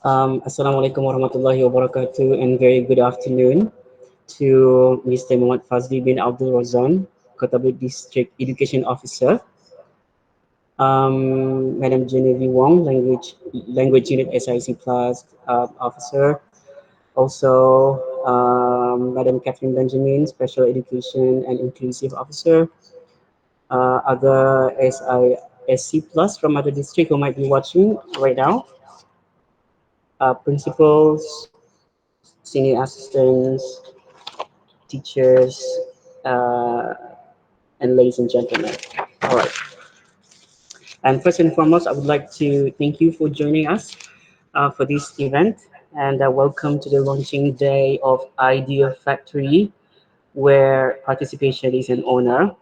Assalamualaikum warahmatullahi wabarakatuh and very good afternoon to Mr. Mohd Fadzli bin Abdul Rozan, Kota Belud District Education Officer, Madam Genevieve Wong, Language Unit SIC Plus Officer, also Madam Catherine Benjamin, Special Education and Inclusive Officer, other SISC Plus from other district who might be watching right now, principals, senior assistants, teachers, uh, and ladies and gentlemen. All right. And first and foremost, I would like to thank you for joining us for this event and welcome to the launching day of Idea Factory, where participation is an honor.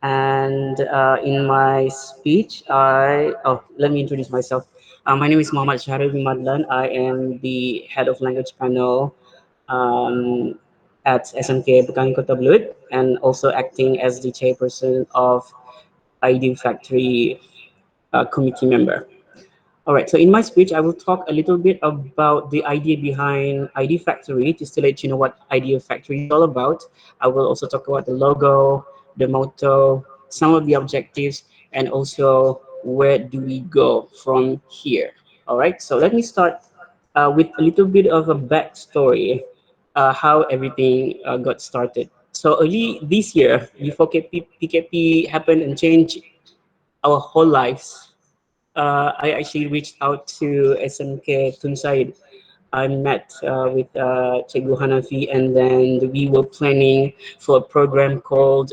And in my speech, let me introduce myself. My name is Syaharil bin Madlan. I am the head of language panel um, at SMK Pekan Kota Belud and also acting as the chairperson of iDEAFACTORY committee member. All right, so in my speech, I will talk a little bit about the idea behind iDEAFACTORY, just to let you know what iDEAFACTORY is all about. I will also talk about the logo, the motto, some of the objectives, and also where do we go from here. All right, so let me start with a little bit of a backstory, how everything got started. So early this year, before PKP happened and changed our whole lives, I actually reached out to SMK Tunside. I met with Cikgu Hanafi, and then we were planning for a program called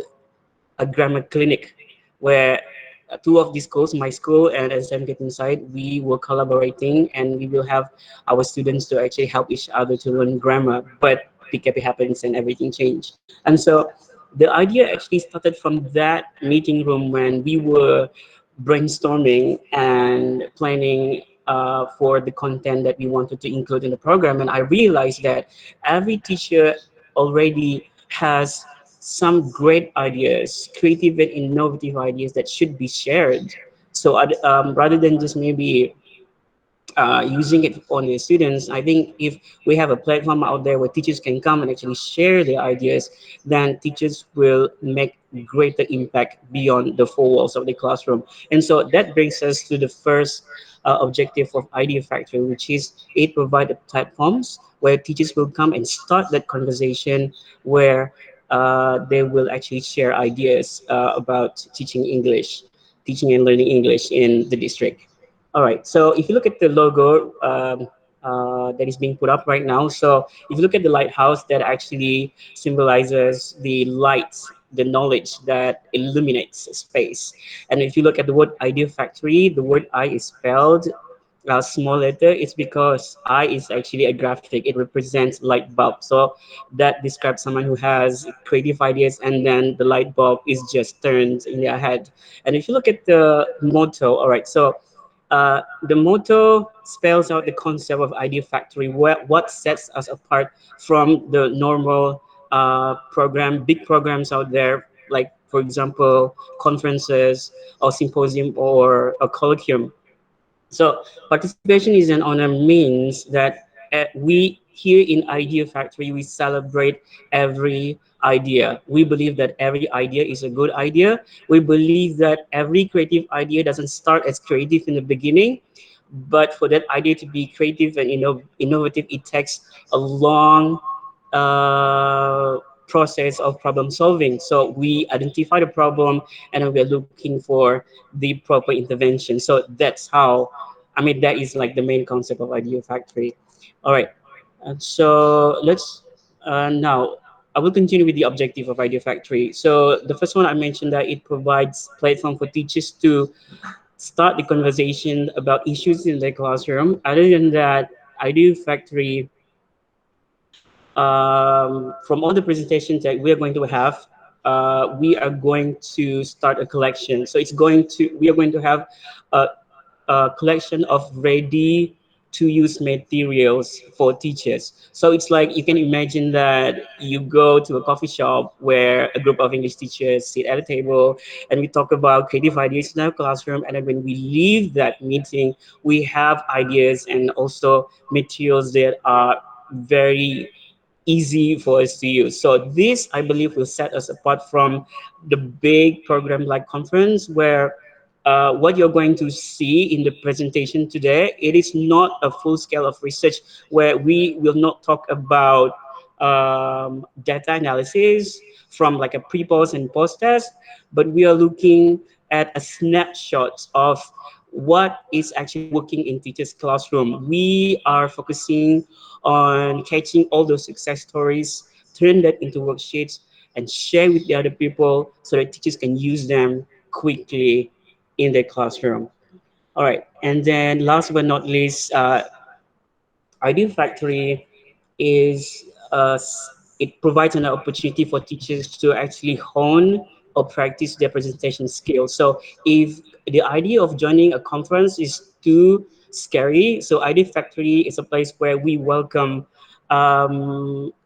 a grammar clinic, where two of the schools, my school and SMK Inside, we were collaborating and we will have our students to actually help each other to learn grammar. But PKP happens and everything changed. And so the idea actually started from that meeting room when we were brainstorming and planning for the content that we wanted to include in the program. And I realized that every teacher already has some great ideas, creative and innovative ideas that should be shared. So rather than just maybe using it on the students, I think if we have a platform out there where teachers can come and actually share their ideas, then teachers will make greater impact beyond the four walls of the classroom. And so that brings us to the first objective of Idea Factory, which is it provided platforms where teachers will come and start that conversation where they will actually share ideas about teaching English, teaching and learning English in the district. All right. So if you look at the logo that is being put up right now, so if you look at the lighthouse, that actually symbolizes the light, the knowledge that illuminates space. And if you look at the word Idea Factory, the word I is spelled small letter. It's because I is actually a graphic. It represents light bulb. So that describes someone who has creative ideas, and then the light bulb is just turned in their head. And if you look at the motto, all right, so the motto spells out the concept of Idea Factory, what sets us apart from the normal big programs out there, like, for example, conferences or symposium or a colloquium. So participation is an honor means that we here in Idea Factory, we celebrate every idea. We believe that every idea is a good idea. We believe that every creative idea doesn't start as creative in the beginning, but for that idea to be creative and innovative, it takes a long process of problem solving. So we identify the problem and then we're looking for the proper intervention. So that's how, I mean, that is like the main concept of Idea Factory. All right. And so let's now, I will continue with the objective of Idea Factory. So the first one I mentioned that it provides platform for teachers to start the conversation about issues in their classroom. Other than that, Idea Factory, from all the presentations that we are going to have, we are going to start a collection. So we are going to have a collection of ready to use materials for teachers. So it's like you can imagine that you go to a coffee shop where a group of English teachers sit at a table and we talk about creative ideas in our classroom. And then when we leave that meeting, we have ideas and also materials that are very easy for us to use. So this, I believe, will set us apart from the big program like conference where what you're going to see in the presentation today, it is not a full scale of research where we will not talk about data analysis from like a pre-post and post-test, but we are looking at a snapshot of what is actually working in teachers' classroom. We are focusing on catching all those success stories, turn that into worksheets, and share with the other people so that teachers can use them quickly in their classroom. All right, and then last but not least, Idea Factory is it provides an opportunity for teachers to actually hone or practice their presentation skills. So if the idea of joining a conference is too scary, so Idea Factory is a place where we welcome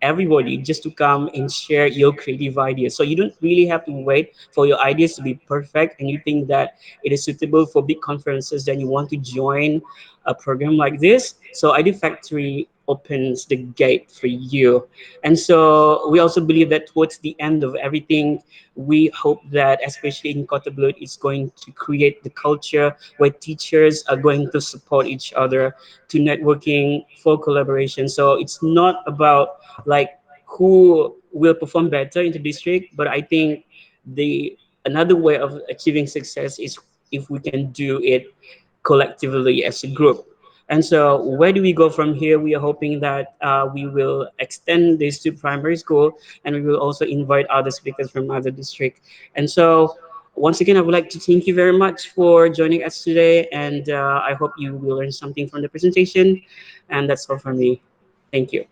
everybody just to come and share your creative ideas. So you don't really have to wait for your ideas to be perfect and you think that it is suitable for big conferences, then you want to join a program like this. So ID Factory opens the gate for you. And so we also believe that towards the end of everything, we hope that, especially in Kota Belud, it's going to create the culture where teachers are going to support each other to networking for collaboration. So it's not about like who will perform better in the district, but I think the another way of achieving success is if we can do it collectively as a group. And so, where do we go from here? We are hoping that we will extend this to primary school, and we will also invite other speakers from other districts. And so, once again, I would like to thank you very much for joining us today, and I hope you will learn something from the presentation. And that's all from me. Thank you.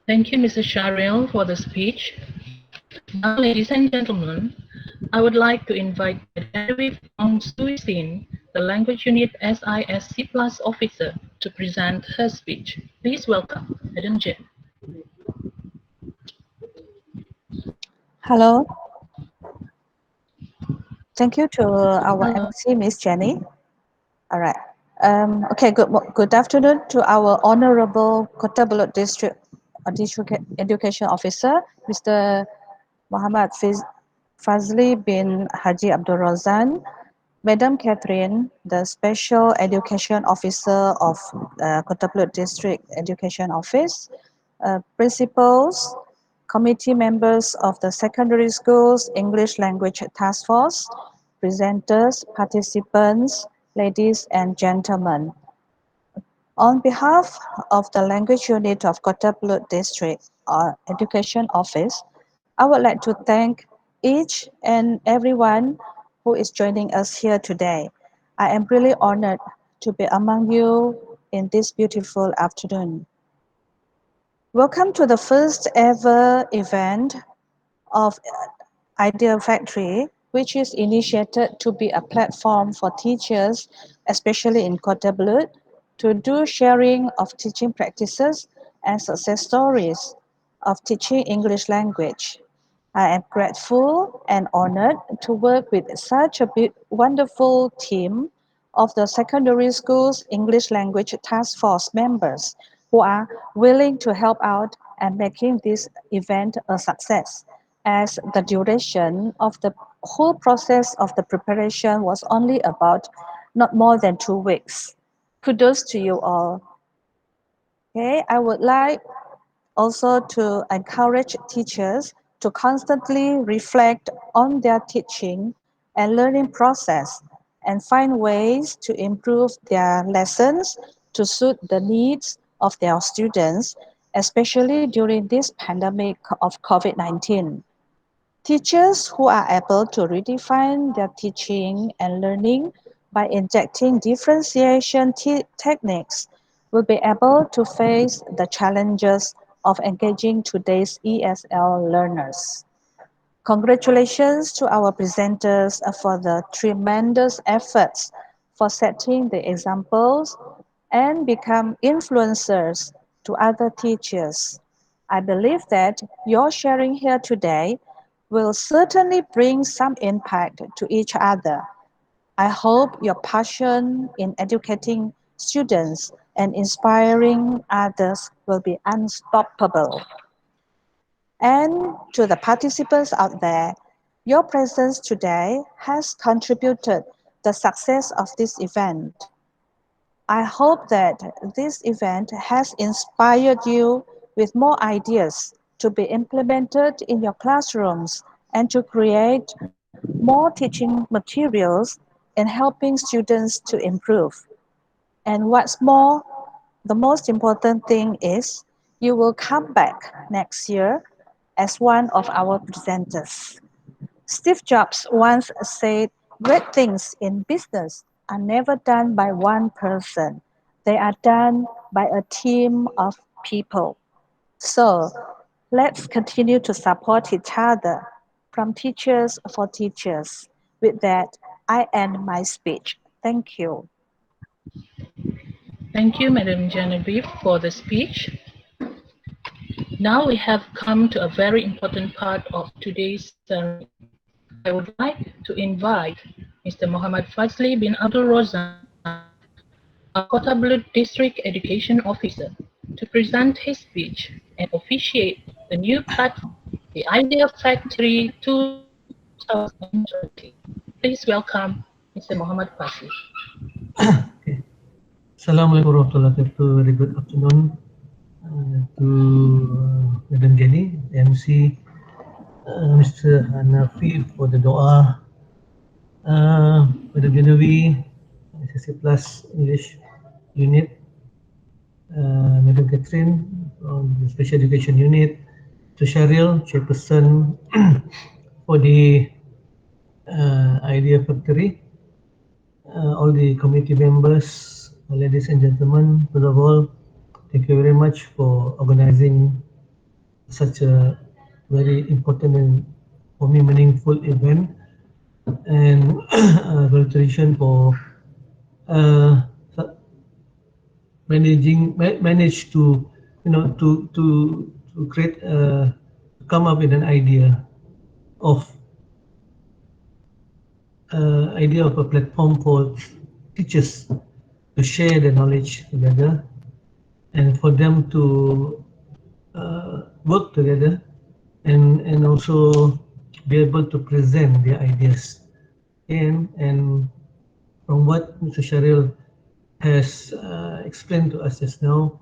Thank you, Mr. Syaharil, for the speech. Now, ladies and gentlemen, I would like to invite Genevieve Wong, the Language Unit SISC Plus officer, to present her speech. Please welcome Madam Jen. Hello. Thank you to our Hello. MC, Miss Jenny. All right. Okay, good afternoon to our Honorable Kota Belud District Education Officer, Mr. Muhammad Fadzli bin Haji Abdul Rozan, Madam Catherine, the Special Education Officer of Kota Belud District Education Office, principals, committee members of the Secondary Schools English Language Task Force, presenters, participants, ladies and gentlemen. On behalf of the Language Unit of Kota Belud District Education Office, I would like to thank each and everyone who is joining us here today. I am really honored to be among you in this beautiful afternoon. Welcome to the first ever event of Idea Factory, which is initiated to be a platform for teachers, especially in Kota Belud, to do sharing of teaching practices and success stories of teaching English language. I am grateful and honored to work with such a wonderful team of the secondary schools English language task force members who are willing to help out and making this event a success, as the duration of the whole process of the preparation was only about not more than 2 weeks. Kudos to you all. Okay, I would like also to encourage teachers to constantly reflect on their teaching and learning process and find ways to improve their lessons to suit the needs of their students, especially during this pandemic of COVID-19. Teachers who are able to redefine their teaching and learning by injecting differentiation techniques will be able to face the challenges of engaging today's ESL learners. Congratulations to our presenters for the tremendous efforts for setting the examples and become influencers to other teachers. I believe that your sharing here today will certainly bring some impact to each other. I hope your passion in educating students and inspiring others will be unstoppable. And to the participants out there, your presence today has contributed the success of this event. I hope that this event has inspired you with more ideas to be implemented in your classrooms and to create more teaching materials in helping students to improve. And what's more, the most important thing is you will come back next year as one of our presenters. Steve Jobs once said, "Great things in business are never done by one person, they are done by a team of people." So let's continue to support each other from teachers for teachers. With that, I end my speech. Thank you. Thank you, Madam Genevieve, for the speech. Now we have come to a very important part of today's ceremony. I would like to invite Mr. Muhammad Fadzli bin Abdul Rozan, our Kota Belud District Education Officer, to present his speech and officiate the new platform, the Idea Factory 2020. Please welcome Mr. Muhammad Fadzli. Okay. Assalamualaikum warahmatullahi wabarakatuh. Very good afternoon to Madam Jenny, MC, Mr. Hanafi for the doa, Madam Genevieve, SSC Plus English Unit, Madam Catherine from the Special Education Unit, to Syaharil, Chairperson for the Idea Factory, all the committee members, ladies and gentlemen, first of all, thank you very much for organizing such a very important and for me meaningful event, and congratulations for uh, manage to to create come up with an of idea of a platform for teachers to share the knowledge together and for them to work together and also be able to present their ideas. And from what Mr. Syaharil has explained to us just now,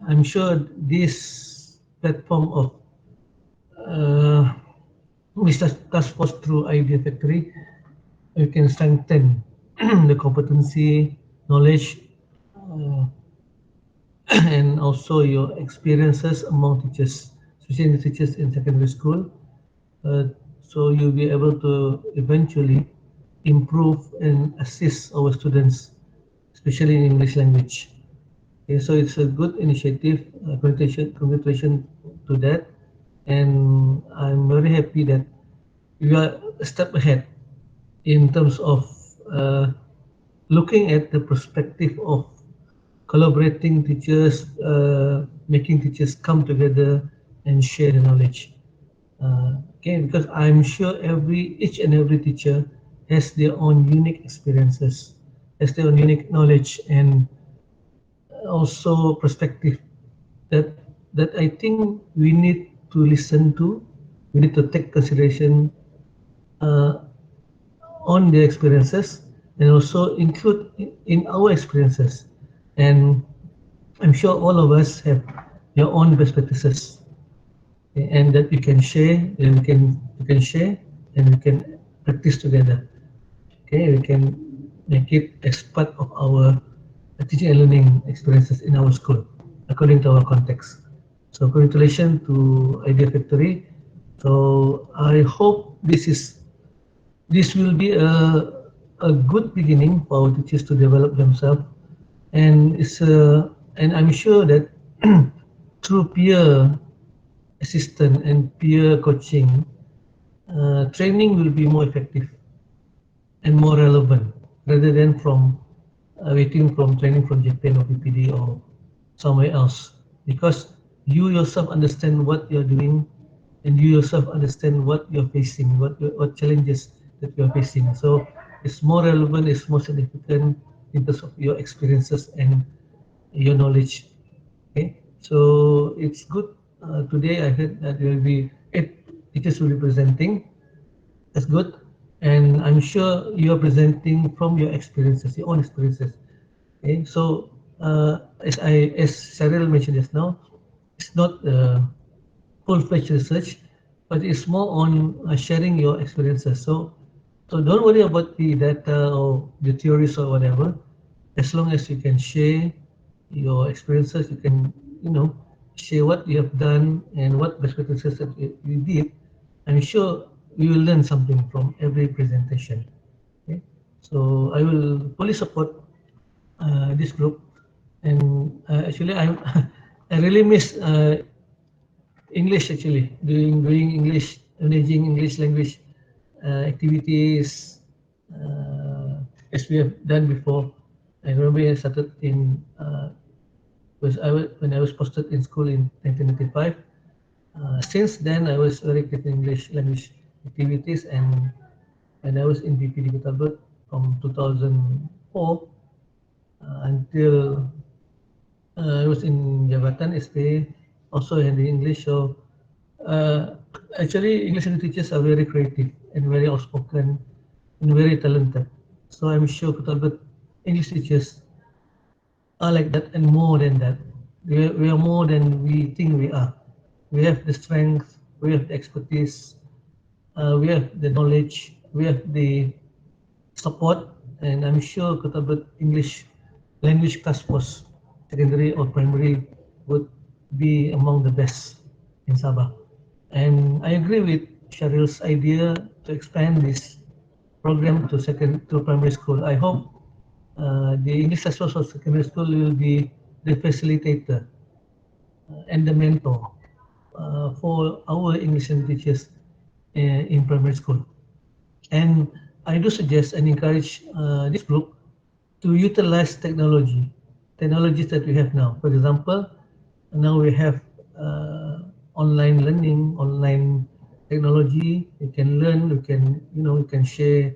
I'm sure this platform of this task force through Idea Factory, you can strengthen the competency, knowledge, and also your experiences among teachers, especially the teachers in secondary school. So you'll be able to eventually improve and assist our students, especially in English language. Okay, so it's a good initiative. Congratulations to that, and I'm very happy that you are a step ahead in terms of looking at the perspective of collaborating teachers, making teachers come together and share the knowledge. Okay, because I'm sure each and every teacher has their own unique experiences, has their own unique knowledge and also perspective that I think we need to listen to. We need to take consideration uh, on their experiences and also include in our experiences. And I'm sure all of us have your own perspectives, okay, and that we can share, and we can share, and we can practice together. Okay, we can make it as part of our teaching and learning experiences in our school, according to our context. So congratulations to Idea Factory. So I hope this will be a good beginning for our teachers to develop themselves, and and I'm sure that through peer assistance and peer coaching, training will be more effective and more relevant rather than from waiting from training from Japan or PPD or somewhere else, because you yourself understand what you're doing, and you yourself understand what you're facing, what challenges that you're facing. So it's more relevant, it's more significant in terms of your experiences and your knowledge. Okay, so it's good. Today I heard that there will be 8 teachers will be presenting. That's good, and I'm sure you are presenting from your experiences, your own experiences. Okay, so as Syaharil mentioned just now, it's not full-fledged research, but it's more on sharing your experiences. So don't worry about the data or the theories or whatever. As long as you can share your experiences, you can, share what you have done and what best practices that you did. I'm sure we will learn something from every presentation. Okay? So I will fully support this group, and actually I really miss English, actually doing English, managing English language activities as we have done before. I remember I started in when I was posted in school in 1995. Since then, I was very active in English language activities, and when I was in BPD Kota Belud from 2004 until I was in Jabatan SPA, also in the English. So actually, English language teachers are very creative and very outspoken and very talented. So I'm sure Kota Belud English teachers are like that and more than that. We are more than we think we are. We have the strength, we have the expertise, we have the knowledge, we have the support, and I'm sure Kota Belud English language class course, secondary or primary, would be among the best in Sabah. And I agree with Syaharil's idea to expand this program to primary school. I hope the English class course of secondary school will be the facilitator and the mentor for our English teachers in primary school. And I do suggest and encourage this group to utilize technologies that we have now. For example, now we have online learning, online technology. You can learn, you can share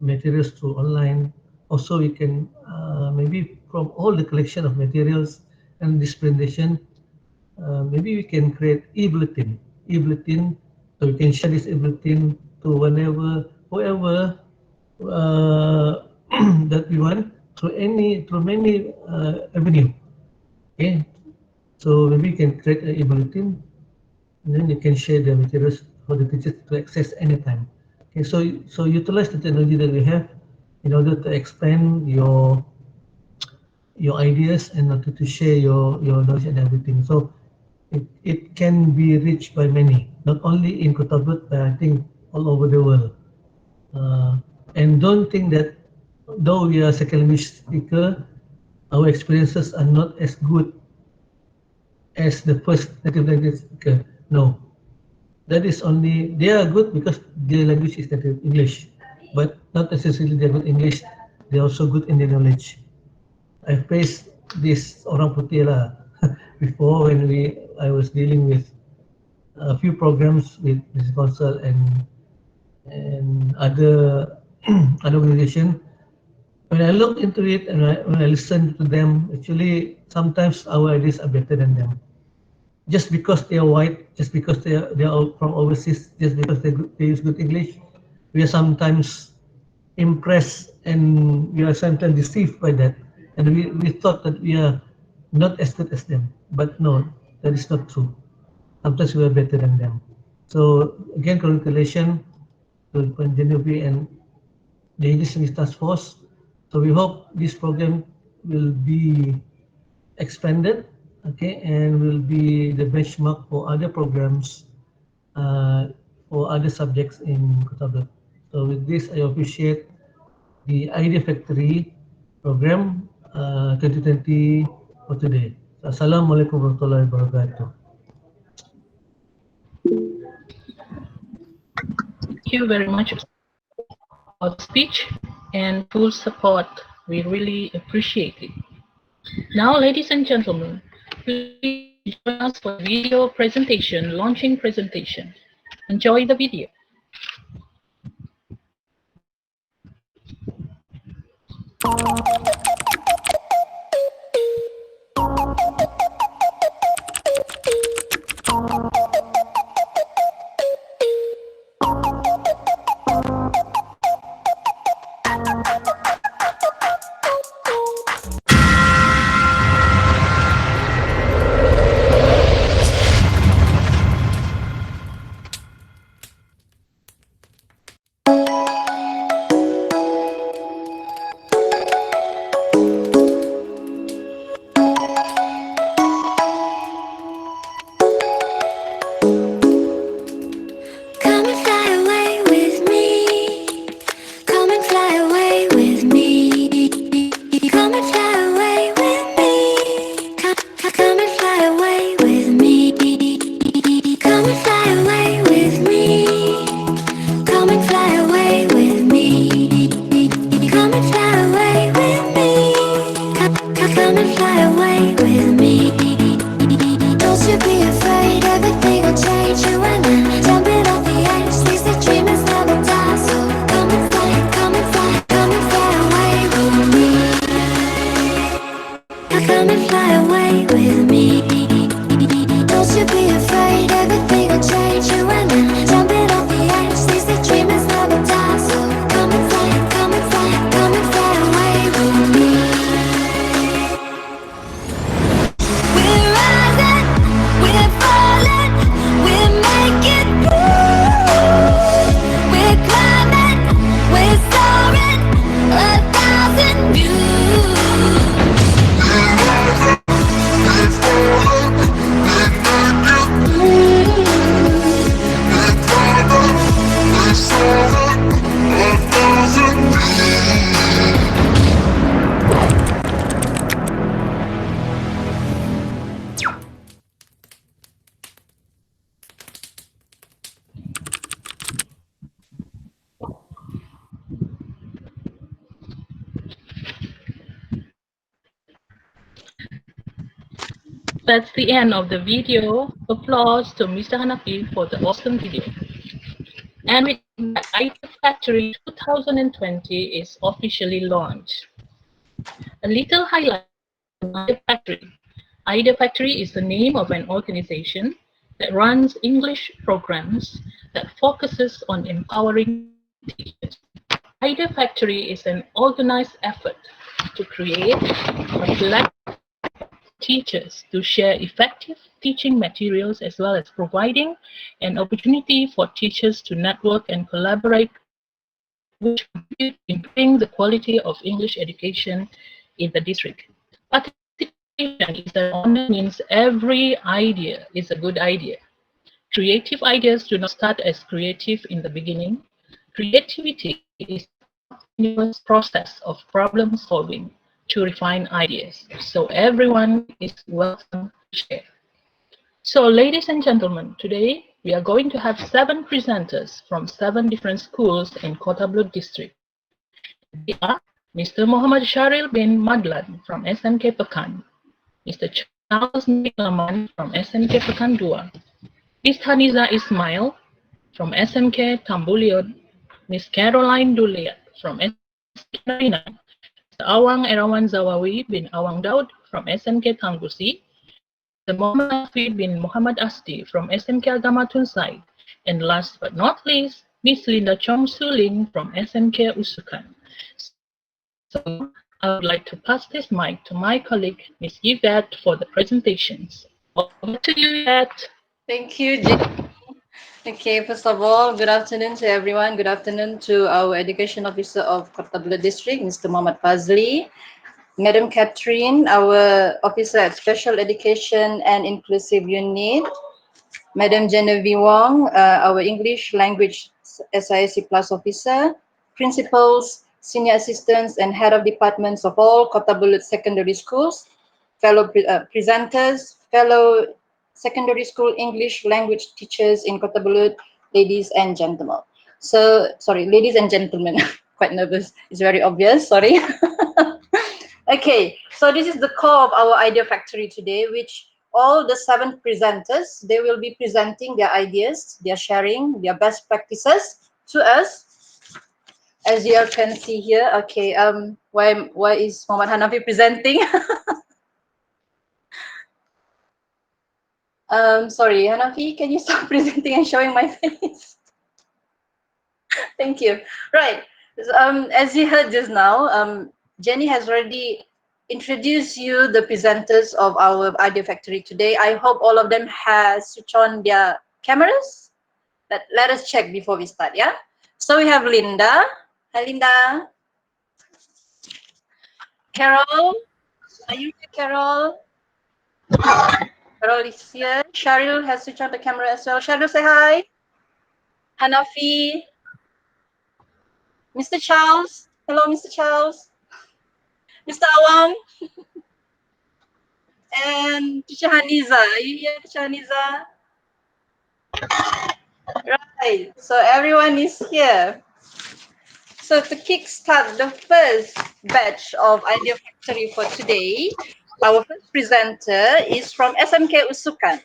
materials through online. Also, we can maybe from all the collection of materials and this presentation, maybe we can create e-bulletin, so we can share this e-bulletin to whoever that we want through many avenue. Okay, so maybe you can create an e-bulletin, and then you can share the materials for the teachers to access anytime. Okay, so utilize the technology that we have in order to expand your ideas and to share your knowledge and everything. So it can be reached by many, not only in Kota Belud, but I think all over the world. And don't think that though we are second language speaker, our experiences are not as good as the first native language speaker. No, that is only, they are good because their language is native English, but not necessarily they're good English. They're also good in their knowledge. I faced this orang putih lah before when I was dealing with a few programs with this council and other other organization. When I look into it and when I listen to them, actually sometimes our ideas are better than them. Just because they are white, just because they are from overseas, just because they use good English, we are sometimes impressed and we are sometimes deceived by that, and we thought that we are not as good as them. But no, that is not true. Sometimes we are better than them. So again, congratulations to Genevieve and the English Language Task Force. So we hope this program will be expanded, okay, and will be the benchmark for other programs for other subjects in Kota Belud. So with this, I appreciate the iDEAFACTORY program 2020 for today. Assalamualaikum warahmatullahi wabarakatuh. Thank you very much for the speech. and full support. We really appreciate it. Now, ladies and gentlemen, please join us for the video presentation, launching presentation. Enjoy the video. Come and fly away with me. Come and fly away with me. Come and fly away with me. Come and fly away with me. Come and fly away with me. Come and fly away with me. Come and fly away with me. Come and fly away with me. Don't you be afraid, everything will change. You and I, jumping off the edge. These the dreamers never die. So come and fly, come and fly, come and fly away with me. Come and fly away with me. Don't you be afraid, everything will change. You and I, jumping off the edge. These the dreamers never die. So come and fly, come and fly, come and fly away with me. We're rising, we're falling, we're making moves. We're climbing, we're soaring, 1,000 views. That's the end of the video. Applause to Mr. Hanafi for the awesome video. And with that, iDEAFACTORY 2020 is officially launched. A little highlight on iDEAFACTORY. iDEAFACTORY is the name of an organization that runs English programs that focuses on empowering teachers. iDEAFACTORY is an organized effort to create a platform teachers to share effective teaching materials as well as providing an opportunity for teachers to network and collaborate, which contribute in improving the quality of English education in the district. Participation is an honor means every idea is a good idea. Creative ideas do not start as creative in the beginning. Creativity is a continuous process of problem solving to refine ideas. So everyone is welcome to share. So ladies and gentlemen, today we are going to have 7 presenters from 7 different schools in Kota Belud district. They are Mr. Muhammad Syaharil bin Madlan from SMK Pekan, Mr. Charles Laman from SMK Pekan 2, Ms. Haniza Ismail from SMK Tambuliot, Ms. Caroline Duliat from SMK Narinang, Mr. Awang Erawan Zawawei bin Awang Daud from SMK Tanggusi, Mr. Muhammad Hafid bin Muhammad Asdi from SMK Agama Tunsai, and last but not least, Ms. Lynda Chong Ling from SMK Usukan. So I would like to pass this mic to my colleague, Ms. Yvette, for the presentations. Over to you, Yvette. Thank you, Jenny. Okay, first of all, good afternoon to everyone. Good afternoon to our Education Officer of Kota Belud District, Mr. Muhammad Fadzli, Madam Catherine, our Officer at Special Education and Inclusive Unit, Madam Genevieve Wong, our English Language SISC Plus Officer, Principals, Senior Assistants, and Head of Departments of all Kota Belud Secondary Schools, fellow presenters, fellow secondary school English language teachers in Kota Belud, ladies and gentlemen. So, sorry, ladies and gentlemen, quite nervous. It's very obvious, sorry. Okay, so this is the core of our idea factory today, which all the 7 presenters, they will be presenting their ideas, their sharing, their best practices to us. As you all can see here, okay, why is Muhammad Hanafi presenting? Sorry, Hanafi, can you stop presenting and showing my face? Thank you. Right. As you heard just now, Jenny has already introduced you the presenters of our Idea Factory today. I hope all of them has switched on their cameras. Let us check before we start, yeah? So we have Lynda. Hi, Lynda. Carol. Are you here, Carol? Carol is here. Syaharil has switched on the camera as well. Syaharil, say hi. Hanafi. Mr. Charles. Hello, Mr. Charles. Mr. Awang. And Teacher Haniza. Are you here, Teacher Haniza? Right. So everyone is here. So to kickstart the first batch of Idea Factory for today, our first presenter is from SMK Usukan.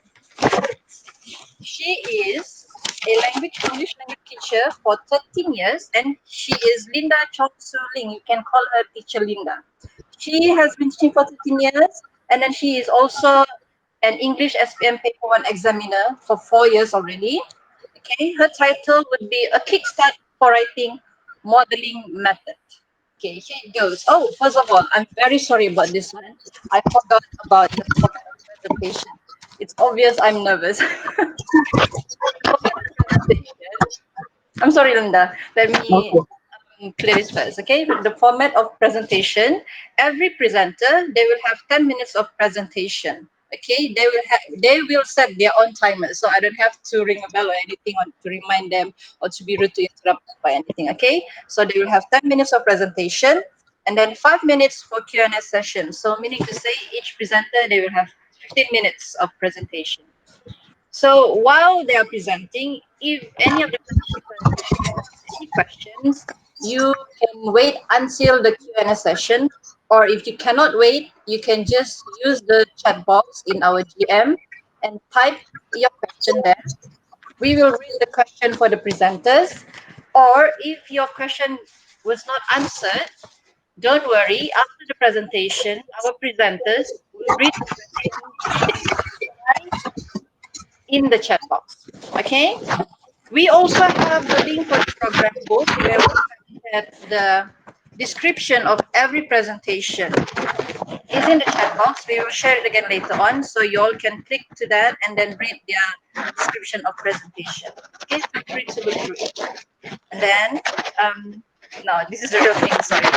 She is a English language teacher for 13 years, and she is Lynda Chong Ling. You can call her Teacher Lynda. She has been teaching for 13 years, and then she is also an English SPM Paper 1 examiner for 4 years already. Okay, her title would be A Kickstart for Writing Modeling Method. Okay, here it goes. Oh, first of all, I'm very sorry about this one. I forgot about the format of presentation. It's obvious I'm nervous. I'm sorry, Lynda. Let me clear this first, okay? The format of presentation, every presenter, they will have 10 minutes of presentation. Okay, they will set their own timer, so I don't have to ring a bell or anything or to remind them or to be rude to interrupt by anything. Okay, so they will have 10 minutes of presentation and then 5 minutes for Q&A session. So meaning to say each presenter, they will have 15 minutes of presentation. So while they are presenting, if any of the participants have any questions, you can wait until the Q&A session, or if you cannot wait, you can just use the chat box in our GM and type your question there. We will read the question for the presenters, or if your question was not answered, don't worry, after the presentation, our presenters will read the question in the chat box. Okay? We also have the link for the program book where we have the description of every presentation. It's in the chat box. We will share it again later on, so you all can click to that and then read the description of presentation. Okay, feel free to look through it. And then, no, this is the real thing, sorry. To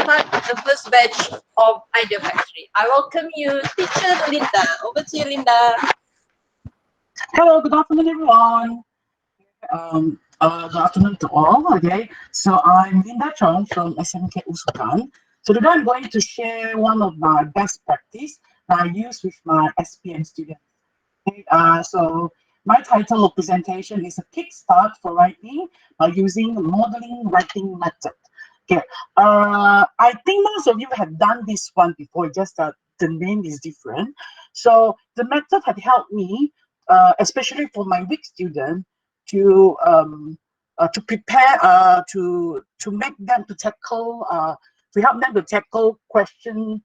start the first batch of Idea Factory, I welcome you, Teacher Lynda. Over to you, Lynda. Hello, good afternoon, everyone. Good afternoon to all. Okay, so I'm Lynda Chong from SMK Usukan. So today I'm going to share one of my best practice that I use with my SPM students. Okay, so my title of presentation is a kickstart for writing by using modeling writing method. Okay, I think most of you have done this one before, just that the name is different. So the method had helped me, especially for my weak student, to prepare, to make them to tackle, to help them to tackle question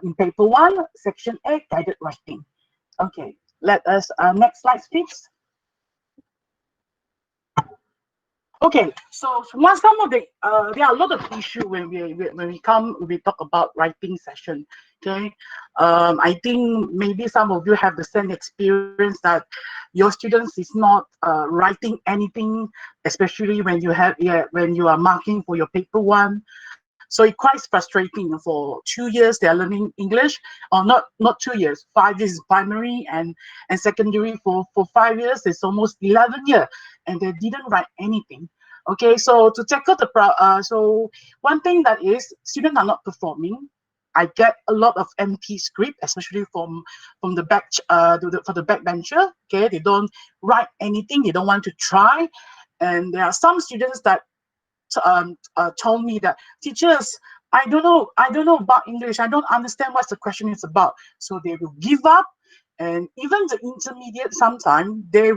in paper 1, section 8, guided writing. Okay, let us next slide, please. Okay, so some of the there are a lot of issues when we talk about writing session. Okay, I think maybe some of you have the same experience that your students is not writing anything, especially when you are marking for your paper 1. So it's quite frustrating. For 2 years they are learning English, or not 2 years, 5 years is primary, and secondary for 5 years it's almost 11 years, and they didn't write anything. Okay, so to tackle the so one thing that is students are not performing. I get a lot of empty script, especially from the back for the backbencher. Okay, they don't write anything. They don't want to try, and there are some students that told me that, teachers, I don't know about English. I don't understand what the question is about. So they will give up, and even the intermediate sometimes they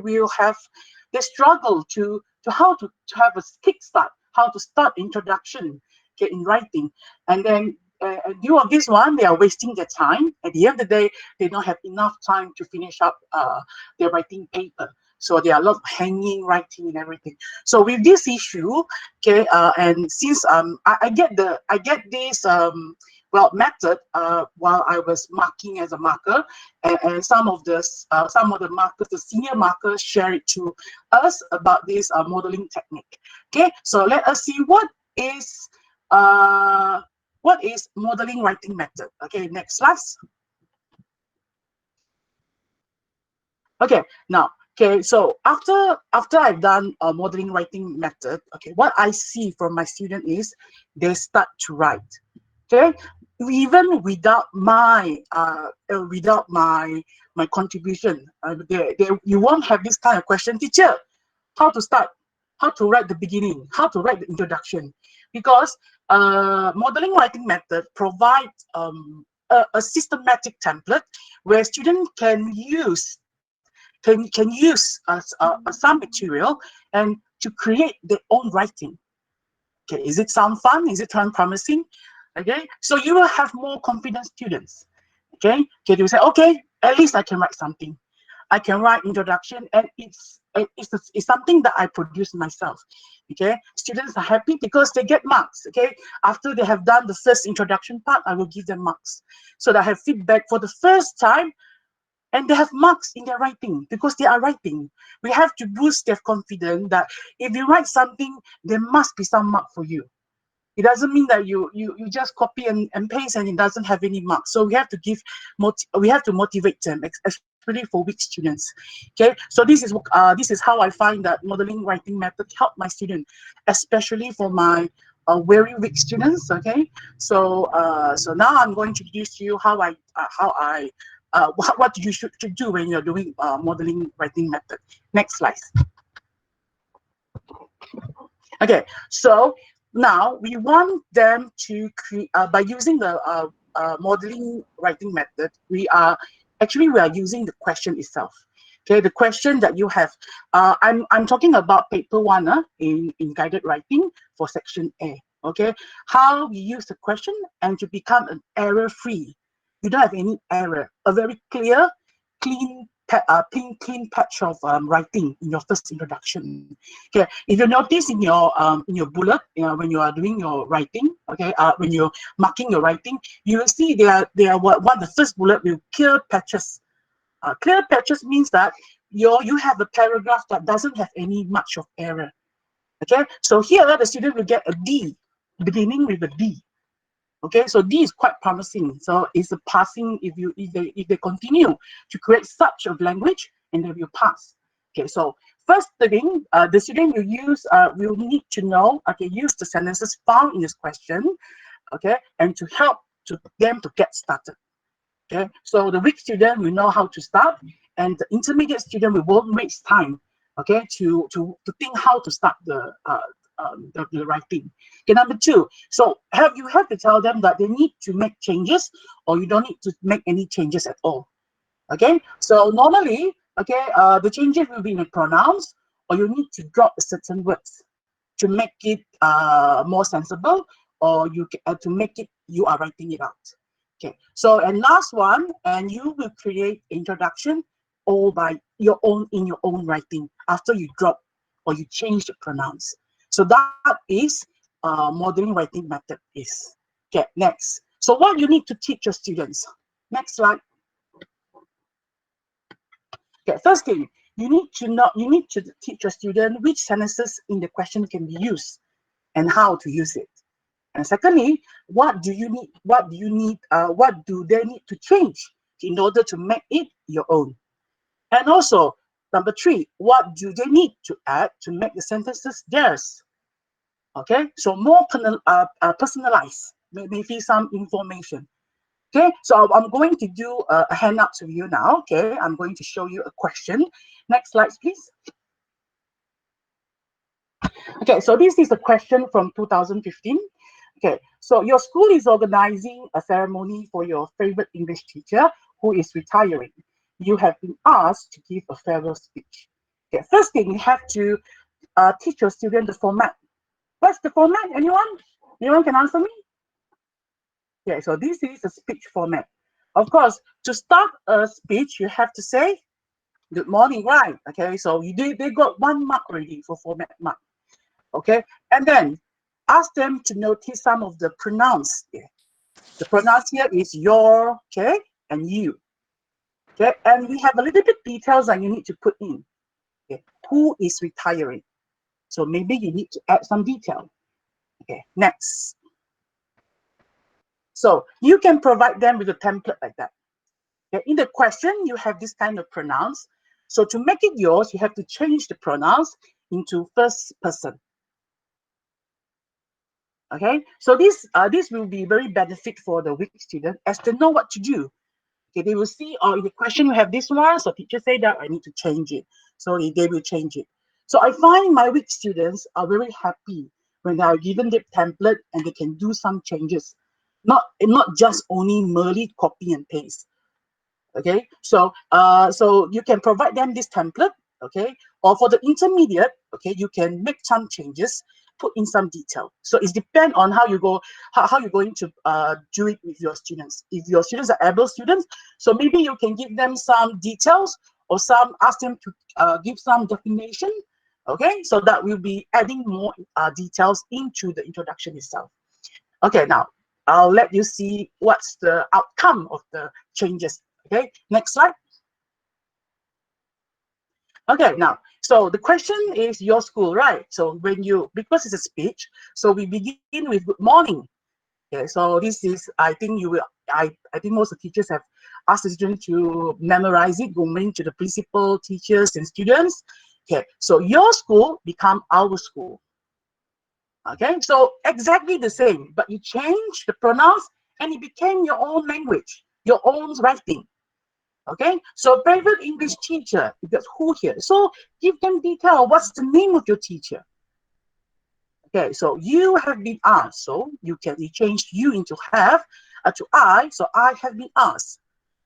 struggle to have a kickstart, how to start introduction, okay, in writing, and then due of this one, they are wasting their time. At the end of the day, they don't have enough time to finish up their writing paper. So there are a lot of hanging writing and everything. So with this issue, okay, and since I get this method while I was marking as a marker, and some of the markers, the senior markers, share it to us about this modeling technique. Okay, so let us see what is modeling writing method. Okay, next slide. Okay, now, okay, so after I've done a modeling writing method, okay, what I see from my student is they start to write. Okay, even without my contribution, you won't have this kind of question, teacher, how to start, how to write the beginning, how to write the introduction, because modeling writing method provides a systematic template where students can use some material and to create their own writing. Okay, is it sound fun? Is it sound promising? Okay, so you will have more confident students. Okay, you say, okay, at least I can write something. I can write introduction, and it's something that I produce myself. Okay, students are happy because they get marks. Okay, after they have done the first introduction part, I will give them marks, so that I have feedback for the first time, and they have marks in their writing because they are writing. We have to boost their confidence that if you write something, there must be some mark for you. It doesn't mean that you just copy and paste and it doesn't have any marks. So we have to motivate them, especially for weak students. Okay, so this is how I find that modeling writing method help my student, especially for my very weak students. Okay, so now I'm going to introduce you what you should do when you're doing modeling writing method. Next slide. Okay, so now we want them to create by using the modeling writing method. We are using the question itself. Okay, the question that you have. I'm talking about paper 1 in guided writing for section A. Okay, how we use the question and to become an error-free. You don't have any error. A very clear, clean patch of writing in your first introduction. Okay, if you notice in your bullet, when you are doing your writing, okay, when you're marking your writing, you will see the first bullet will clear patches. Clear patches means that you have a paragraph that doesn't have any much of error. Okay, so here the student will get a D, beginning with a D. Okay, so D is quite promising. So it's a passing if they continue to create such a language, and they will pass. Okay, so first thing, the student will need to know, okay, use the sentences found in this question, okay, and to help them to get started. Okay, so the weak student will know how to start, and the intermediate student won't waste time, okay, to think how to start the writing. Okay, number 2, so you have to tell them that they need to make changes, or you don't need to make any changes at all. Okay, so normally, okay, the changes will be in the pronouns, or you need to drop certain words to make it more sensible, or to make it you are writing it out. Okay, so and last one, and you will create introduction all by your own in your own writing after you drop or you change the pronouns. So that is modeling writing method is. Okay, next. So what you need to teach your students. Next slide. Okay, first thing, you need to teach your student which sentences in the question can be used and how to use it. And secondly, what do they need to change in order to make it your own? And also, number 3, what do they need to add to make the sentences theirs? Okay, so more personalized, maybe some information. Okay, so I'm going to do a handout to you now. Okay, I'm going to show you a question. Next slide, please. Okay, so this is a question from 2015. Okay, so your school is organizing a ceremony for your favorite English teacher who is retiring. You have been asked to give a farewell speech. Okay, first thing, you have to teach your student the format. What's the format? Anyone? Anyone can answer me? Okay, so this is a speech format. Of course, to start a speech, you have to say, good morning, right? Okay, so they got 1 mark already for format mark. Okay, and then ask them to notice some of the pronouns here. The pronouns here is your, okay, and you. Okay, and we have a little bit details that you need to put in. Okay, who is retiring? So maybe you need to add some detail. Okay, next. So you can provide them with a template like that. Okay, in the question, you have this kind of pronouns. So to make it yours, you have to change the pronouns into first person. Okay, so this will be very benefit for the weak student as they know what to do. Okay, they will see, oh, in the question we have this one, so teacher say that I need to change it. So they will change it. So I find my weak students are very happy when they are given the template and they can do some changes. Not just only merely copy and paste. Okay, so so you can provide them this template, okay, or for the intermediate, okay, you can make some changes, put in some detail. So it depends on how you go, how you're going to do it with your students. If your students are able students, so maybe you can give them some details or ask them to give some definition, okay, so that will be adding more details into the introduction itself. Okay, now I'll let you see what's the outcome of the changes. Okay, next slide. Okay, now, so the question is your school, right? So when because it's a speech, so we begin with good morning. Okay, so this is, I think I think most of the teachers have asked the students to memorize it, going to the principal, teachers, and students. Okay, so your school become our school. Okay, so exactly the same, but you change the pronouns and it became your own language, your own writing. Okay, so favorite English teacher, because who here? So give them detail. What's the name of your teacher? Okay, so you have been asked. So you change you into have to I. So I have been asked.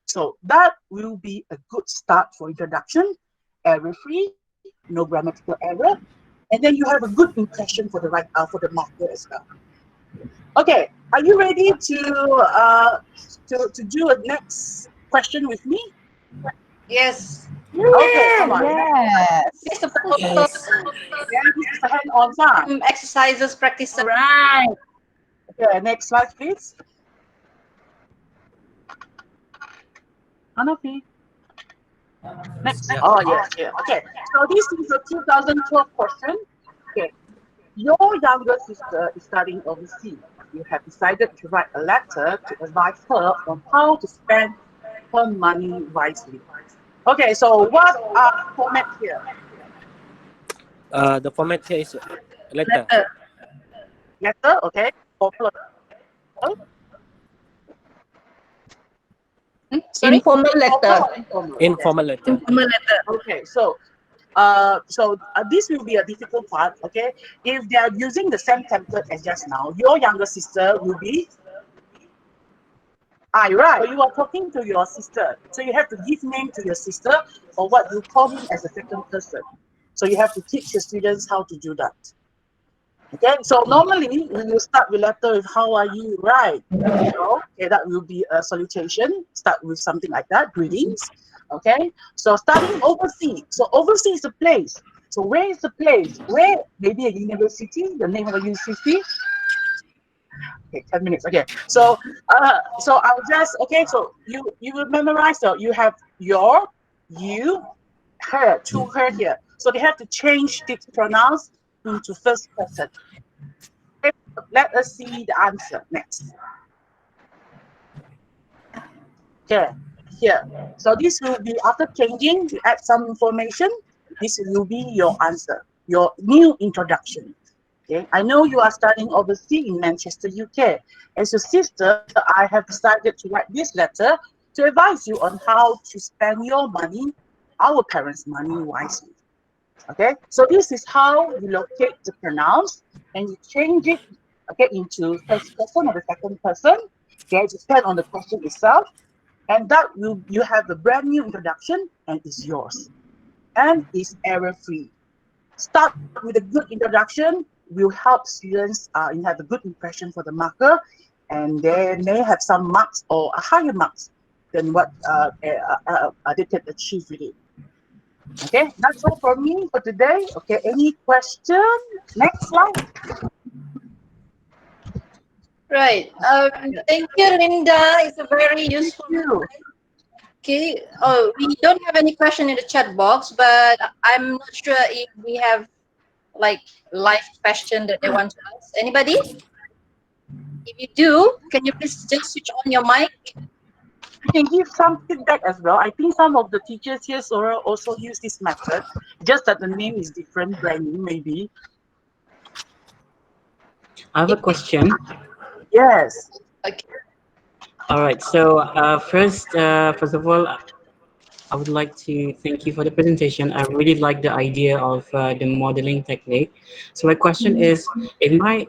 So that will be a good start for introduction. Error-free, no grammatical error, and then you have a good impression for the marker as well. Okay, are you ready to do a next question with me? Yes. Okay, come on. Yes. This is a Yes. Yeah, this is a hand-on time. exercises, practice. Right. Okay, next slide, please. Hanafi. Next. Yeah. Oh, yes, yeah. Okay, so this is a 2012 question. Okay, your younger sister is studying overseas. You have decided to write a letter to advise her on how to spend her money wisely. Okay, so what are format here? The format here is letter. Letter, okay. Popular. Sorry? Informal letter. Informal. Informal letter. Informal letter. Okay, so this will be a difficult part. Okay, if they are using the same template as just now, your younger sister will be I, right? So you are talking to your sister, so you have to give name to your sister or what you call him as a second person. So you have to teach your students how to do that. Okay, so normally we will start with letter with how are you, right? So, okay, that will be a salutation. Start with something like that, greetings. Okay, so starting overseas. So overseas is a place. So where is the place? Where? Maybe a university, the name of a university. Okay, 10 minutes. Okay, so I'll just, okay, so you will memorize. So you have your, you, her, to her here. So they have to change the pronouns into first person. Okay, let us see the answer next. Okay, here. So this will be after changing, you add some information. This will be your answer, your new introduction. Okay, I know you are studying overseas in Manchester, UK. As your sister, I have decided to write this letter to advise you on how to spend your money, our parents' money, wisely. Okay, so this is how you locate the pronouns and you change it, okay, into first person or the second person. Okay, it depends on the question itself, and that will you have a brand new introduction and it's yours and is error free. Start with a good introduction will help students have a good impression for the marker, and they may have some marks or a higher marks than what they can achieve with it. Okay, that's all from me for today. Okay, any question? Next slide. Right. Thank you, Lynda. It's a very Thank useful. you. Okay. Oh, we don't have any question in the chat box, but I'm not sure if we have like live question that they want to ask. Anybody? If you do, can you please just switch on your mic? You can give some feedback as well. I think some of the teachers here also use this method, just that the name is different, branding maybe. I have a question. Yes. Okay. All right. So first of all, I would like to thank you for the presentation. I really like the idea of the modeling technique. So my question is, if my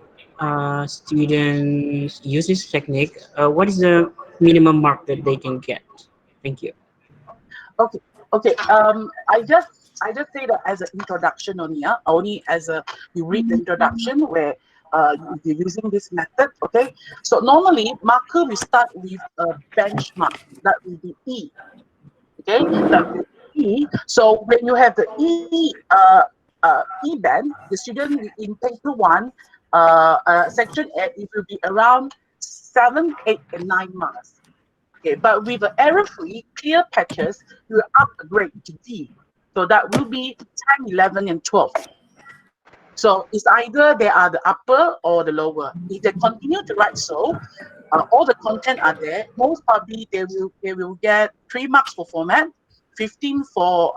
students use this technique, what is the minimum mark that they can get? Thank you. Okay. Okay. I just say that as an introduction only. Only as a you read the introduction where you're using this method. Okay. So normally marker we start with a benchmark that will be E. Okay, that will be E. So when you have the E band, the student in paper one, section 8, it will be around 7, 8, and 9 marks. Okay, but with the error-free clear patches, you will upgrade to D. So that will be 10, 11, and 12. So it's either they are the upper or the lower. If they continue to write so, all the content are there. Most probably they will get 3 marks for format, 15 for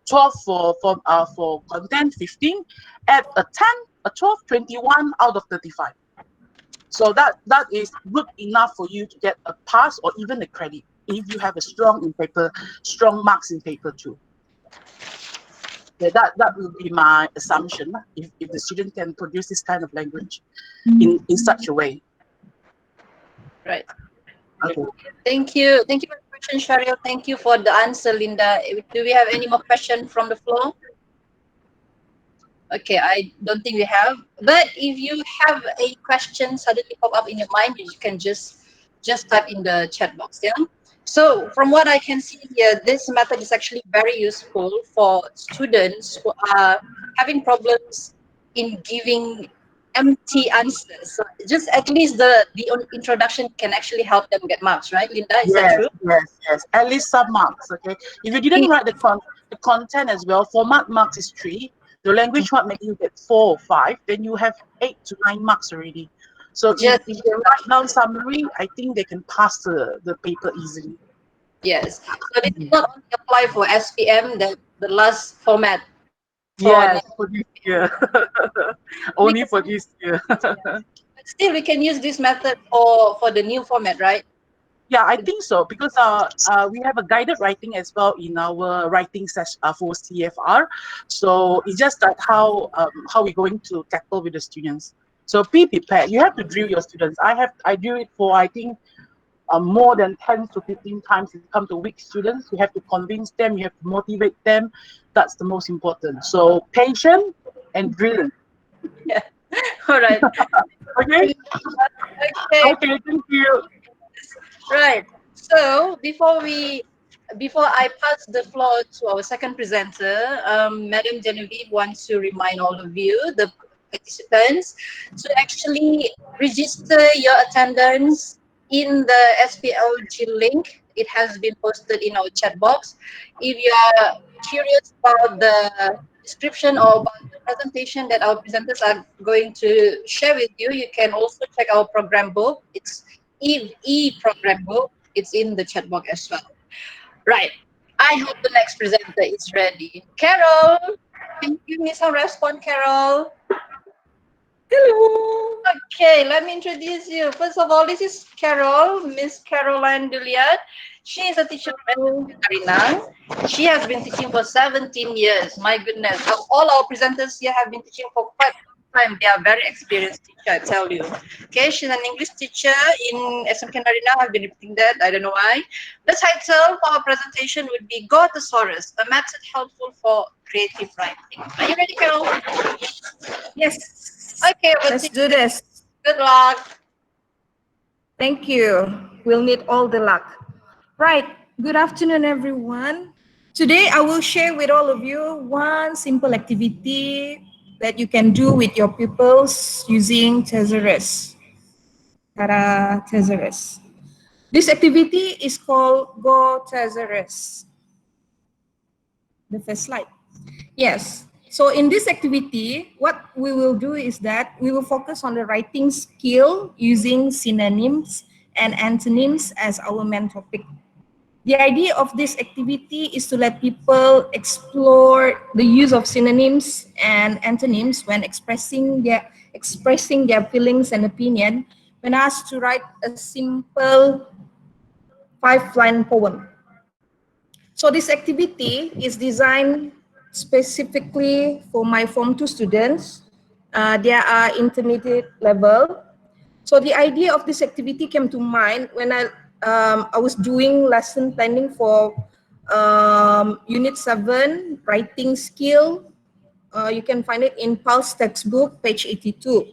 12 for content, 15, at a 10, a 12, 21 out of 35. So that is good enough for you to get a pass or even a credit if you have a strong marks in paper too. Yeah, that will be my assumption if the student can produce this kind of language in such a way. Right. Okay. Thank you. Thank you for the question, Syaharil. Thank you for the answer, Lynda. Do we have any more questions from the floor? Okay, I don't think we have. But if you have a question suddenly pop up in your mind, you can just type in the chat box. Yeah. So from what I can see here, this method is actually very useful for students who are having problems in giving empty answers. So just at least the introduction can actually help them get marks, right, Lynda? Is that Yes, true? yes. At least some marks. Okay. If you didn't write the content as well, format marks is 3. The language mark maybe you get 4 or 5. Then you have 8 to 9 marks already. So Just if they write down summary, I think they can pass the paper easily. yes. So this is not only apply for SPM, the last format for Yes, for this year. Only for this year. but still we can use this method for the new format, right? Yeah, I think so because we have a guided writing as well in our writing session for CFR. So it's just that how we're going to tackle with the students. So be prepared. You have to drill your students. I do it for I think more than 10 to 15 times. If you come to weak students, you have to convince them. You have to motivate them. That's the most important. So patient and drilling. Yeah. All right. Okay. Okay. Okay. Thank you. Right. So before I pass the floor to our second presenter, Madam Genevieve wants to remind all of you, the participants, to actually register your attendance in the SPLG link. It has been posted in our chat box. If you are curious about the description or about the presentation that our presenters are going to share with you, you can also check our program book. It's program book. It's in the chat box as well. Right. I hope the next presenter is ready. Carol, can you give me some response, Carol? Hello. Okay, let me introduce you. First of all, this is Carol, Miss Caroline Duliat. She is a teacher from Narinang. She has been teaching for 17 years. My goodness. All our presenters here have been teaching for quite some time. They are very experienced teacher, I tell you. Okay, she's an English teacher in SMK Narinang. I've been repeating that. I don't know why. The title for our presentation would be Go Thesaurus, a method helpful for creative writing. Are you ready, Carol? Yes. Okay, Let's do this. good luck. Thank you. We'll need all the luck. Right. Good afternoon, everyone. Today, I will share with all of you one simple activity that you can do with your pupils using Thesaurus. Tada, Thesaurus. This activity is called Go Thesaurus. The first slide. Yes. So in this activity, what we will do is that we will focus on the writing skill using synonyms and antonyms as our main topic. The idea of this activity is to let people explore the use of synonyms and antonyms when expressing their feelings and opinion when asked to write a simple 5-line poem. So this activity is designed specifically for my Form 2 students. They are intermediate level. So the idea of this activity came to mind when I was doing lesson planning for Unit 7, writing skill. You can find it in Pulse textbook, page 82.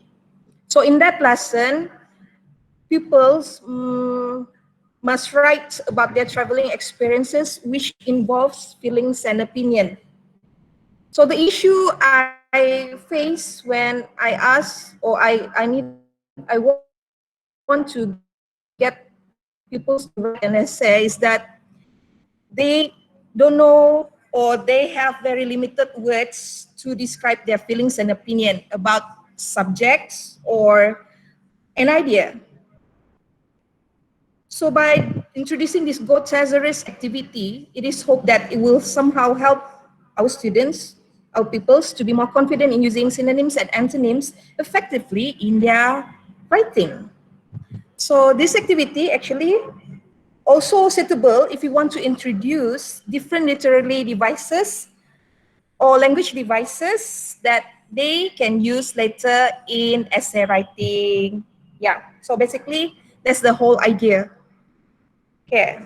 So in that lesson, pupils must write about their traveling experiences, which involves feelings and opinion. So the issue I face when I ask or I want to get pupils to write an essay is that they don't know or they have very limited words to describe their feelings and opinion about subjects or an idea. So by introducing this Go Thesaurus activity, it is hoped that it will somehow help our students, our pupils, to be more confident in using synonyms and antonyms effectively in their writing. So this activity actually also suitable if you want to introduce different literary devices or language devices that they can use later in essay writing. Yeah, so basically that's the whole idea. Okay.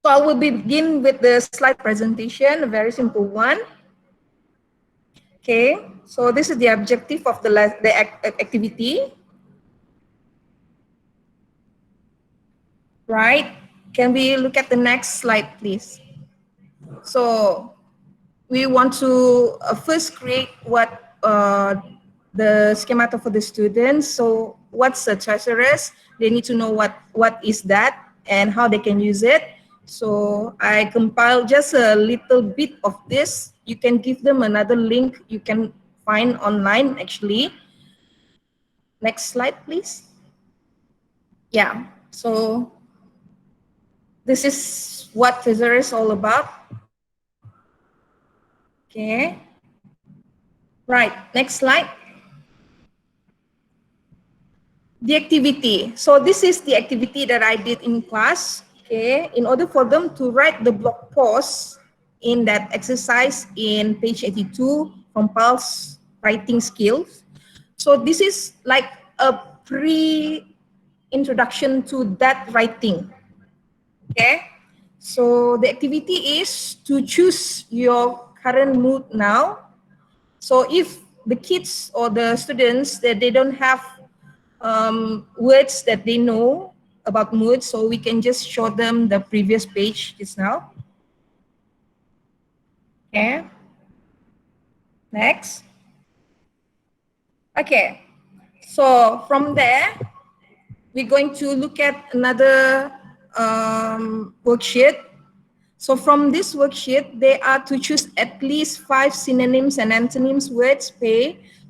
So I will begin with the slide presentation, a very simple one. Okay, so this is the objective of the activity. Right, can we look at the next slide, please? So we want to first create what the schemata for the students. So what's a thesaurus? They need to know what is that and how they can use it. So I compiled just a little bit of this. You can give them another link you can find online actually. Next slide, please. Yeah, so this is what Thesaurus is all about. Okay. Right, next slide. The activity. So this is the activity that I did in class. Okay, in order for them to write the blog post in that exercise in page 82 from Pulse writing skills. So this is like a pre-introduction to that writing. Okay, so the activity is to choose your current mood now. So if the kids or the students that they don't have words that they know about mood, so we can just show them the previous page just now. Okay. Next. Okay. So from there, we're going to look at another worksheet. So from this worksheet, they are to choose at least 5 synonyms and antonyms words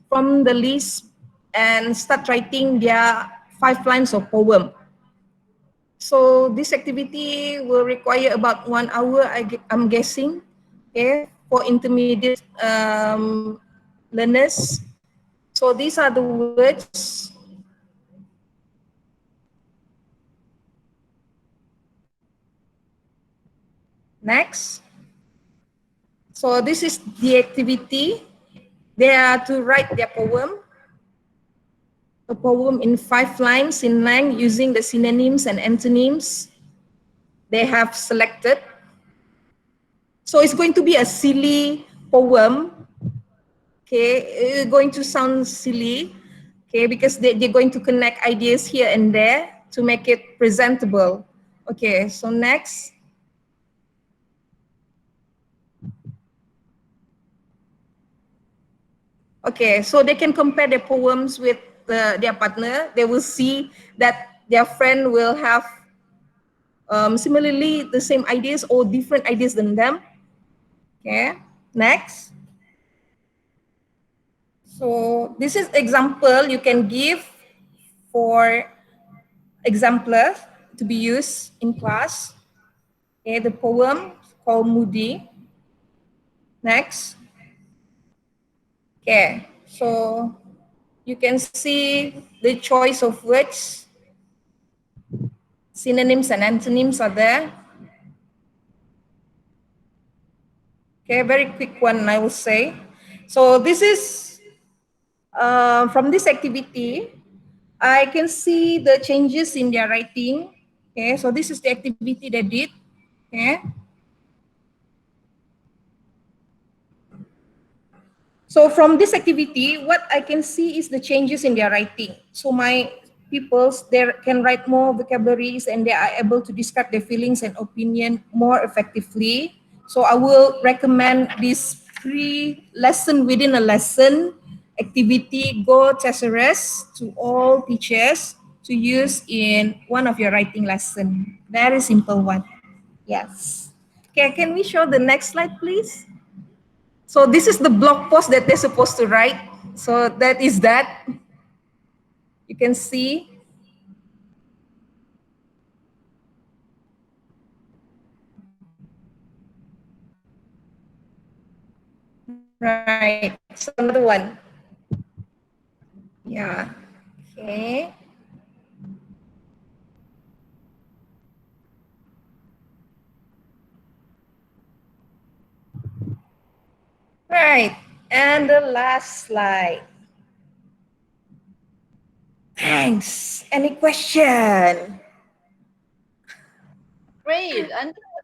from the list and start writing their 5 lines of poem. So this activity will require about 1 hour, I'm guessing, okay, for intermediate learners. So these are the words. Next. So this is the activity. They are to write their poem. A poem in 5 lines in length using the synonyms and antonyms they have selected. So it's going to be a silly poem. Okay, it's going to sound silly. Okay, because they're going to connect ideas here and there to make it presentable. Okay, so next. Okay, so they can compare their poems with their partner. They will see that their friend will have similarly the same ideas or different ideas than them. Okay, next. So this is example you can give for exemplars to be used in class. Okay, the poem called Moody. Next. Okay, so you can see the choice of words. Synonyms and antonyms are there. Okay, very quick one, I will say. So this is from this activity, I can see the changes in their writing. Okay, so this is the activity they did. Okay. So from this activity, what I can see is the changes in their writing. So my pupils, they can write more vocabularies and they are able to describe their feelings and opinion more effectively. So I will recommend this free lesson within a lesson activity, Go Thesaurus, to all teachers to use in one of your writing lesson. Very simple one. Yes. Okay, can we show the next slide, please? So this is the blog post that they're supposed to write. So that is that. You can see. Right. So another one. Yeah. Okay. Right. And the last slide. Thanks. Any question? Great.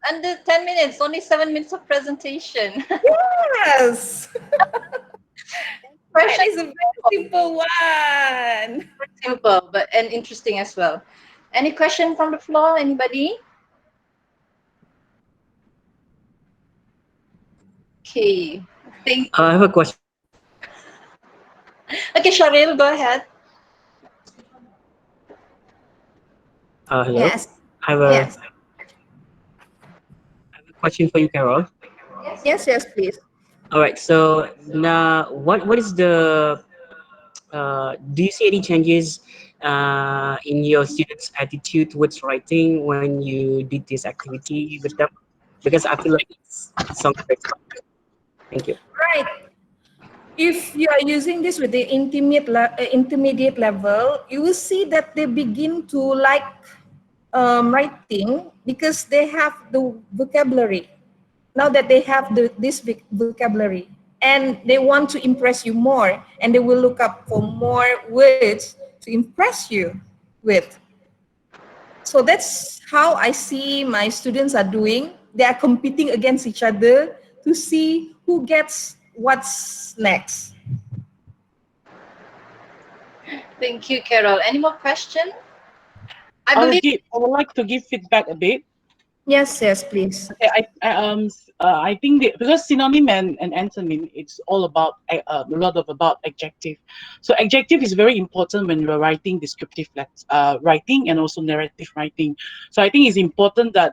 Under 10 minutes, only 7 minutes of presentation. Yes. That Question is a very simple one. simple, but and interesting as well. Any question from the floor? Anybody? Okay. I have a question. Okay, Syaharil, go ahead. Hello. Yes. I have Yes. a question for you, Carol. Yes, yes, please. All right. So now, what is the do you see any changes in your students' attitude towards writing when you did this activity with them? Because I feel like it's something very fun. Thank you. Right. If you are using this with the intermediate level, you will see that they begin to like writing because they have the vocabulary. Now that they have this vocabulary and they want to impress you more and they will look up for more words to impress you with. So that's how I see my students are doing. They are competing against each other to see who gets what's next. Thank you, Carol. Any more questions? I I believe would like to give feedback a bit. Yes, yes, please. Okay, I think because synonym and antonym, it's all about a lot of about adjective. So adjective is very important when you're writing descriptive writing and also narrative writing. So I think it's important that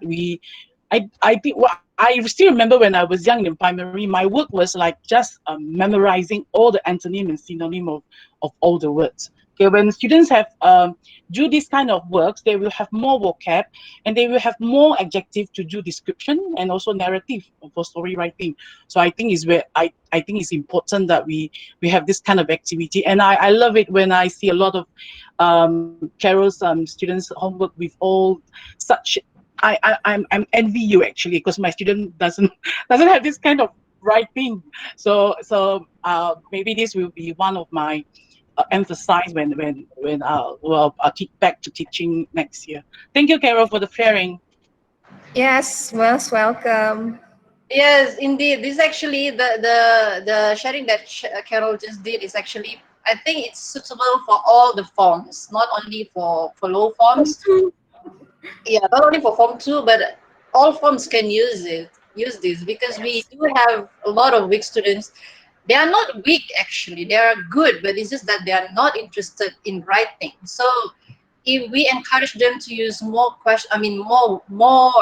I think I still remember when I was young in primary, my work was like just memorizing all the antonym and synonym of all the words. Okay, when students have do this kind of works, they will have more vocab and they will have more adjective to do description and also narrative for story writing. So I think is where I think it's important that we have this kind of activity. And I love it when I see a lot of Carol's students homework with all such I'm envy you actually, because my student doesn't doesn't have this kind of writing. So maybe this will be one of my emphasize when I'll teach back to teaching next year. Thank you, Carol, for the sharing. Yes, most welcome. Yes, indeed. This actually the sharing that Carol just did is actually, I think it's suitable for all the forms, not only for low forms. Yeah, not only for form two, but all forms can use this, because we do have a lot of weak students. They are not weak actually; they are good, but it's just that they are not interested in writing. So if we encourage them to use more more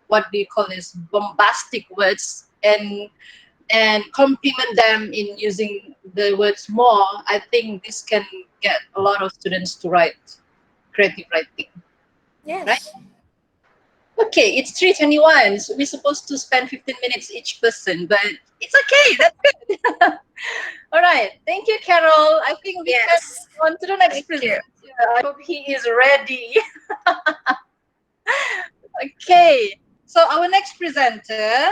what do you call this, bombastic words, and compliment them in using the words more, I think this can get a lot of students to write creative writing, right? Yes. Okay, it's 3:21. So we're supposed to spend 15 minutes each person, but it's okay. That's good. All right. Thank you, Carol. I think we can Yes. move on to the next Thank you. presenter. I hope he is ready. Okay. So our next presenter,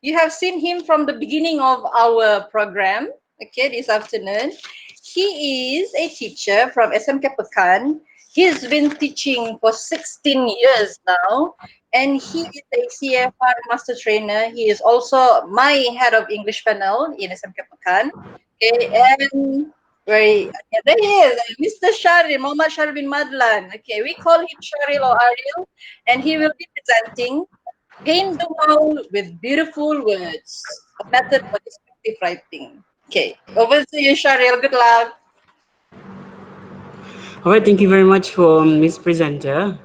you have seen him from the beginning of our program. Okay, this afternoon. He is a teacher from SMK Pekan. He's been teaching for 16 years now, and he is a CFR master trainer. He is also my head of English panel in SMK Pekan. Okay, and there he is, Mr. Syaharil, Muhammad Syaharil bin Madlan. Okay, we call him Syaharil or Ariel, and he will be presenting Gain the World with Beautiful Words, a method for descriptive writing. Okay, over to you, Syaharil. Good luck. All right, thank you very much for Miss Presenter.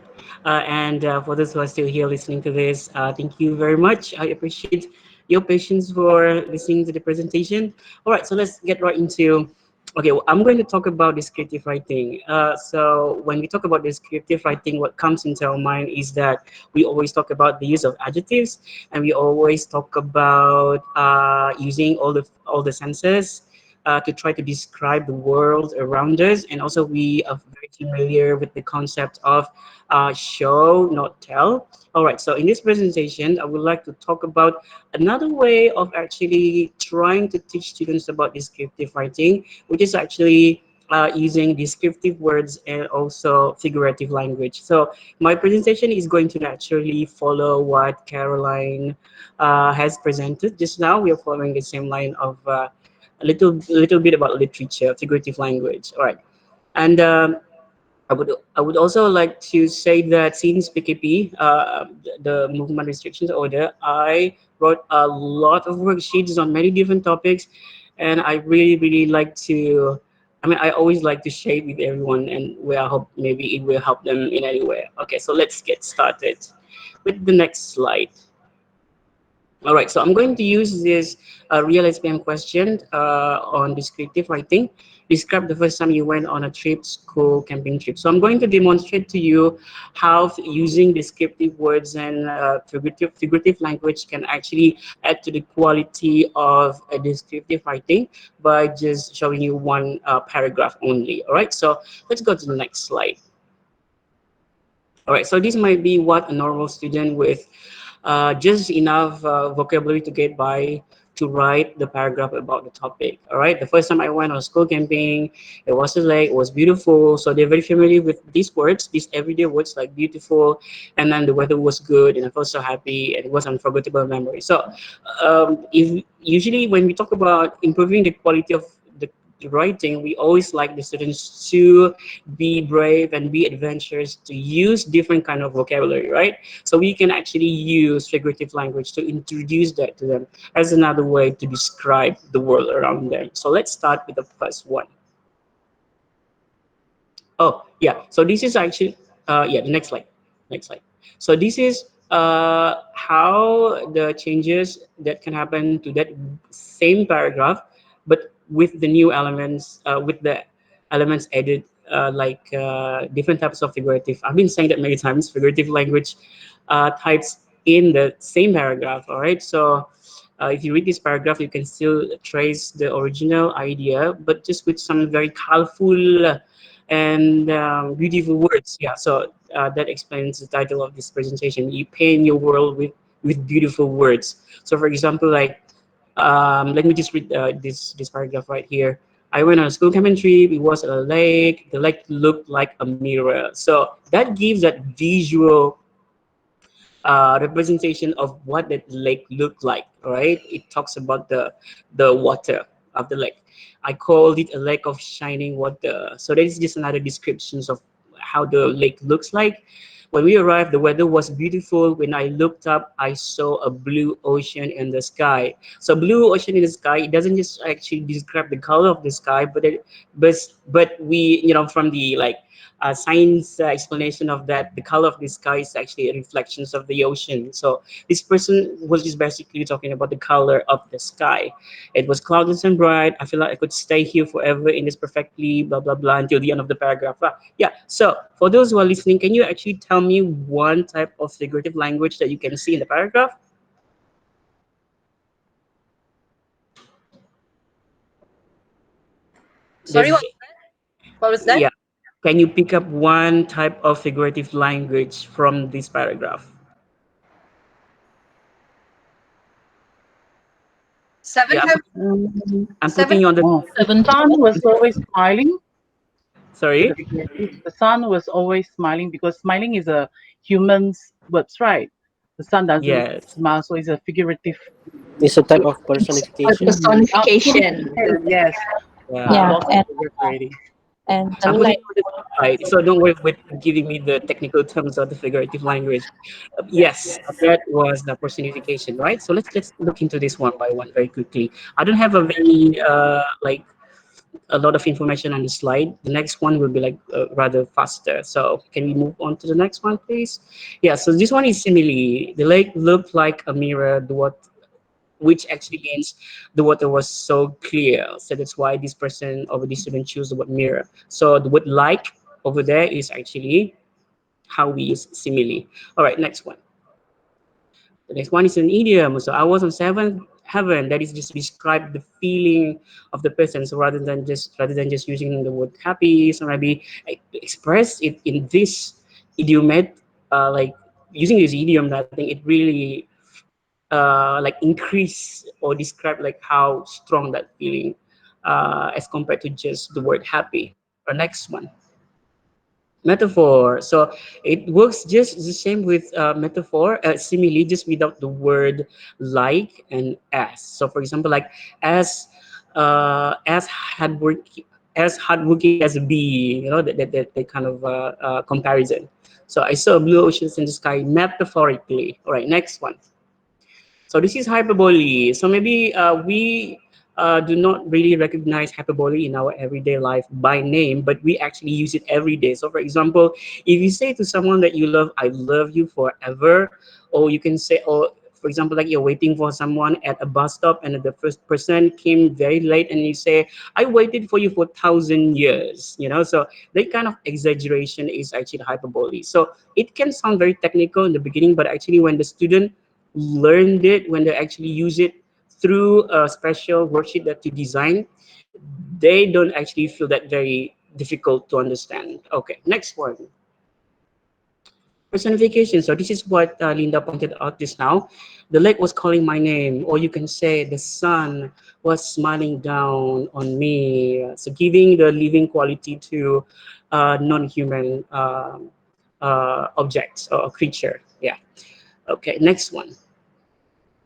And for those who are still here listening to this, thank you very much. I appreciate your patience for listening to the presentation. All right, so let's get right into. Okay, well, I'm going to talk about descriptive writing. So when we talk about descriptive writing, what comes into our mind is that we always talk about the use of adjectives, and we always talk about using all the senses to try to describe the world around us. And also we are very familiar with the concept of show, not tell. All right, so in this presentation, I would like to talk about another way of actually trying to teach students about descriptive writing, which is actually using descriptive words and also figurative language. So my presentation is going to naturally follow what Caroline has presented just now. We are following the same line of a little bit about literature, figurative language. All right, and I would also like to say that since PKP, the Movement Restrictions Order, I wrote a lot of worksheets on many different topics, and I really like to. I mean, I always like to share with everyone, and I hope maybe it will help them in any way. Okay, so let's get started with the next slide. All right, so I'm going to use this real SPM question on descriptive writing. Describe the first time you went on a trip, school, camping trip. So I'm going to demonstrate to you how using descriptive words and figurative language can actually add to the quality of a descriptive writing by just showing you one paragraph only. All right, so let's go to the next slide. All right, so this might be what a normal student with just enough vocabulary to get by to write the paragraph about the topic. All right, the first time I went on school camping, it was a lake, it was beautiful. So they're very familiar with these words, these everyday words like beautiful, and then the weather was good, and I felt so happy, and it was unforgettable memory. So if usually when we talk about improving the quality of the writing, we always like the students to be brave and be adventurous, to use different kind of vocabulary, right? So we can actually use figurative language to introduce that to them as another way to describe the world around them. So let's start with the first one. Oh, yeah. So this is actually, yeah, the next slide. Next slide. So this is how the changes that can happen to that same paragraph, but with the new elements, with the elements added, like different types of figurative. I've been saying that many times, figurative language types in the same paragraph. All right. So if you read this paragraph, you can still trace the original idea, but just with some very colorful and beautiful words. Yeah, so that explains the title of this presentation. You paint your world with beautiful words. So for example, like let me just read this paragraph right here. I went on a school camping trip. It was a lake. The lake looked like a mirror. So that gives that visual representation of what that lake looked like. Right? It talks about the water of the lake. I called it a lake of shining water. So that is just another description of how the lake looks like. When we arrived, the weather was beautiful. When I looked up, I saw a blue ocean in the sky. So blue ocean in the sky, it doesn't just actually describe the color of the sky, but we, from the science explanation of that, the color of the sky is actually a reflections of the ocean. So this person was just basically talking about the color of the sky. It was cloudless and bright. I feel like I could stay here forever in this perfectly blah blah blah until the end of the paragraph. Yeah. So for those who are listening, can you actually tell me one type of figurative language that you can see in the paragraph? Sorry, There's, what was that? yeah. Can you pick up one type of figurative language from this paragraph? Seven Yeah, have I'm seven. putting you on the. Oh, the 70. sun was always smiling. So Sorry. the sun was always smiling because smiling is a human's words, right? The sun doesn't Yes. smile, so it's a figurative. It's a type of It's a personification. personification. Yes, I Yeah. Yeah, lost the word already. and the I'm putting lake. you on the side, so don't worry with giving me the technical terms of the figurative language. Yes, that was the personification, right? So let's look into this one by one very quickly. I don't have a very a lot of information on the slide. The next one will be rather faster. So can we move on to the next one, please? Yeah. So this one is simile. The lake looked like a mirror. Which actually means the water was so clear. So that's why this person over this student choose the word mirror. So the word like over there is actually how we use simile. All right, next one. The next one is an idiom. So I was on seventh heaven. That is just to describe the feeling of the person. So rather than just using the word happy, so maybe express it in this idiomat, like using this idiom. I think it really increase or describe like how strong that feeling as compared to just the word happy. Or next one, metaphor. So it works just the same with metaphor, simile, just without the word like and as. So for example, like as hardworking as a bee, that kind of comparison. So I saw blue oceans in the sky metaphorically. All right, next one. So this is hyperbole. So maybe we do not really recognize hyperbole in our everyday life by name, but we actually use it every day. So for example, if you say to someone that you love, I love you forever, or you can say, or for example, like you're waiting for someone at a bus stop and the first person came very late and you say, I waited for you for 1,000 years, so that kind of exaggeration is actually hyperbole. So it can sound very technical in the beginning, but actually when the student learned it, when they actually use it through a special worksheet that you design, they don't actually feel that very difficult to understand. Okay, next one. Personification. So this is what Lynda pointed out just now. The lake was calling my name, or you can say the sun was smiling down on me. So giving the living quality to non-human objects or creature. Yeah. Okay, next one.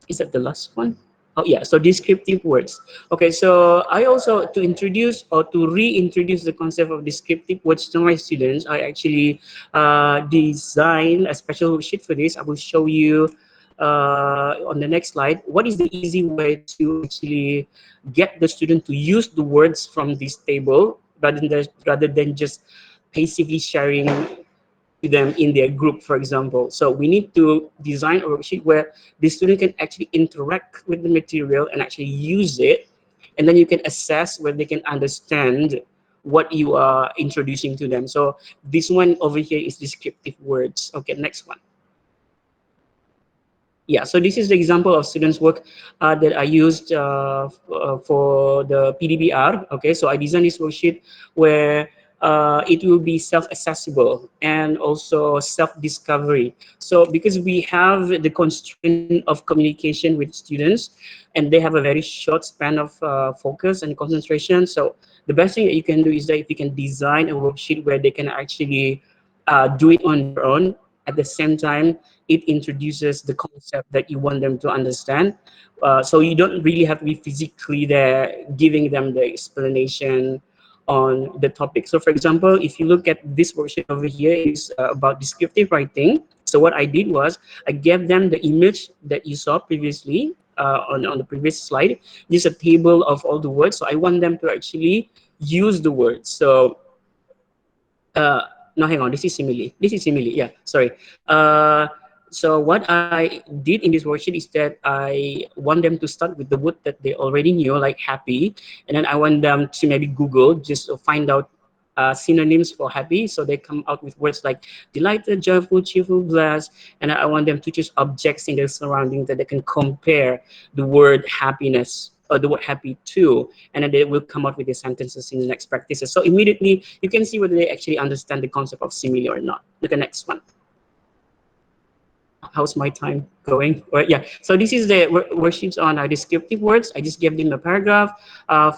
Is that the last one? Oh yeah, so descriptive words. Okay, so I also, to introduce or to reintroduce the concept of descriptive words to my students, I actually designed a special worksheet for this. I will show you on the next slide. What is the easy way to actually get the student to use the words from this table rather than just passively sharing to them in their group, for example. So we need to design a worksheet where the student can actually interact with the material and actually use it, and then you can assess whether they can understand what you are introducing to them. So this one over here is descriptive words. Okay, next one. Yeah, so this is the example of students' work that I used for the PDBR. Okay, so I designed this worksheet where it will be self-accessible and also self-discovery. So because we have the constraint of communication with students and they have a very short span of focus and concentration, so the best thing that you can do is that if you can design a worksheet where they can actually do it on their own, at the same time it introduces the concept that you want them to understand. So you don't really have to be physically there giving them the explanation on the topic. So for example, if you look at this worksheet over here, it is about descriptive writing. So what I did was I gave them the image that you saw previously on the previous slide. This is a table of all the words. So I want them to actually use the words. So uh, no, hang on, this is simile. This is simile, yeah, sorry. So what I did in this worksheet is that I want them to start with the word that they already knew, like happy, and then I want them to maybe Google just to find out synonyms for happy. So they come out with words like delighted, joyful, cheerful, blessed, and I want them to choose objects in their surroundings that they can compare the word happiness or the word happy to, and then they will come out with the sentences in the next practices. So immediately you can see whether they actually understand the concept of simile or not. Look at the next one. How's my time going? Well, yeah, so this is the worksheets on descriptive words. I just gave them a paragraph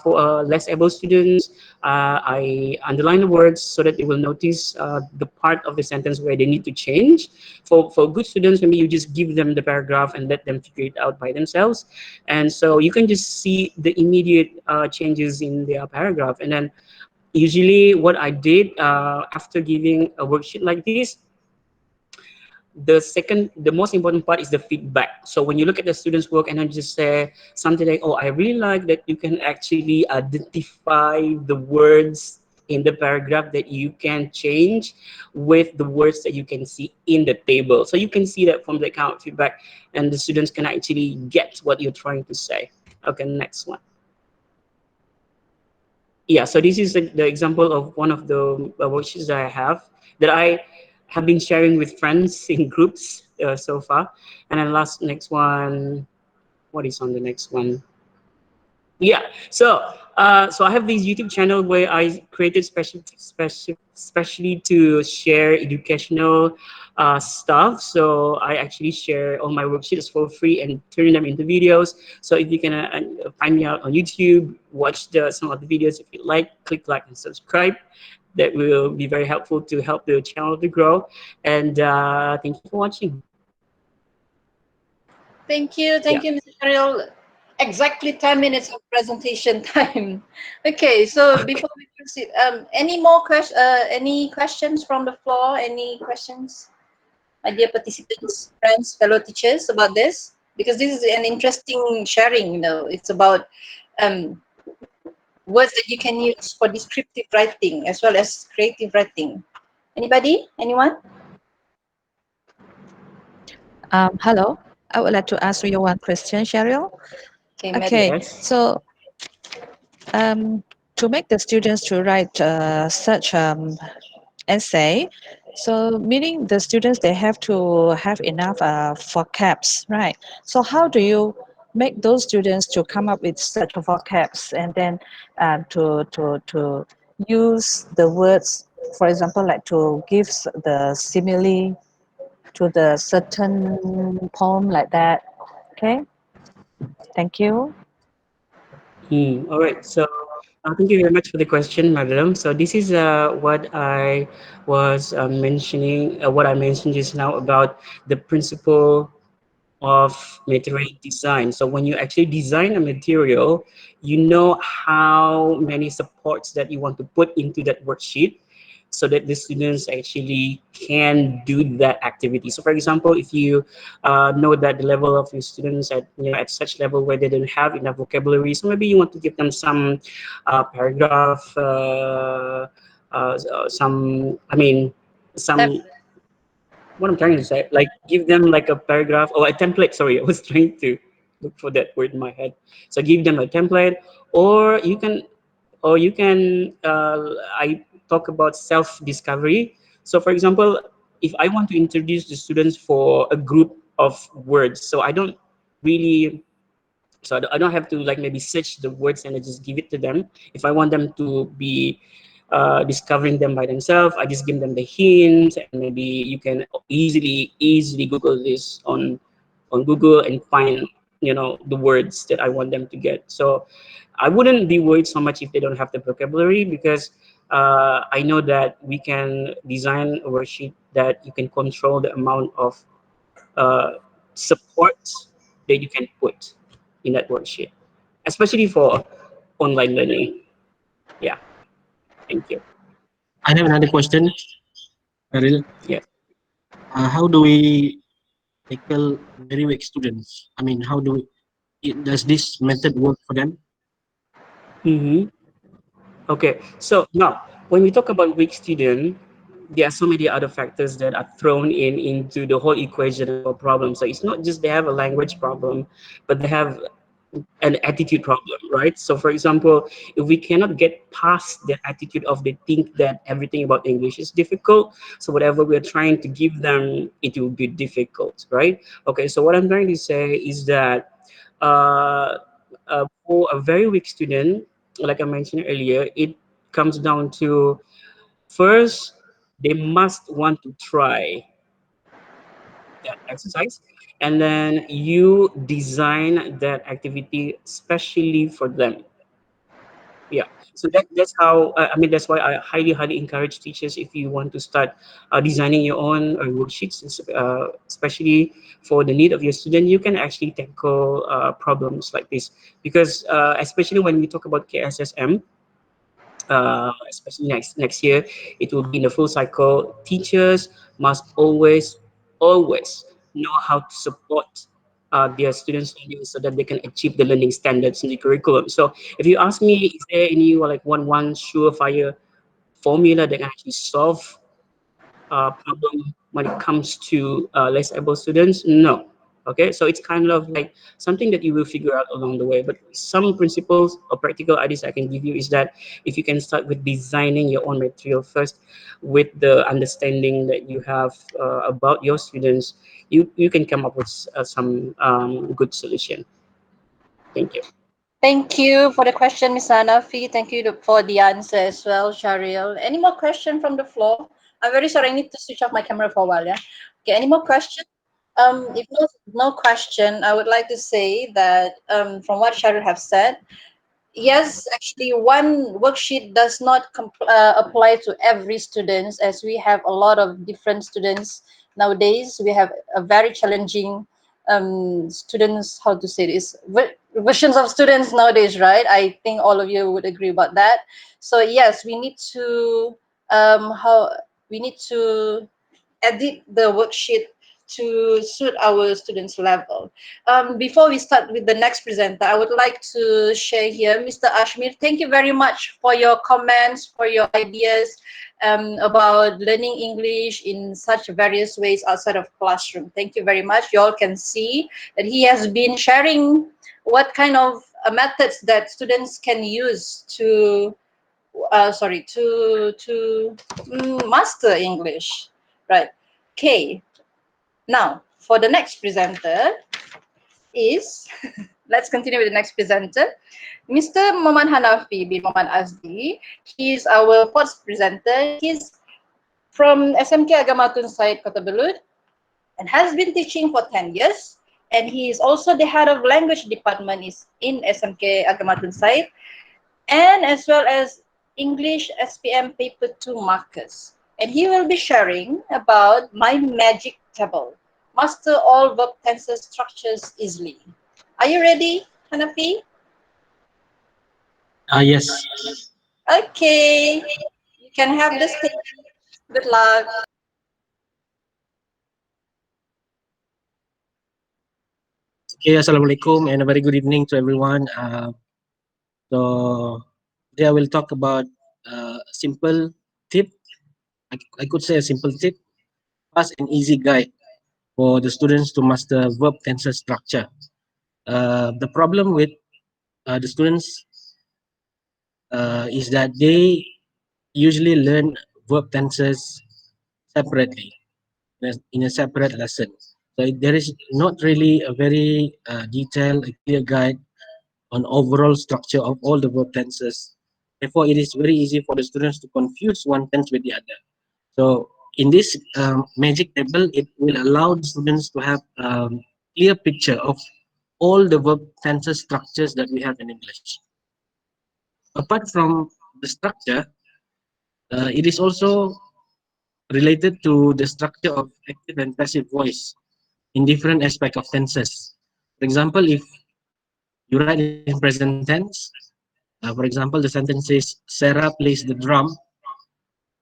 for less able students. I underline the words so that they will notice the part of the sentence where they need to change. For good students, maybe you just give them the paragraph and let them figure it out by themselves. And so you can just see the immediate changes in their paragraph. And then usually what I did after giving a worksheet like this, the most important part is the feedback. So when you look at the students' work and then just say something like, oh, I really like that you can actually identify the words in the paragraph that you can change with the words that you can see in the table. So you can see that from the account feedback and the students can actually get what you're trying to say. Okay, next one. Yeah, so this is the example of one of the worksheets that I have been sharing with friends in groups so far. And then next one, what is on the next one? Yeah, so I have this YouTube channel where I created especially to share educational stuff. So I actually share all my worksheets for free and turn them into videos. So if you can find me out on YouTube, watch some of the videos if you like, click like and subscribe. That will be very helpful to help the channel to grow. And thank you for watching. Thank you, Mr. Syaharil. Exactly 10 minutes of presentation time. Okay, so before we proceed, any questions from the floor? Any questions, my dear participants, friends, fellow teachers, about this? Because this is an interesting sharing. It's about words that you can use for descriptive writing as well as creative writing. Anybody? Anyone? Hello. I would like to ask you one question, Syaharil. Okay, Okay, Yes. so to make the students to write such essay, so meaning the students they have to have enough vocabs, right? So how do you make those students to come up with such vocabs and then to use the words, for example, like to give the simile to the certain poem like that? Okay, thank you. All right. So thank you very much for the question, madam. So this is what I was mentioning, what I mentioned just now about the principle of material design. So when you actually design a material, you know how many supports that you want to put into that worksheet so that the students actually can do that activity. So for example, if you know that the level of your students at such level where they don't have enough vocabulary, so maybe you want to give them some paragraph, some, I mean, some, what I'm trying to say, like give them like a paragraph or a template. Sorry, I was trying to look for that word in my head. So give them a template, or you can. I talk about self-discovery. So, for example, if I want to introduce the students for a group of words, so I don't really. So I don't have to like maybe search the words and I just give it to them. If I want them to be discovering them by themselves. I just give them the hints, and maybe you can easily Google this on Google and find, the words that I want them to get. So I wouldn't be worried so much if they don't have the vocabulary, because I know that we can design a worksheet that you can control the amount of uh, support that you can put in that worksheet, especially for online learning. Yeah, thank you. I have another question, Syaharil. Yeah. How do we tackle very weak students? I mean, how do does this method work for them? Mm-hmm. Okay, so now when we talk about weak student, there are so many other factors that are thrown into the whole equation of a problem. So it's not just they have a language problem, but they have an attitude problem, right? So for example, if we cannot get past the attitude of they think that everything about English is difficult, so whatever we're trying to give them, it will be difficult, right? Okay, so what I'm trying to say is that uh, for a very weak student, like I mentioned earlier, it comes down to first, they must want to try that exercise, and then you design that activity specially for them. Yeah, so that's how I mean, that's why I highly encourage teachers, if you want to start designing your own worksheets, especially for the need of your student, you can actually tackle problems like this, because especially when we talk about KSSM, especially next year, it will be in the full cycle. Teachers must always know how to support their students learning, so that they can achieve the learning standards in the curriculum. So if you ask me, is there any like one surefire formula that can actually solve problem when it comes to less able students? No. Okay, so it's kind of like something that you will figure out along the way. But some principles or practical ideas I can give you is that if you can start with designing your own material first, with the understanding that you have about your students, you can come up with some good solution. Thank you. Thank you for the question, Ms. Hanafi. Thank you for the answer as well, Syaharil. Any more question from the floor? I'm very sorry, I need to switch off my camera for a while, yeah? Okay, any more questions? If no question, I would like to say that from what Syaharil have said, yes, actually, one worksheet does not apply to every student, as we have a lot of different students nowadays. We have a very challenging students, how to say this, versions of students nowadays, right? I think all of you would agree about that. So yes, we need to how we need to edit the worksheet to suit our students' level. Before we start with the next presenter, I would like to share here, Mr. Ashmir, thank you very much for your comments, for your ideas about learning English in such various ways outside of classroom. Thank you very much. You all can see that he has been sharing what kind of methods that students can use to master English, right? Okay, now for the next presenter is, let's continue with the next presenter, Mr. Mohd Hanafi bin Mohd Asdi. He is our fourth presenter. He's from SMK Agama Tunsait Kota Belud and has been teaching for 10 years. And he is also the head of language department in SMK Agama Tunsait, and as well as English SPM Paper 2 markers. And he will be sharing about my magic table, master all verb tenses structures easily. Are you ready, Hanafi? Yes. Okay, you can have the stage. Good luck. Okay, Assalamualaikum and a very good evening to everyone. So today I will talk about a simple tip. I could say a simple tip, fast and easy guide for the students to master verb tenses structure. The problem with the students is that they usually learn verb tenses separately in a separate lesson. So there is not really a very detailed, clear guide on overall structure of all the verb tenses Therefore, it is very easy for the students to confuse one tense with the other. So in this magic table, it will allow the students to have clear picture of all the verb tenses structures that we have in English. Apart from the structure, it is also related to the structure of active and passive voice in different aspects of tenses. For example, if you write in present tense, for example, the sentence says Sarah plays the drum.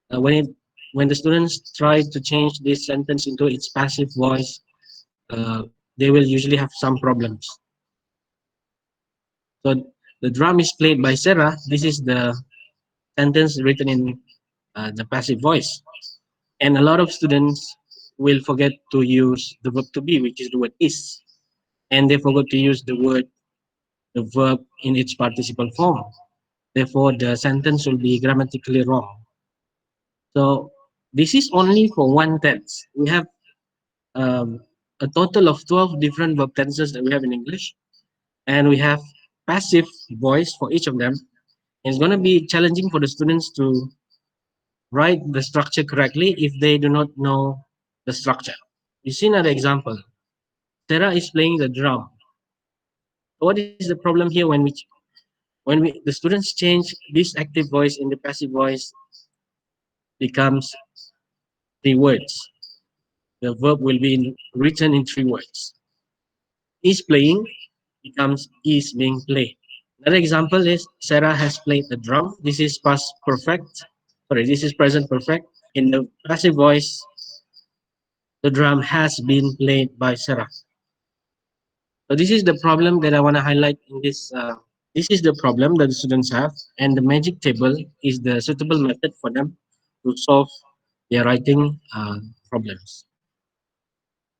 When the students try to change this sentence into its passive voice, they will usually have some problems. So the drum is played by Sarah. This is the sentence written in the passive voice. And a lot of students will forget to use the verb to be, which is the word is. And they forgot to use the verb in its participle form. Therefore, the sentence will be grammatically wrong. So this is only for one tense. We have a total of 12 different verb tenses that we have in English. And we have passive voice for each of them. It's going to be challenging for the students to write the structure correctly if they do not know the structure. You see another example. Sarah is playing the drum. What is the problem here when the students change this active voice in the passive voice becomes 3 words. The verb will be written in 3 words. Is playing becomes is being played. Another example is Sarah has played the drum. This is past perfect. Sorry, this is present perfect. In the passive voice, the drum has been played by Sarah. So this is the problem that I want to highlight in this. This is the problem that the students have, and the magic table is the suitable method for them to solve their writing problems.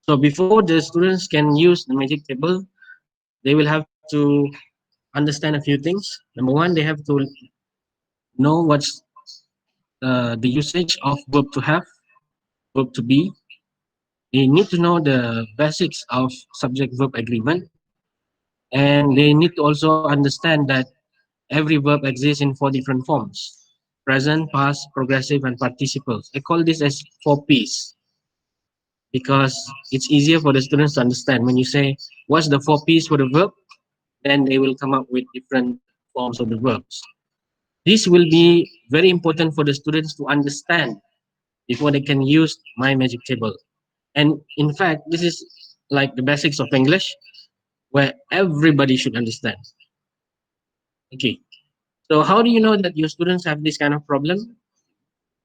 So before the students can use the magic table, they will have to understand a few things. Number one, they have to know what's the usage of verb to have, verb to be. They need to know the basics of subject-verb agreement, and they need to also understand that every verb exists in 4 different forms: present, past, progressive, and participles. I call this as 4 P's because it's easier for the students to understand. When you say, what's the 4 P's for the verb? Then they will come up with different forms of the verbs. This will be very important for the students to understand before they can use my magic table. And in fact, this is like the basics of English, where everybody should understand. Okay, so how do you know that your students have this kind of problem?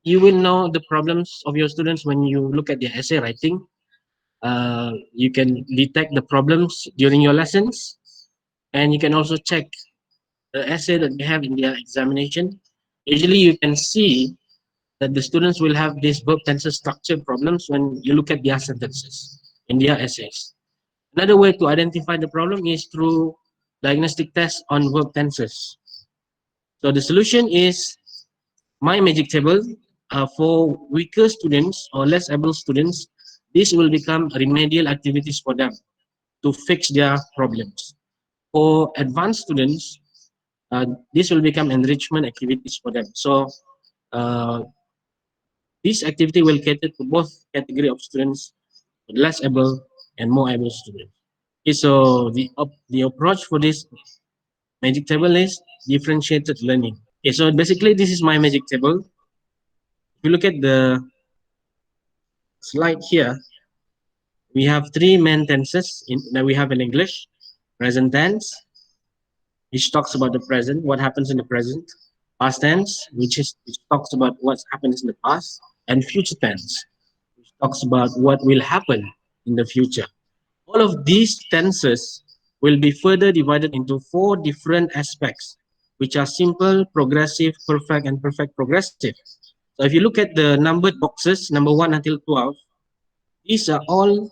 You will know the problems of your students when you look at their essay writing. You can detect the problems during your lessons, and you can also check the essay that they have in their examination. Usually you can see that the students will have these verb tenses structure problems when you look at their sentences in their essays. Another way to identify the problem is through diagnostic tests on verb tenses. So the solution is my magic table. For weaker students or less able students, this will become remedial activities for them to fix their problems. For advanced students, this will become enrichment activities for them. So this activity will cater to both category of students, less able and more able students. Okay, so the approach for this magic table is differentiated learning. Okay, so basically this is my magic table. If you look at the slide here, we have 3 main tenses that we have in English. Present tense, which talks about the present, what happens in the present. Past tense, which talks about what happens in the past. And future tense, which talks about what will happen in the future. All of these tenses will be further divided into 4 different aspects, which are simple, progressive, perfect, and perfect progressive. So if you look at the numbered boxes, number 1 until 12, these are all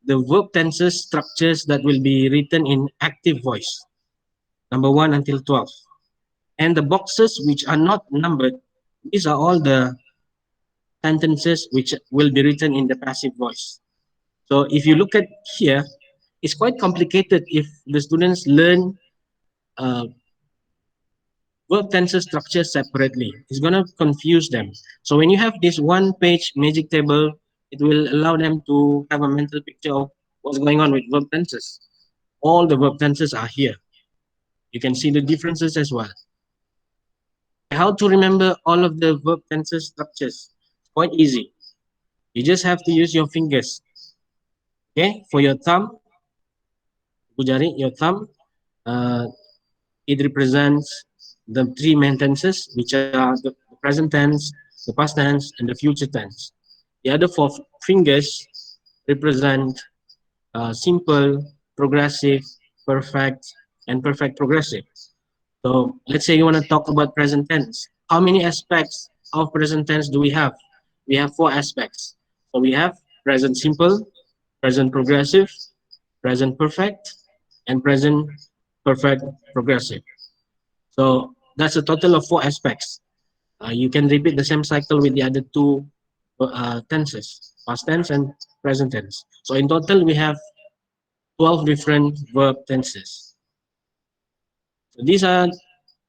the verb tenses structures that will be written in active voice, number 1 until 12. And the boxes which are not numbered, these are all the sentences which will be written in the passive voice. So if you look at here, it's quite complicated if the students learn verb tenses structure separately. It's gonna confuse them. So when you have this one page magic table, it will allow them to have a mental picture of what's going on with verb tenses. All the verb tenses are here. You can see the differences as well. How to remember all of the verb tenses structures? Quite easy. You just have to use your fingers. Okay, for your thumb, jari, your thumb, uh, it represents the three main tenses, which are the present tense, the past tense, and the future tense. The other four fingers represent simple, progressive, perfect, and perfect progressive. So let's say you want to talk about present tense. How many aspects of present tense do we have? We have four aspects. So we have present simple, present progressive, present perfect, and present perfect progressive. So that's a total of four aspects. You can repeat the same cycle with the other two tenses, past tense and present tense. So in total, we have 12 different verb tenses. So these are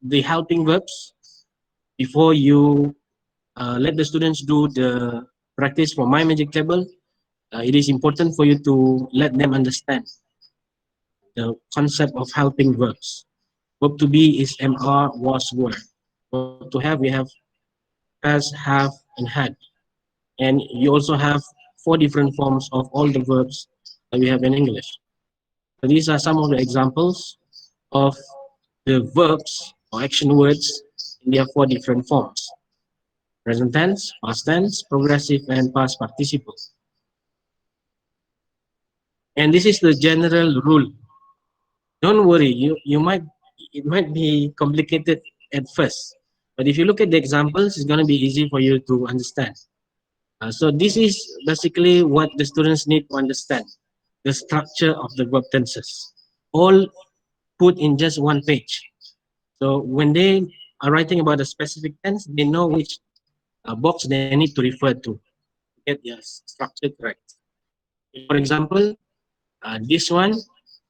the helping verbs. Before you let the students do the practice for my magic table, it is important for you to let them understand the concept of helping verbs. Verb to be is MR, was, were. Verb to have, we have has, have, and had. And you also have four different forms of all the verbs that we have in English. So these are some of the examples of the verbs or action words in their four different forms: present tense, past tense, progressive, and past participle. And this is the general rule. Don't worry, it might be complicated at first, but if you look at the examples, it's going to be easy for you to understand. So this is basically what the students need to understand: the structure of the verb tenses, all put in just one page. So when they are writing about a specific tense, they know which box they need to refer to get their structure correct. For example, this one,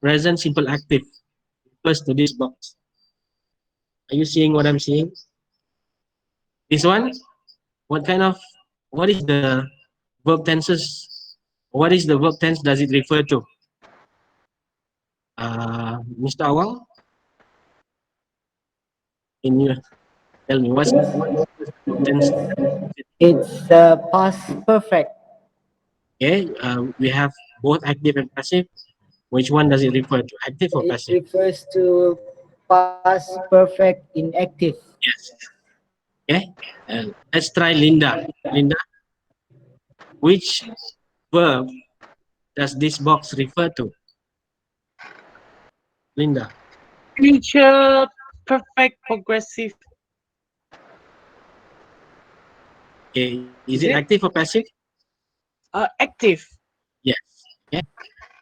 present simple active, refers to this box. Are you seeing what I'm seeing? This one, what is the verb tenses? What is the verb tense does it refer to? Mr. Awang, can you tell me what's the verb tense? It's past perfect. Okay, we have both active and passive. Which one does it refer to, active or It passive? refers to past perfect inactive. Yes. Okay, let's try Lynda. Lynda, which verb does this box refer to? Lynda. Future perfect progressive. Okay, is it active or passive? Active. Yes. Okay.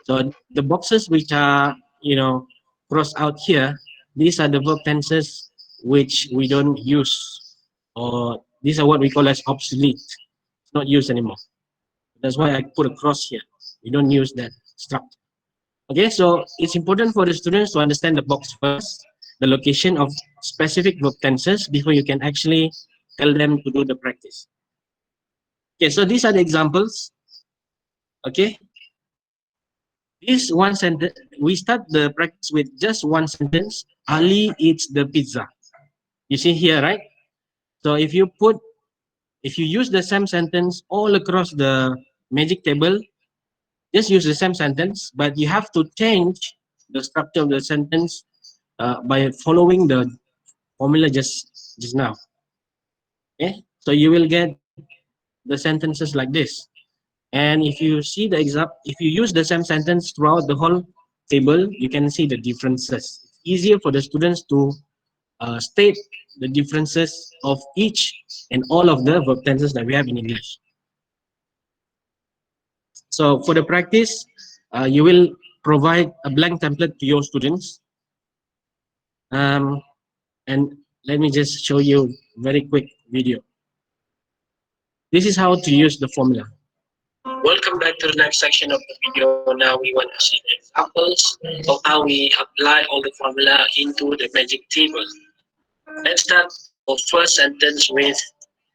So the boxes which are, crossed out here, these are the verb tenses which we don't use, or these are what we call as obsolete. It's not used anymore. That's why I put a cross here. We don't use that structure. Okay, so it's important for the students to understand the box first, the location of specific verb tenses before you can actually tell them to do the practice. Okay, so these are the examples. Okay, this one sentence, we start the practice with just one sentence. Ali eats the pizza. You see here, right? So if you use the same sentence all across the magic table, just use the same sentence, but you have to change the structure of the sentence by following the formula just now. Okay, so you will get the sentences like this. And if you see the if you use the same sentence throughout the whole table, you can see the differences. It's easier for the students to state the differences of each and all of the verb tenses that we have in English. So for the practice, you will provide a blank template to your students. And let me just show you a very quick video. This is how to use the formula. Welcome back to the next section of the video. Now we want to see the examples of how we apply all the formula into the magic table. Let's start our first sentence with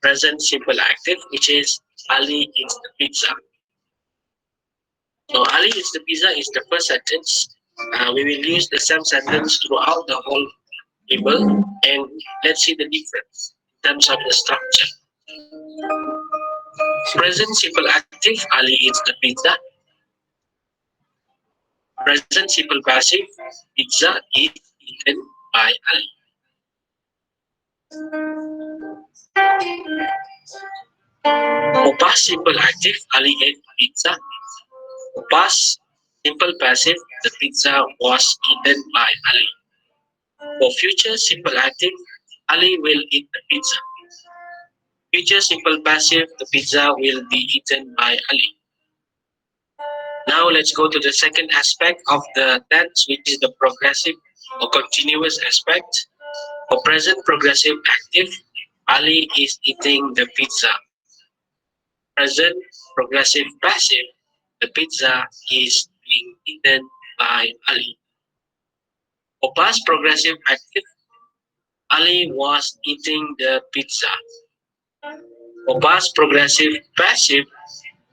present simple active, which is Ali eats the pizza. So Ali eats the pizza is the first sentence. We will use the same sentence throughout the whole table, and let's see the difference in terms of the structure. Present simple active, Ali eats the pizza. Present simple passive, pizza is eaten by Ali. For past simple active, Ali ate pizza. For past simple passive, the pizza was eaten by Ali. For future simple active, Ali will eat the pizza. Future simple passive, the pizza will be eaten by Ali. Now let's go to the second aspect of the tense, which is the progressive or continuous aspect. For present progressive active, Ali is eating the pizza. Present progressive passive, the pizza is being eaten by Ali. For past progressive active, Ali was eating the pizza. For past progressive passive,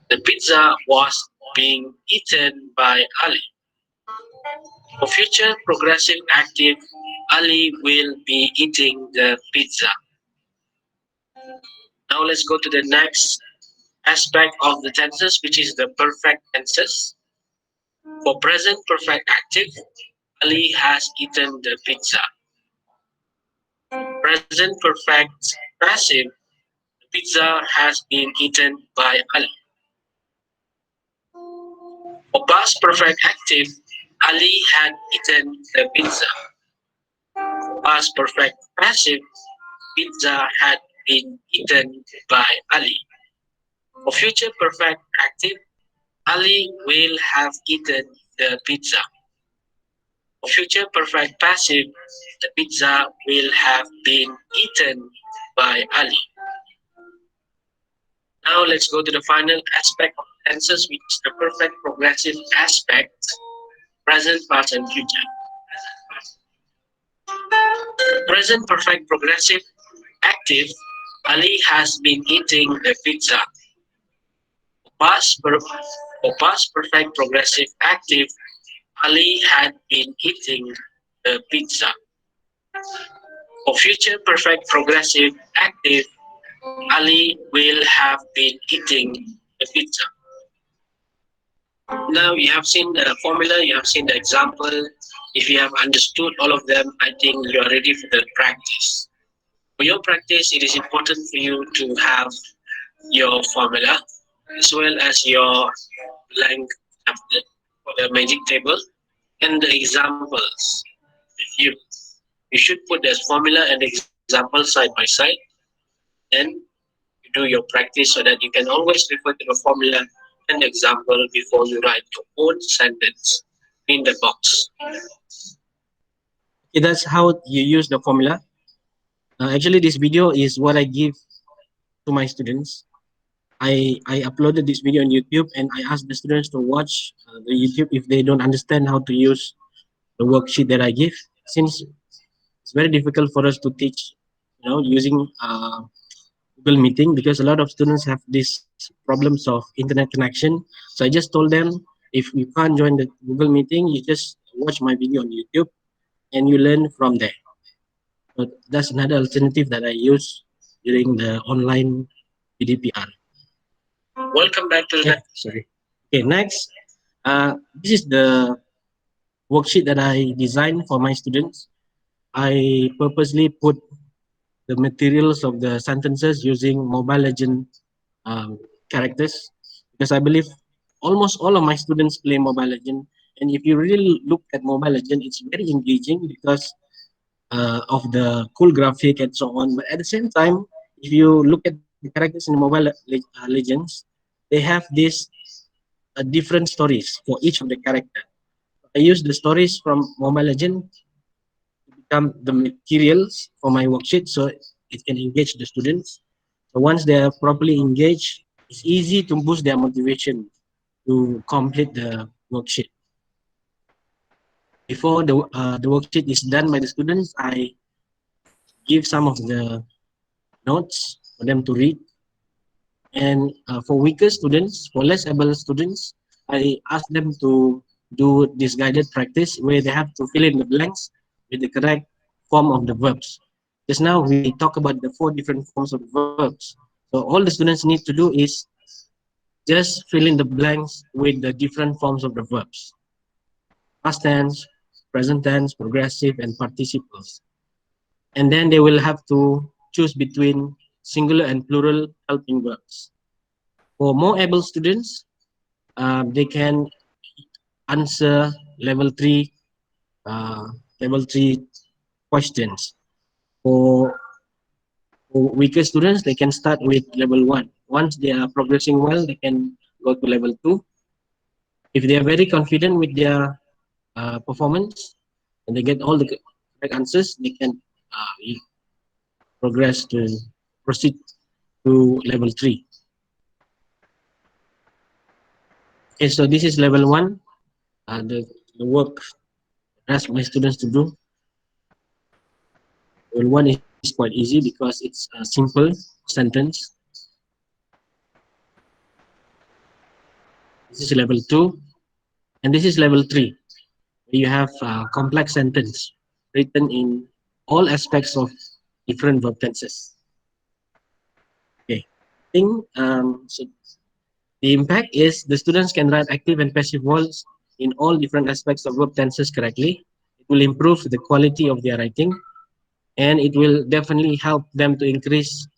the pizza was being eaten by Ali. For future progressive active, Ali will be eating the pizza. Now let's go to the next aspect of the tenses, which is the perfect tenses. For present perfect active, Ali has eaten the pizza. Present perfect passive, the pizza has been eaten by Ali. For past perfect active, Ali had eaten the pizza. Past perfect passive, pizza had been eaten by Ali. For future perfect active, Ali will have eaten the pizza. For future perfect passive, the pizza will have been eaten by Ali. Now let's go to the final aspect of tenses, which is the perfect progressive aspect, present, past, and future. Present perfect progressive active, Ali has been eating the pizza. For past perfect progressive active, Ali had been eating the pizza. For future perfect progressive active, Ali will have been eating the pizza. Now you have seen the formula, you have seen the example. If you have understood all of them, I think you are ready for the practice. For your practice, it is important for you to have your formula as well as your blank chapter for the magic table and the examples with you. You should put the formula and the example side by side. Then you do your practice so that you can always refer to the formula and the example before you write your own sentence in the box. Okay, that's how you use the formula. Actually, this video is what I give to my students. I uploaded this video on YouTube and I asked the students to watch the YouTube if they don't understand how to use the worksheet that I give. Since it's very difficult for us to teach, using Google Meeting, because a lot of students have these problems of internet connection. So I just told them, if you can't join the Google Meeting, you just watch my video on YouTube and you learn from there. But that's another alternative that I use during the online PDPR. Welcome back to the sorry. Okay, next. This is the worksheet that I designed for my students. I purposely put the materials of the sentences using Mobile Legend characters, because I believe almost all of my students play Mobile Legend, and if you really look at Mobile Legend, it's very engaging because of the cool graphic and so on. But at the same time, if you look at the characters in Mobile Legends, they have these different stories for each of the character. I use the stories from Mobile Legend to become the materials for my worksheet, so it can engage the students. So once they are properly engaged, it's easy to boost their motivation to complete the worksheet. Before the worksheet is done by the students, I give some of the notes for them to read. And for weaker students, for less able students, I ask them to do this guided practice where they have to fill in the blanks with the correct form of the verbs. Just now we talk about the 4 different forms of verbs. So all the students need to do is just fill in the blanks with the different forms of the verbs. Past tense, present tense, progressive, and participles. And then they will have to choose between singular and plural helping verbs. For more able students, they can answer level 3 questions. For weaker students, they can start with level 1. Once they are progressing well, they can go to level 2. If they are very confident with their performance and they get all the correct answers, they can proceed to level 3. Okay, so this is level 1. The work I ask my students to do. Level 1 is quite easy because it's a simple sentence. This is level 2, and this is level 3. You have a complex sentence written in all aspects of different verb tenses. Okay, so the impact is the students can write active and passive voice in all different aspects of verb tenses correctly. It will improve the quality of their writing, and it will definitely help them to increase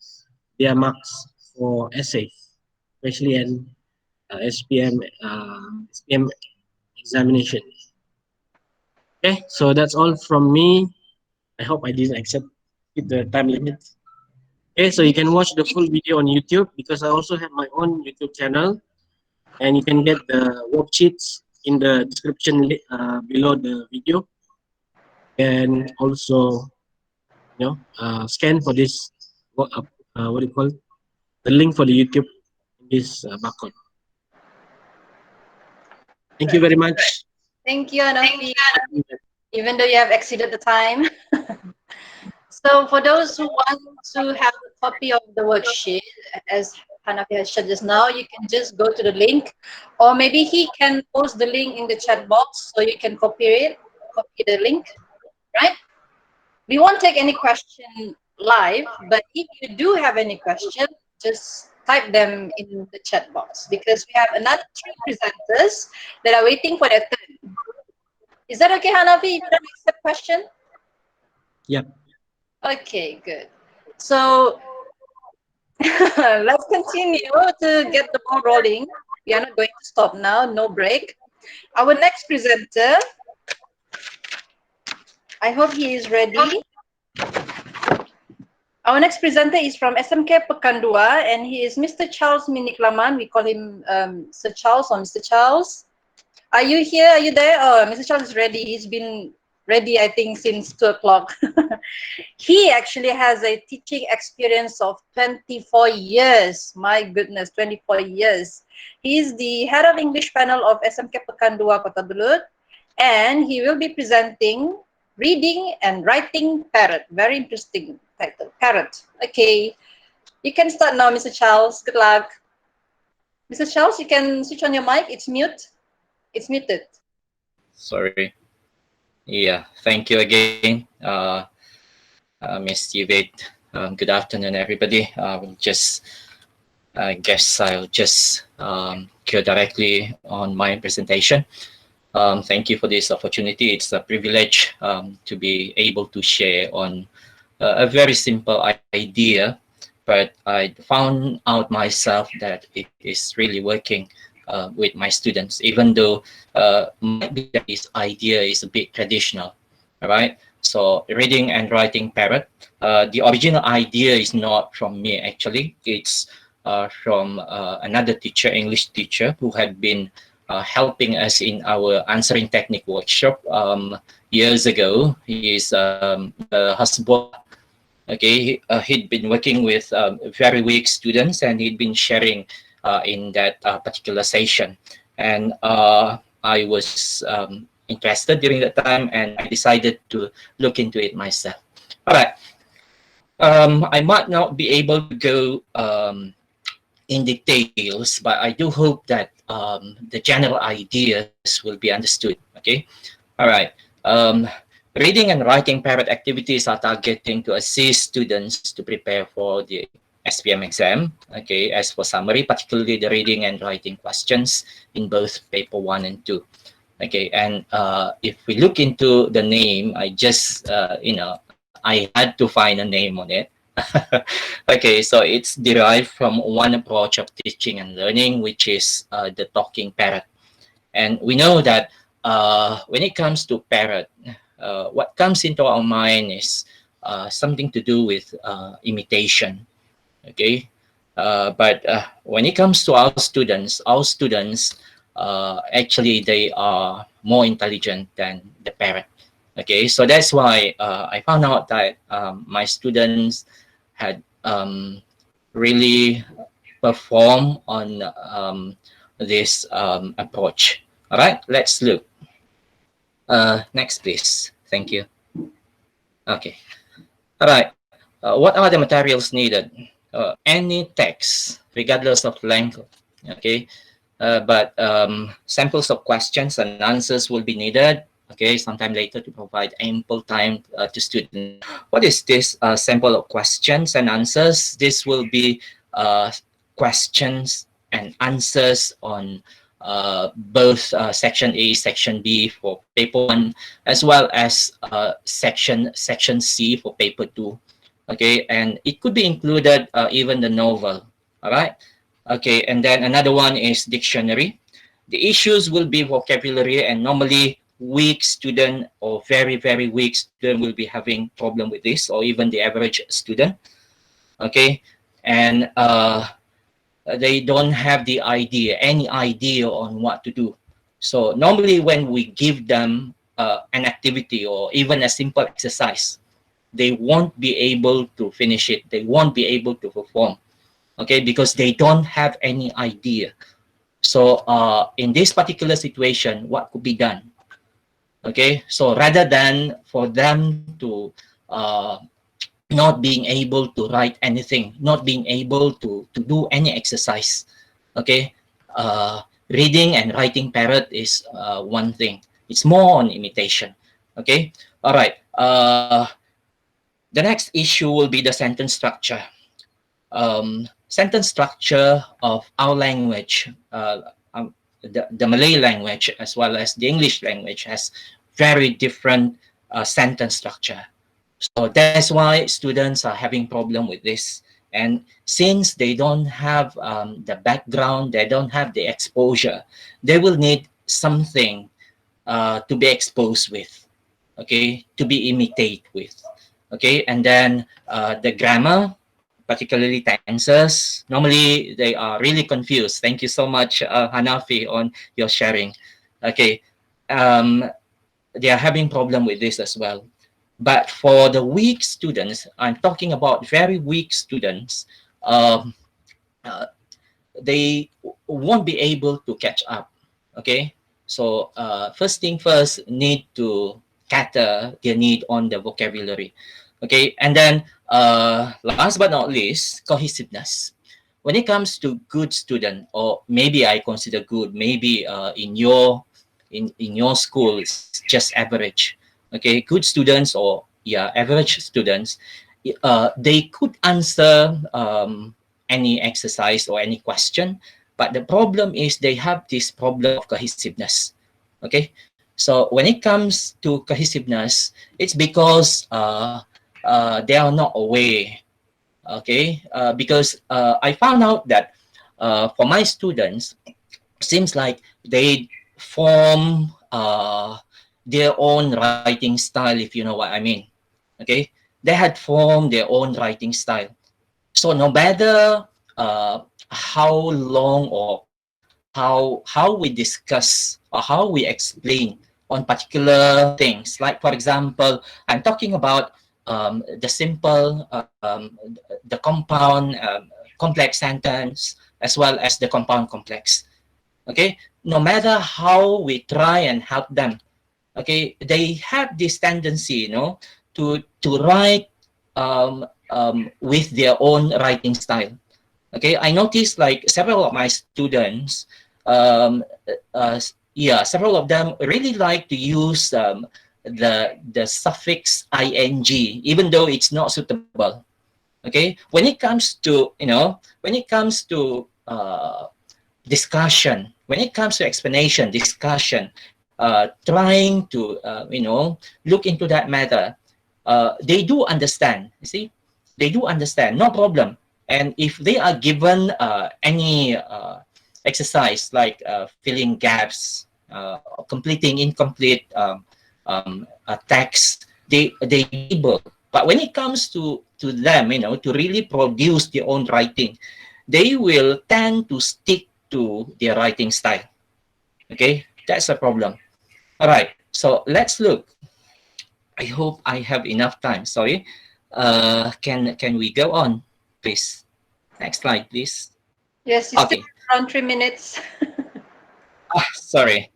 their marks for essays, especially in SPM examination. Okay, so that's all from me. I hope I didn't exceed the time limit. Okay, so you can watch the full video on YouTube because I also have my own YouTube channel, and you can get the worksheets in the description below the video, and also scan for this what do you call it? The link for the YouTube in this barcode. Thank you very much. Thank you, Hanafi. Even though you have exceeded the time. So for those who want to have a copy of the worksheet, as Hanafi has shared just now, you can just go to the link, or maybe he can post the link in the chat box so you can copy the link, right? We won't take any question live, but if you do have any question, just type them in the chat box because we have another 3 presenters that are waiting for their turn. Is that okay, Hanafi, if you don't accept question? Yep. Okay, good. So let's continue to get the ball rolling. We are not going to stop now, no break. Our next presenter, I hope he is ready. Our next presenter is from SMK Pekan 2, and he is Mr. Charles Minik Laman. We call him Sir Charles or Mr. Charles. Are you here? Are you there? Oh, Mr. Charles is ready. He's been ready, I think, since 2 o'clock. He actually has a teaching experience of 24 years. My goodness, 24 years. He is the head of English panel of SMK Pekan 2 Kota Belud, and he will be presenting Reading and Writing Parrot. Very interesting title, Parrot. Okay, you can start now, Mr. Charles. Good luck. Mr. Charles, you can switch on your mic. It's mute. It's muted. Sorry. Yeah, thank you again, Ms. Yvette. Good afternoon, everybody. I guess I'll just go directly on my presentation. Thank you for this opportunity. It's a privilege to be able to share on a very simple idea, but I found out myself that it is really working with my students, even though might be that this idea is a bit traditional. All right. So reading and writing parrot. The original idea is not from me actually. It's from another teacher, English teacher, who had been helping us in our answering technique workshop years ago. He is Hasbullah. Okay, he'd been working with very weak students, and he'd been sharing in that particular session. And I was interested during that time, and I decided to look into it myself. All right. I might not be able to go in details, but I do hope that the general ideas will be understood. Okay, all right. Um, Reading and writing parrot activities are targeting to assist students to prepare for the SPM exam. Okay, as for summary, particularly the reading and writing questions in both paper 1 and 2. Okay, and if we look into the name, I just, I had to find a name on it. Okay, so it's derived from one approach of teaching and learning, which is the talking parrot. And we know that when it comes to parrot, what comes into our mind is something to do with imitation. Okay, but when it comes to our students actually they are more intelligent than the parrot. Okay, so that's why I found out that my students had really performed on this approach. All right, let's look. Next, please. Thank you. Okay. All right. What are the materials needed? Any text, regardless of length. Okay. But samples of questions and answers will be needed. Okay, sometime later to provide ample time to students. What is this sample of questions and answers? This will be questions and answers on both section A, section B for paper 1, as well as section C for paper 2. Okay, and it could be included even the novel. All right. Okay, and then another one is dictionary. The issues will be vocabulary, and normally weak student or very, very weak student will be having problem with this, or even the average student. Okay, and they don't have any idea on what to do. So normally when we give them an activity or even a simple exercise, they won't be able to finish it. They won't be able to perform. Okay, because they don't have any idea. So in this particular situation, what could be done? Okay, so rather than for them to not being able to write anything, not being able to do any exercise, okay, reading and writing parrot is one thing. It's more on imitation. Okay, all right. The next issue will be the sentence structure. Sentence structure of our language, the Malay language as well as the English language has very different sentence structure. So that's why students are having problem with this. And since they don't have the background, they don't have the exposure, they will need something to be exposed with, okay, to be imitated with. Okay, and then the grammar, particularly tenses, normally they are really confused. Thank you so much, Hanafi, on your sharing. Okay, they are having problem with this as well. But for the weak students, I'm talking about very weak students, they won't be able to catch up. Okay, so first thing first, need to cater their need on the vocabulary. Okay, and then last but not least, cohesiveness. When it comes to good student, or maybe I consider good, maybe in your school it's just average. Okay, good students or average students, they could answer any exercise or any question, but the problem is they have this problem of cohesiveness. Okay, so when it comes to cohesiveness, it's because they are not aware. Okay, because I found out that for my students, seems like they form their own writing style, if you know what I mean. Okay, they had formed their own writing style. So no matter how long or how we discuss or how we explain on particular things, like for example, I'm talking about the simple, the compound complex sentence, as well as the compound complex. Okay, no matter how we try and help them, okay, they have this tendency, to write with their own writing style. Okay, I noticed like several of my students, yeah, several of them really like to use the suffix ing, even though it's not suitable. Okay, when it comes to, you know, when it comes to discussion, when it comes to explanation, discussion, trying to, you know, look into that matter, they do understand. You see, they do understand, no problem. And if they are given any exercise like filling gaps, completing incomplete text, they able. But when it comes to them, you know, to really produce their own writing, they will tend to stick to their writing style. Okay, that's a problem. All right, so let's look. I hope I have enough time. Sorry. Can we go on, please? Next slide, please. Yes, you still Okay. have around 3 minutes. Sorry.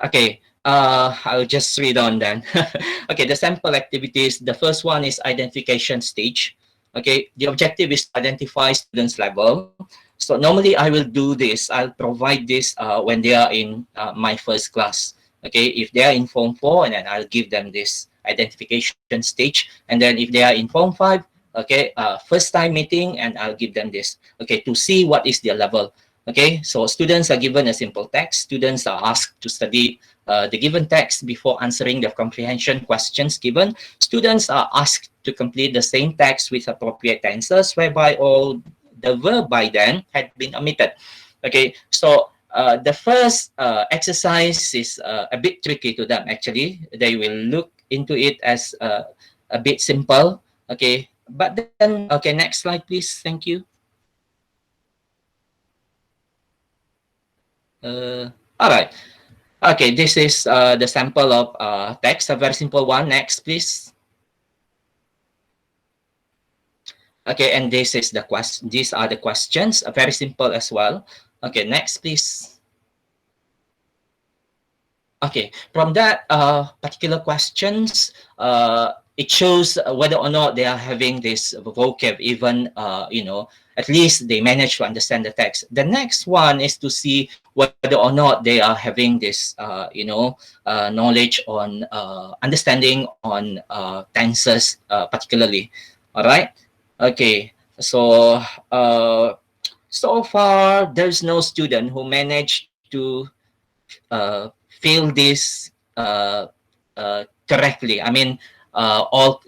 Okay. I'll just read on then. Okay, the sample activities. The first one is identification stage. Okay, the objective is to identify students' level. So normally I will do this. I'll provide this when they are in my first class. Okay, if they are in Form 4, and then I'll give them this identification stage. And then if they are in Form 5, okay, first time meeting, and I'll give them this. Okay, to see what is their level. Okay, so students are given a simple text. Students are asked to study the given text before answering the comprehension questions given. Students are asked to complete the same text with appropriate tenses, whereby all the verb by then had been omitted. Okay, so the first exercise is a bit tricky to them, actually. They will look into it as a bit simple. Okay, but then, okay, next slide, please. Thank you. All right. Okay, this is the sample of text, a very simple one. Next, please. Okay, and this is the question. These are the questions, very simple as well. Okay, next, please. Okay, from that particular questions, it shows whether or not they are having this vocab, even, you know, at least they manage to understand the text. The next one is to see whether or not they are having this, you know, knowledge on understanding on tenses, particularly. All right. Okay. So so far, there's no student who managed to fill this correctly. I mean, all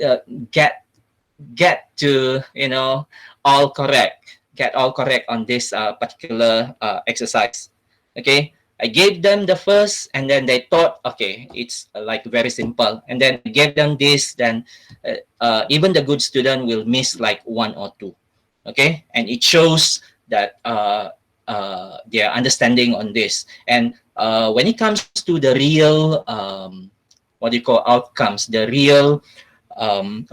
get to, you know, all correct, get all correct on this particular exercise. Okay, I gave them the first, and then they thought, okay, it's like very simple, and then I gave them this. Then even the good student will miss like one or two. Okay, and it shows that their understanding on this. And when it comes to the real what do you call outcomes, the real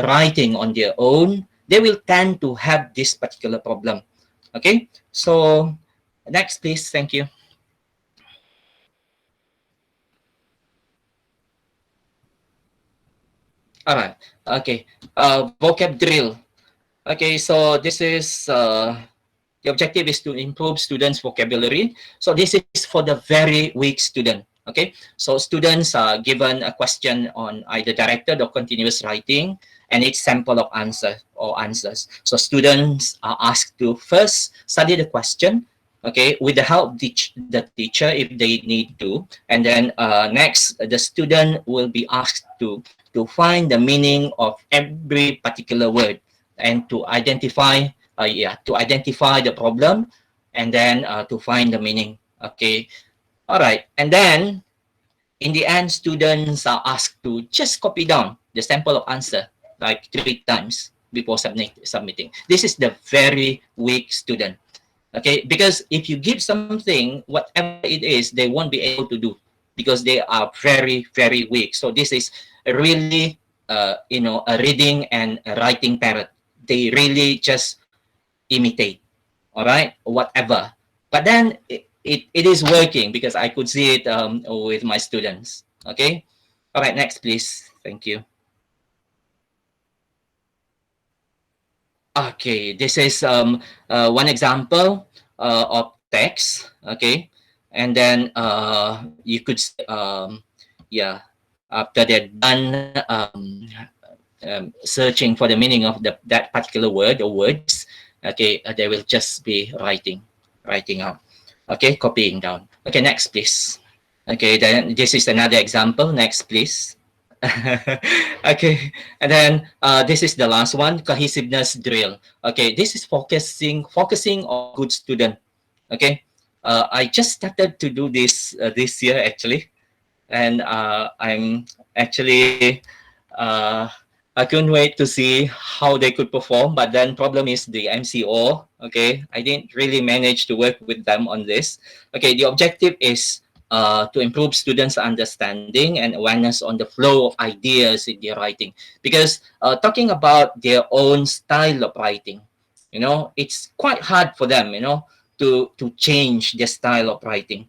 writing on their own, they will tend to have this particular problem. Okay, so next, please. Thank you. All right. Okay. Vocab drill. Okay, so this is the objective is to improve students' vocabulary. So this is for the very weak student. Okay, so students are given a question on either directed or continuous writing, and it's sample of answers. So students are asked to first study the question, okay, with the help of the teacher if they need to, and then next the student will be asked to find the meaning of every particular word and to identify the problem, and then to find the meaning. Okay, all right, and then in the end, students are asked to just copy down the sample of answer like 3 times before submitting. This is the very weak student. Okay, because if you give something, whatever it is, they won't be able to do because they are very, very weak. So this is really, you know, a reading and a writing parrot. They really just imitate, all right, whatever. But then it is working because I could see it with my students. Okay, all right, next, please. Thank you. Okay, this is one example of text. Okay, and then you could yeah, after they're done searching for the meaning of that particular word or words, okay, they will just be writing out. Okay, copying down. Okay, next please. Okay, then this is another example. Next please. Okay, and then this is the last one, cohesiveness drill. Okay, this is focusing on good student. Okay, I just started to do this this year actually, and I'm actually uh, I couldn't wait to see how they could perform. But then problem is the MCO. Okay, I didn't really manage to work with them on this. Okay, the objective is to improve students' understanding and awareness on the flow of ideas in their writing. Because talking about their own style of writing, you know, it's quite hard for them, you know, to change their style of writing.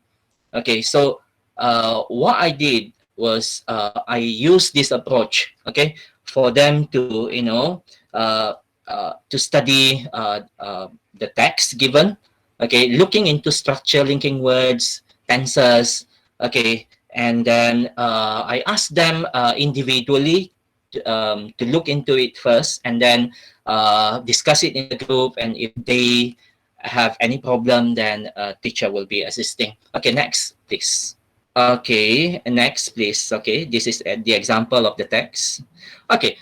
Okay, so what I did was I used this approach, okay, for them to, you know, to study the text given, okay, looking into structure, linking words, tenses, okay, and then I asked them individually to look into it first, and then discuss it in the group, and if they have any problem, then teacher will be assisting. Okay, next, please. Okay, next, please. Okay, this is the example of the text. Okay,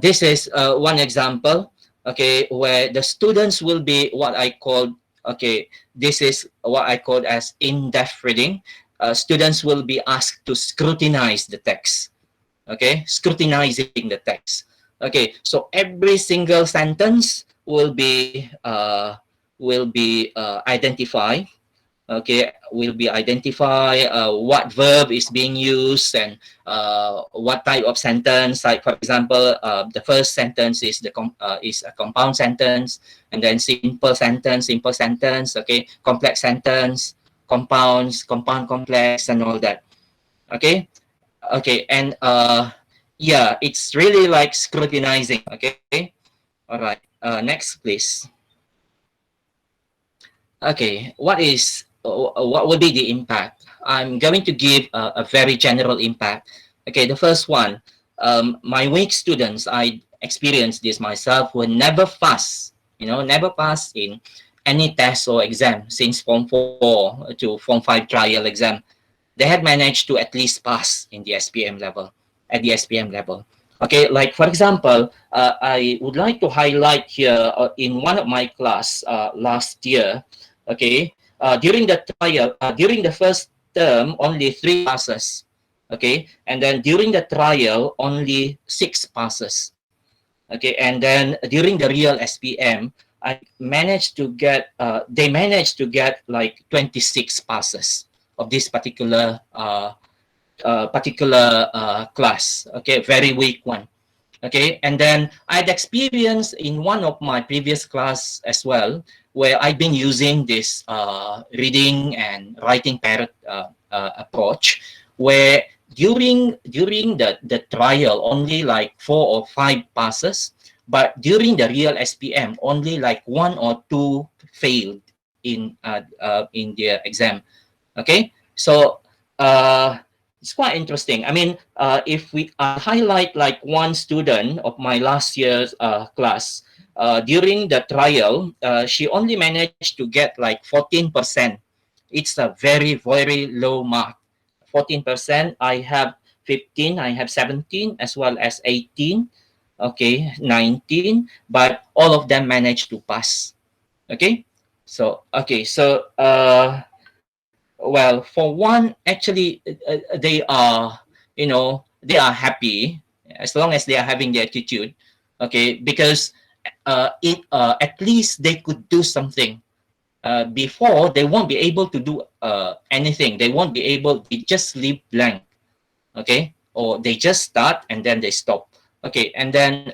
this is one example. Okay, where the students will be what I call. Okay, this is what I call as in-depth reading. Students will be asked to scrutinize the text. Okay, scrutinizing the text. Okay, so every single sentence will be identified. Okay, will be identify what verb is being used, and what type of sentence. Like for example, the first sentence is is a compound sentence, and then simple sentence. Okay, complex sentence, compound complex, and all that. Okay, okay, and yeah, it's really like scrutinizing. Okay, all right. Next, please. Okay, what will be the impact? I'm going to give a very general impact. Okay, the first one, my weak students, I experienced this myself, who never pass, you know, never pass in any test or exam since Form 4 to Form 5 trial exam. They had managed to at least pass in the SPM level, at the SPM level. Okay, like for example, I would like to highlight here in one of my class last year. Okay, during the trial, during the first term, only 3 passes. Okay, and then during the trial, only 6 passes. Okay, and then during the real SPM, I managed to get, they managed to get like 26 passes of this particular class. Okay, very weak one. Okay, and then I'd experienced in one of my previous class as well, where I've been using this reading and writing Parrot approach, where during the trial only like 4 or 5 passes, but during the real SPM only like 1 or 2 failed in their exam. Okay, so it's quite interesting. I mean, if we highlight like one student of my last year's class, during the trial, she only managed to get like 14%. It's a very, very low mark. 14%. I have 15, I have 17, as well as 18, okay, 19, but all of them managed to pass. Okay, so, okay, so, well, for one, actually, they are, you know, they are happy as long as they are having the attitude, okay, because at least they could do something. Before, they won't be able to do anything. They won't be able, they just leave blank, okay, or they just start and then they stop. Okay, and then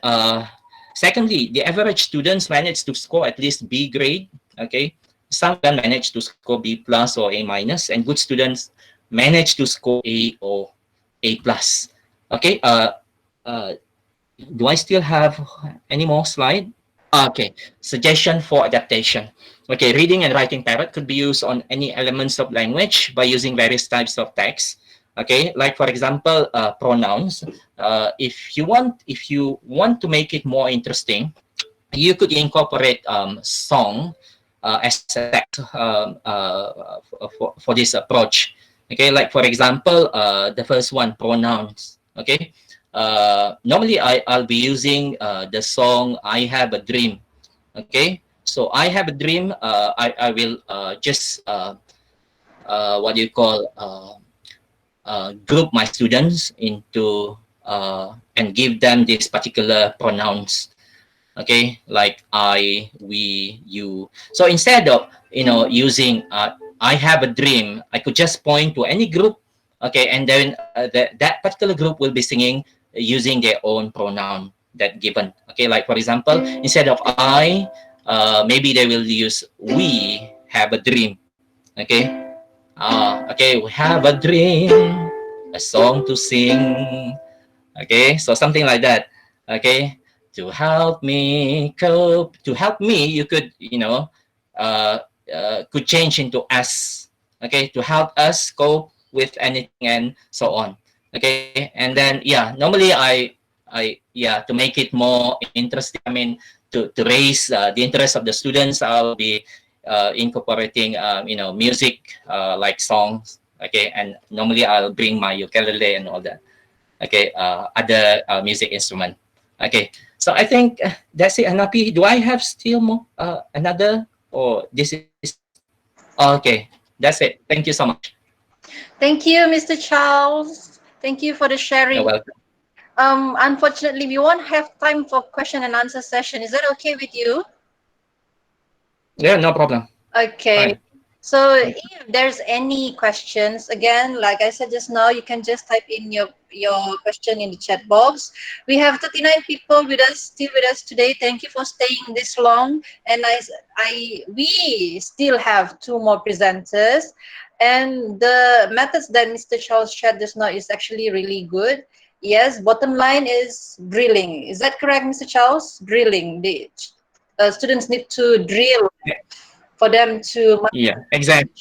secondly, the average students manage to score at least B grade, okay. Some of them manage to score B plus or A minus, and good students manage to score A or A plus. Okay, do I still have any more slide? Okay, suggestion for adaptation. Okay, reading and writing Parrot could be used on any elements of language by using various types of text. Okay, like for example, pronouns. If you want to make it more interesting, you could incorporate song as a text for this approach. Okay, like for example, the first one, pronouns. Okay, normally I'll be using the song "I Have a Dream." Okay, so I have a dream. I will just what do you call group my students into and give them this particular pronouns. Okay, like I, we, you. So instead of using I have a dream, I could just point to any group. Okay, and then that particular group will be singing using their own pronoun that given. Okay, like for example, instead of I, maybe they will use we have a dream. Okay, okay, we have a dream, a song to sing. Okay, so something like that. Okay, to help me cope, to help me, you could could change into us. Okay, to help us cope with anything and so on. Okay, and then yeah, normally I to make it more interesting, I mean to raise the interest of the students, I'll be incorporating music like songs. Okay, and normally I'll bring my ukulele and all that. Okay, other music instrument. Okay, so I think that's it. Hanafi, do I have still more another, or this is okay? That's it. Thank you so much. Thank you, Mr. Charles. Thank you for the You're sharing. welcome. Unfortunately, we won't have time for question and answer session. Is that okay with you? Yeah, no problem. Okay. Fine. So if there's any questions, again, like I said just now, you can just type in your question in the chat box. We have 39 people with us, still with us today. Thank you for staying this long. And we still have two more presenters. And the methods that Mr. Charles shared just now is actually really good. Yes, bottom line is drilling. Is that correct, Mr. Charles? Drilling. The students need to drill for them to Yeah, exactly.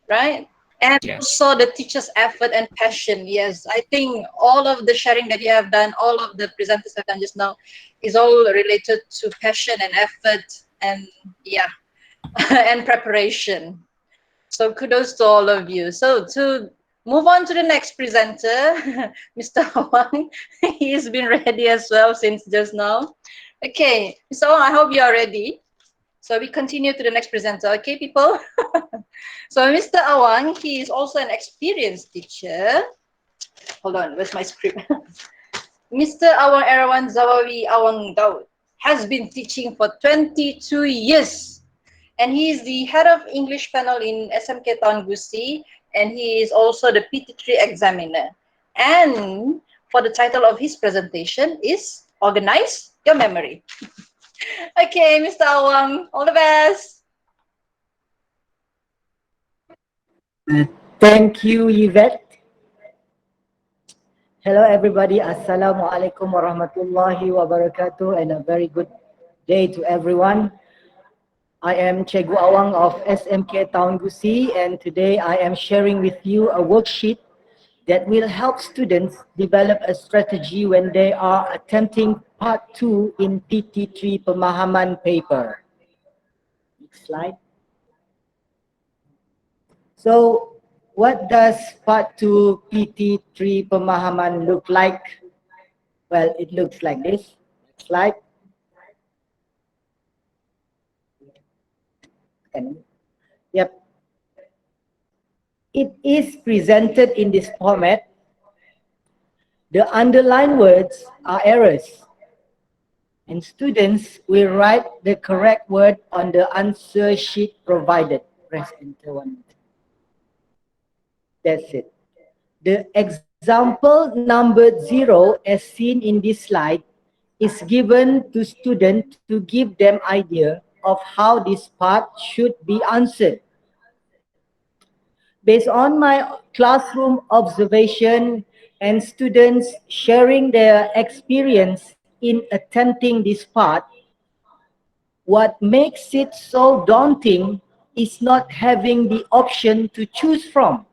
right? And Yes. also the teacher's effort and passion. Yes, I think all of the sharing that you have done, all of the presenters have done just now, is all related to passion and effort and yeah, and preparation. So kudos to all of you. So to move on to the next presenter, Mr. Awang, he's been ready as well since just now. Okay, so I hope you are ready. So we continue to the next presenter, okay, people? So Mr. Awang, he is also an experienced teacher. Hold on, where's my script? Mr. Awang Erawan Zawawei Awang Daud has been teaching for 22 years. And he is the head of English panel in SMK Town Gusi, and he is also the PT3 examiner. And for the title of his presentation is Organize Your Memory. Okay, Mr. Awang, all the best. Thank you, Yvette. Hello, everybody. Assalamualaikum warahmatullahi wabarakatuh, and a very good day to everyone. I am Cikgu Awang of SMK Town Gusi, and today I am sharing with you a worksheet that will help students develop a strategy when they are attempting part 2 in PT3 Pemahaman paper. Next slide. So, what does part 2 PT3 Pemahaman look like? Well, it looks like this. Next slide. Yep. It is presented in this format. The underlined words are errors, and students will write the correct word on the answer sheet provided. Press enter one. That's it. The example number 0 as seen in this slide is given to students to give them idea of how this part should be answered. Based on my classroom observation and students sharing their experience in attempting this part, What makes it so daunting is not having the option to choose from.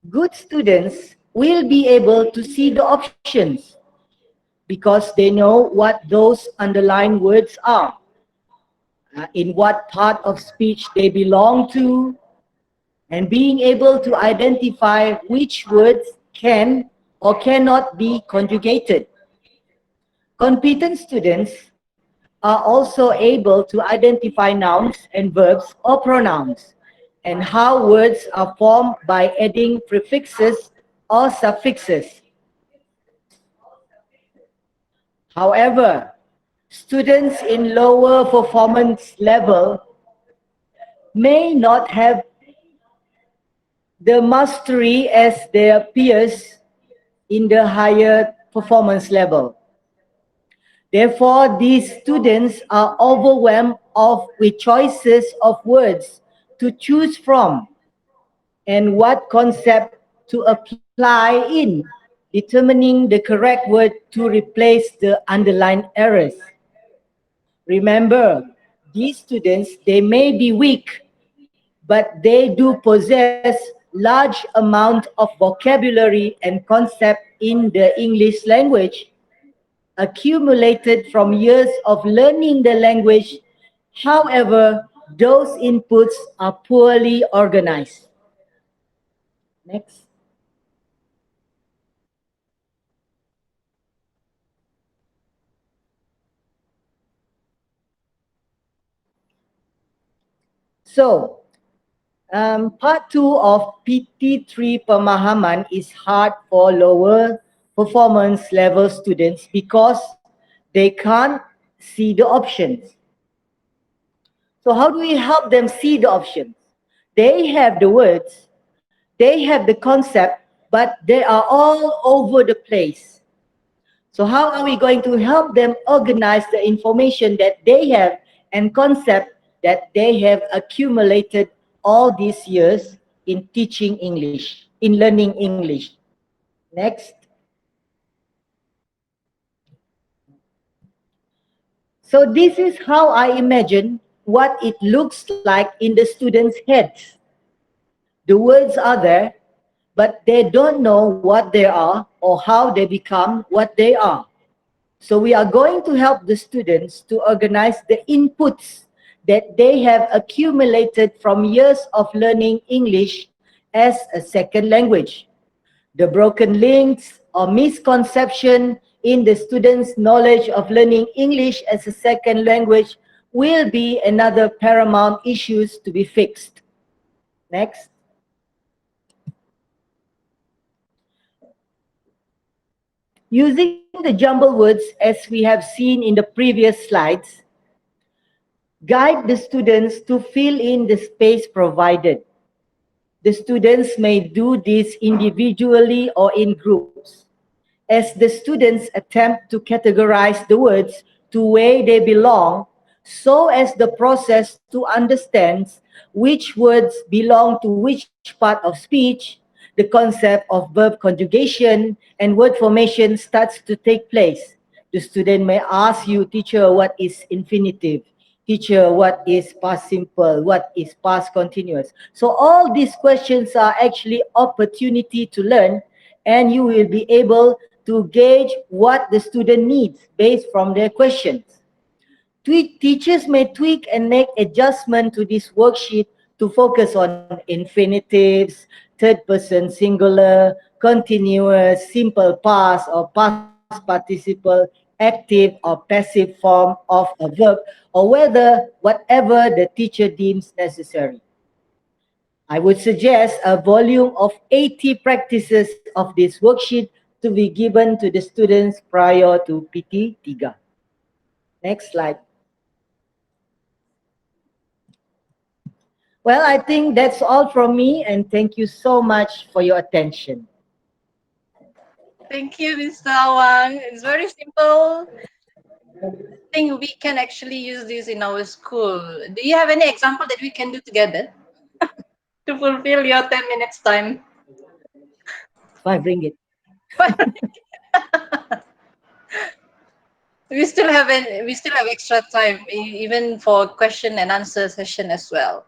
Good students will be able to see the options because they know what those underlined words are, in what part of speech they belong to, and being able to identify which words can or cannot be conjugated. Competent students are also able to identify nouns and verbs or pronouns, and how words are formed by adding prefixes or suffixes. However, students in lower performance level may not have the mastery as their peers in the higher performance level. Therefore, these students are overwhelmed with choices of words to choose from and what concept to apply in determining the correct word to replace the underlined errors. Remember, these students, they may be weak, but they do possess large amount of vocabulary and concept in the English language accumulated from years of learning the language. However, those inputs are poorly organized. Next. So, part 2 of PT3 pemahaman is hard for lower performance level students because they can't see the options. So how do we help them see the options? They have the words, they have the concept, but they are all over the place. So how are we going to help them organize the information that they have and concept that they have accumulated all these years in teaching English, in learning English? Next. So this is how I imagine what it looks like in the students' heads. The words are there, but they don't know what they are or how they become what they are. So we are going to help the students to organize the inputs that they have accumulated from years of learning English as a second language. The broken links or misconception in the students' knowledge of learning English as a second language will be another paramount issues to be fixed. Next. Using the jumble words as we have seen in the previous slides, guide the students to fill in the space provided. The students may do this individually or in groups. As the students attempt to categorize the words to where they belong, so as the process to understand which words belong to which part of speech, the concept of verb conjugation and word formation starts to take place. The student may ask you, teacher, what is infinitive? Teacher, what is past simple? What is past continuous? So all these questions are actually opportunity to learn, and you will be able to gauge what the student needs based from their questions. Teachers may tweak and make adjustment to this worksheet to focus on infinitives, third person singular, continuous, simple past or past participle, active or passive form of a verb, or whatever the teacher deems necessary. I would suggest a volume of 80 practices of this worksheet to be given to the students prior to PT3. Next slide. Well, I think that's all from me, and thank you so much for your attention. Thank you, Mr. Awang. It's very simple. I think we can actually use this in our school. Do you have any example that we can do together to fulfill your 10 minutes time? 5 ringgit. we still have extra time even for question and answer session as well.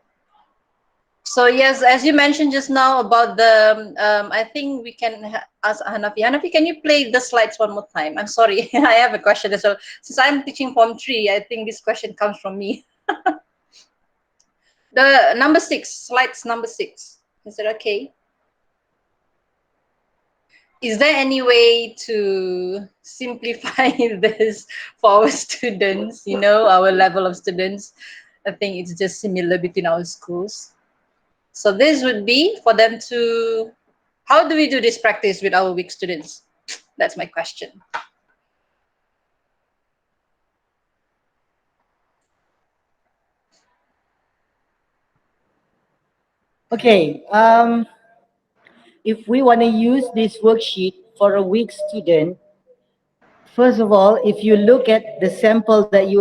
So yes, as you mentioned just now about the, I think we can ask Hanafi. Hanafi, can you play the slides one more time? I'm sorry, I have a question as well. Since I'm teaching Form 3, I think this question comes from me. The number 6, slides number 6. Is it okay? Is there any way to simplify this for our students, you know, our level of students? I think it's just similar between our schools. So this would be for them to, how do we do this practice with our weak students? That's my question. Okay, if we want to use this worksheet for a weak student, first of all, if you look at the sample that you,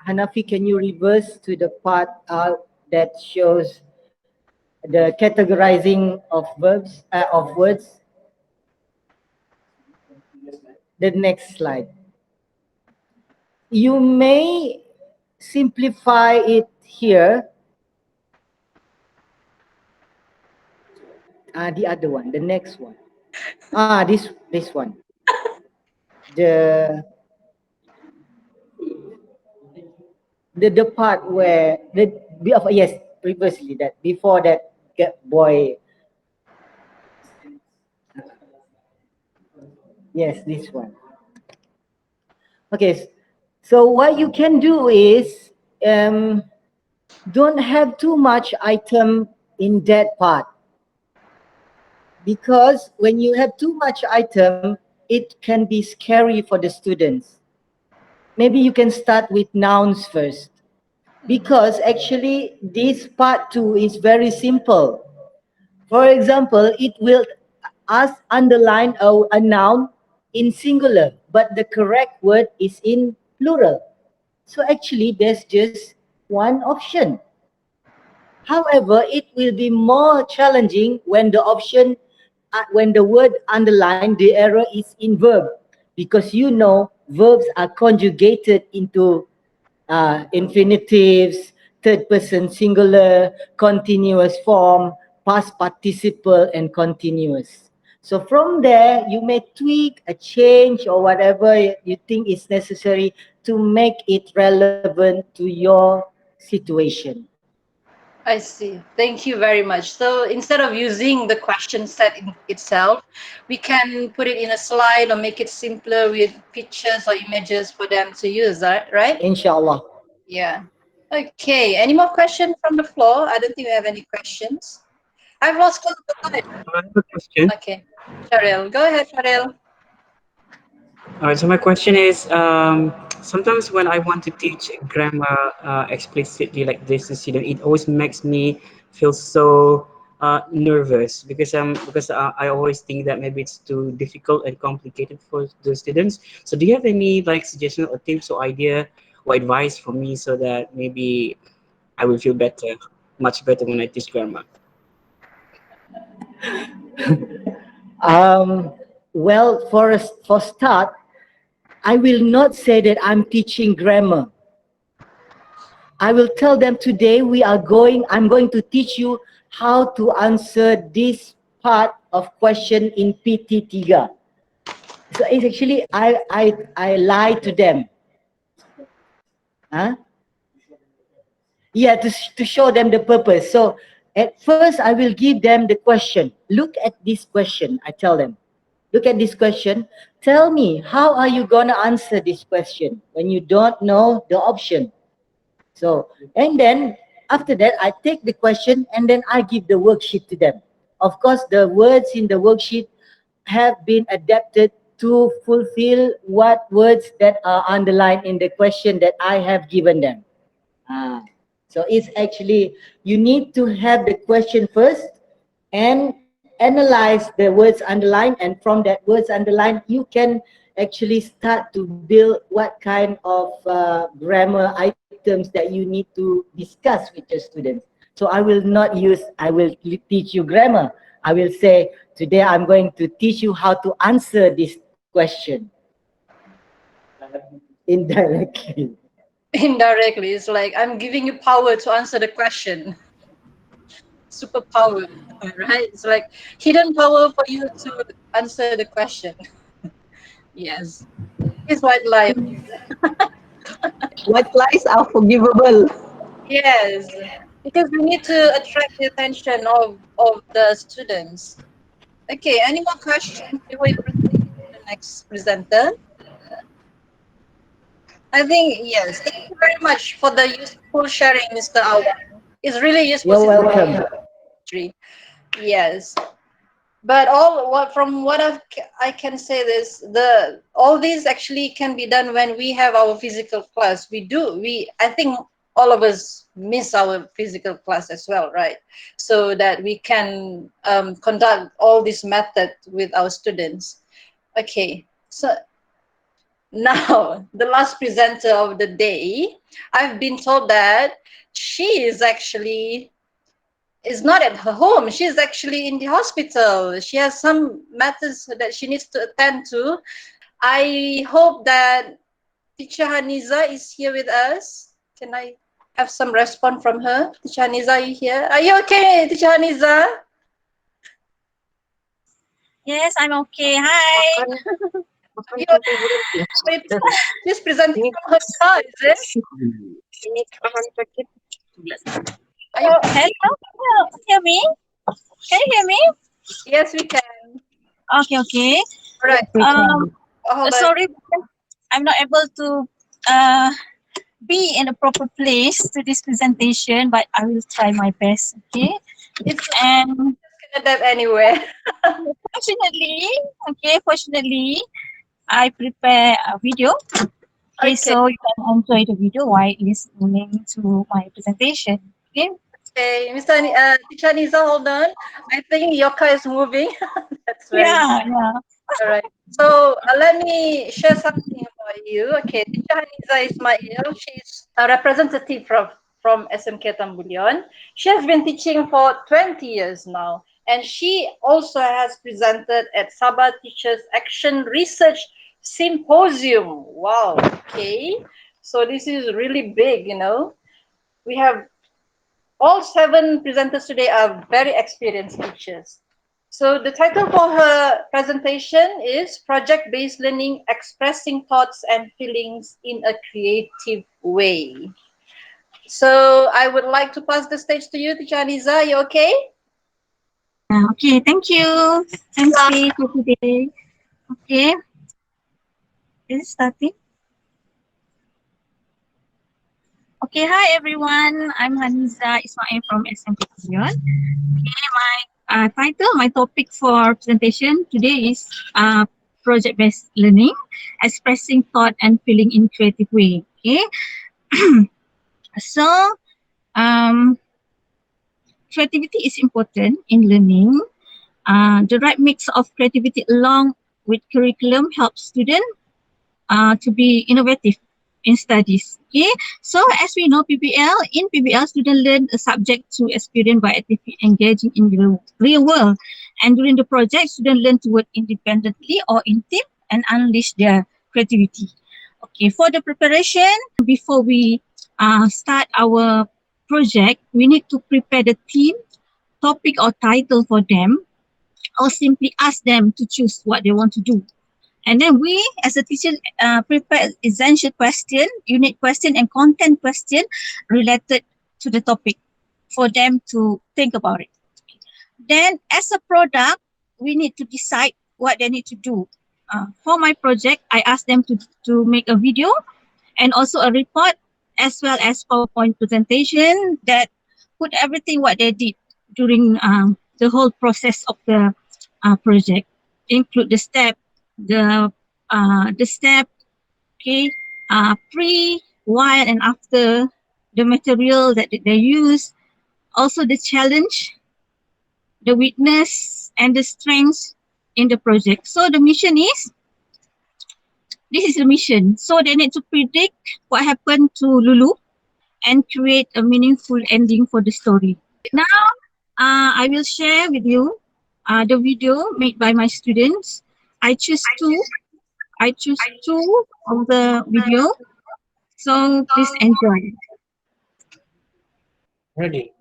Hanafi, can you reverse to the part that shows the categorizing of verbs, of words? The next slide. You may simplify it here. The other one, the next one. This one. The part where yes, previously that before that boy. Yes, this one. Okay, so what you can do is don't have too much item in that part, because when you have too much item, it can be scary for the students. Maybe you can start with nouns first, because actually this part 2 is very simple. For example, it will underline a noun in singular, but the correct word is in plural. So actually there's just one option. However, it will be more challenging when the option, when the word underlined, the error is in verb, because you know verbs are conjugated into infinitives, third person singular, continuous form, past participle, and continuous. So from there, you may tweak a change or whatever you think is necessary to make it relevant to your situation. I see. Thank you very much. So instead of using the question set in itself, we can put it in a slide or make it simpler with pictures or images for them to use, right? Inshallah. Yeah. Okay. Any more questions from the floor? I don't think we have any questions. I've lost count. Go ahead. I have a question. Okay. Syaharil. Go ahead, Syaharil. All right, so my question is, sometimes when I want to teach grammar explicitly like this to student, it always makes me feel so nervous because I always think that maybe it's too difficult and complicated for the students. So do you have any like suggestion or tips or idea or advice for me so that maybe I will feel better, much better when I teach grammar? Well, for start, I will not say that I'm teaching grammar. I will tell them today I'm going to teach you how to answer this part of question in PT3. So it's actually, I lie to them. Huh? Yeah, to show them the purpose. So at first I will give them the question. Look at this question, I tell them. Look at this question. Tell me, how are you going to answer this question when you don't know the option? So, and then after that, I take the question and then I give the worksheet to them. Of course, the words in the worksheet have been adapted to fulfill what words that are underlined in the question that I have given them. So it's actually, you need to have the question first and analyze the words underlined, and from that words underlined, you can actually start to build what kind of grammar items that you need to discuss with your students. So I will not use, I will teach you grammar. I will say, today I'm going to teach you how to answer this question. indirectly. Indirectly, it's like I'm giving you power to answer the question. Superpower, right? It's like hidden power for you to answer the question. Yes, it's white lie. White lies are forgivable. Yes, because we need to attract the attention of the students. Okay, any more questions before we proceed to the next presenter? I think yes. Thank you very much for the useful sharing, Mr. Awang. It's really useful. You're welcome. Yes. But all what from what I can say this the all these actually can be done when we have our physical class. We I think all of us miss our physical class as well, right? So that we can conduct all this method with our students. Okay, so now the last presenter of the day, I've been told that she is not at her home. She's actually in the hospital. She has some matters that she needs to attend to. I hope that Teacher Haniza is here with us. Can I have some response from her? Teacher Haniza, are you here? Are you okay, Teacher Haniza? Yes, I'm okay. Hi. She's presenting from her car, is it? Are you Hello? Hear me? Can you hear me? Yes, we can. Okay, okay. All right. Hold on. Sorry, I'm not able to be in a proper place to this presentation, but I will try my best. Okay. And adapt anywhere. Fortunately, I prepare a video. Okay, so you can enjoy the video while listening to my presentation. Okay. Okay, Teacher Niza, hold on. I think your car is moving. That's very yeah. All right. So let me share something about you. Okay, Teacher Niza Ismail. She's a representative from SMK Tambulion. She has been teaching for 20 years now. And she also has presented at Sabah Teachers Action Research Symposium. Wow. Okay. So this is really big, you know. We have all 7 presenters today are very experienced teachers. So the title for her presentation is Project-Based Learning, Expressing Thoughts and Feelings in a Creative Way. So I would like to pass the stage to you, Teacher Aniza. You okay? Okay, thank you. Thanks for today. Okay. Is it starting? Okay, hi everyone. I'm Haniza Ismail from SMK Tambulion. Okay, my topic for presentation today is project-based learning, expressing thought and feeling in creative way. Okay. So, creativity is important in learning. The right mix of creativity along with curriculum helps students to be innovative in studies. Okay, so as we know, in PBL, students learn a subject to experience by actively engaging in the real world. And during the project, students learn to work independently or in team and unleash their creativity. Okay, for the preparation, before we start our project, we need to prepare the theme, topic or title for them, or simply ask them to choose what they want to do. And then we, as a teacher, prepare essential question, unit question, and content question related to the topic for them to think about it. Then, as a product, we need to decide what they need to do. For my project, I asked them to make a video and also a report, as well as PowerPoint presentation that put everything what they did during the whole process of the project, include the step, okay, pre, while, and after, the material that they use, also the challenge, the weakness, and the strengths in the project. So the mission is, this is the mission. So they need to predict what happened to Lulu and create a meaningful ending for the story. Now, I will share with you the video made by my students. I choose 2 I choose two of the video, so please enjoy. Ready.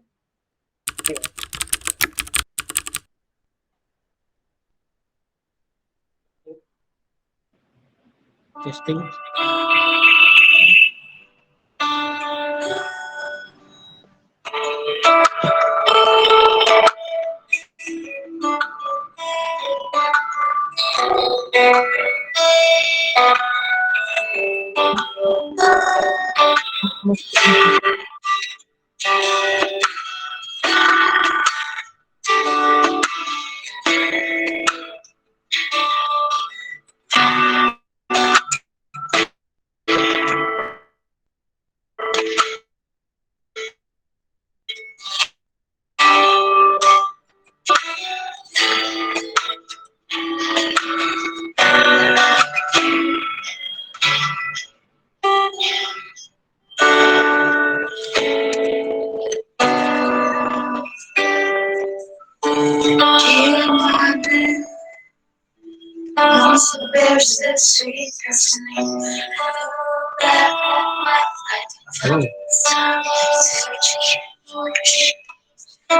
Testing. Lost bears the sweetest name. Hello. Searching for the ship. I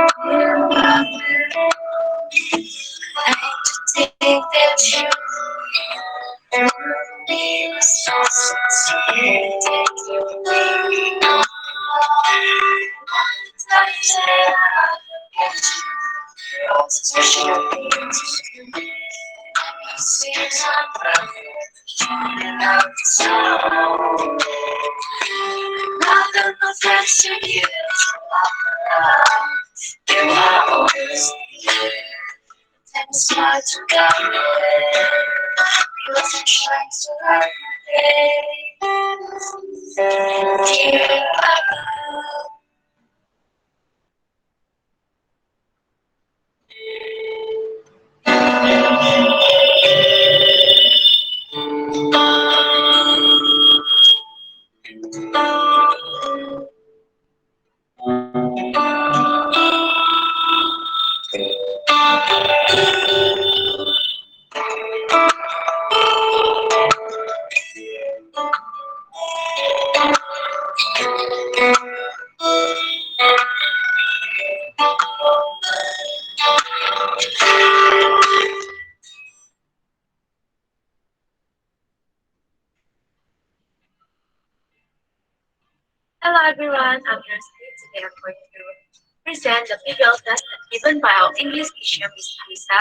hate to think that you only so sincere. Rather my friends to you, you are always here. And it's hard to come away. You wasn't trying to hide my day. Here I go. Hello everyone, I'm your student today. I'm going to present the visual test given by our English teacher, Miss Lisa.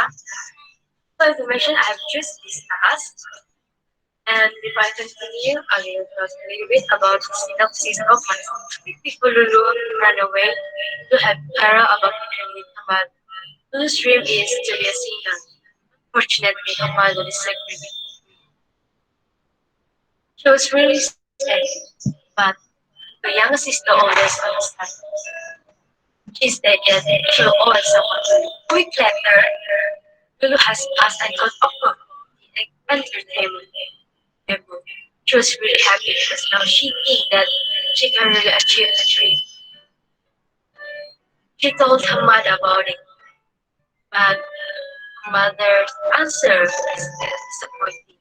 For information I have just discussed, and before I continue, I will talk a little bit about the synopsis of my song. Before Lulu ran away to have Clara about to meet her mother. Lulu's dream is to be a singer. Fortunately, her mother disagreed. She was really sad, but her younger sister always understands. She said that she will always support her. A week later, Lulu has passed and got offer in entertainment. She was really happy because now she thinks that she can really achieve the dream. She told her mother about it, but her mother's answer is disappointing.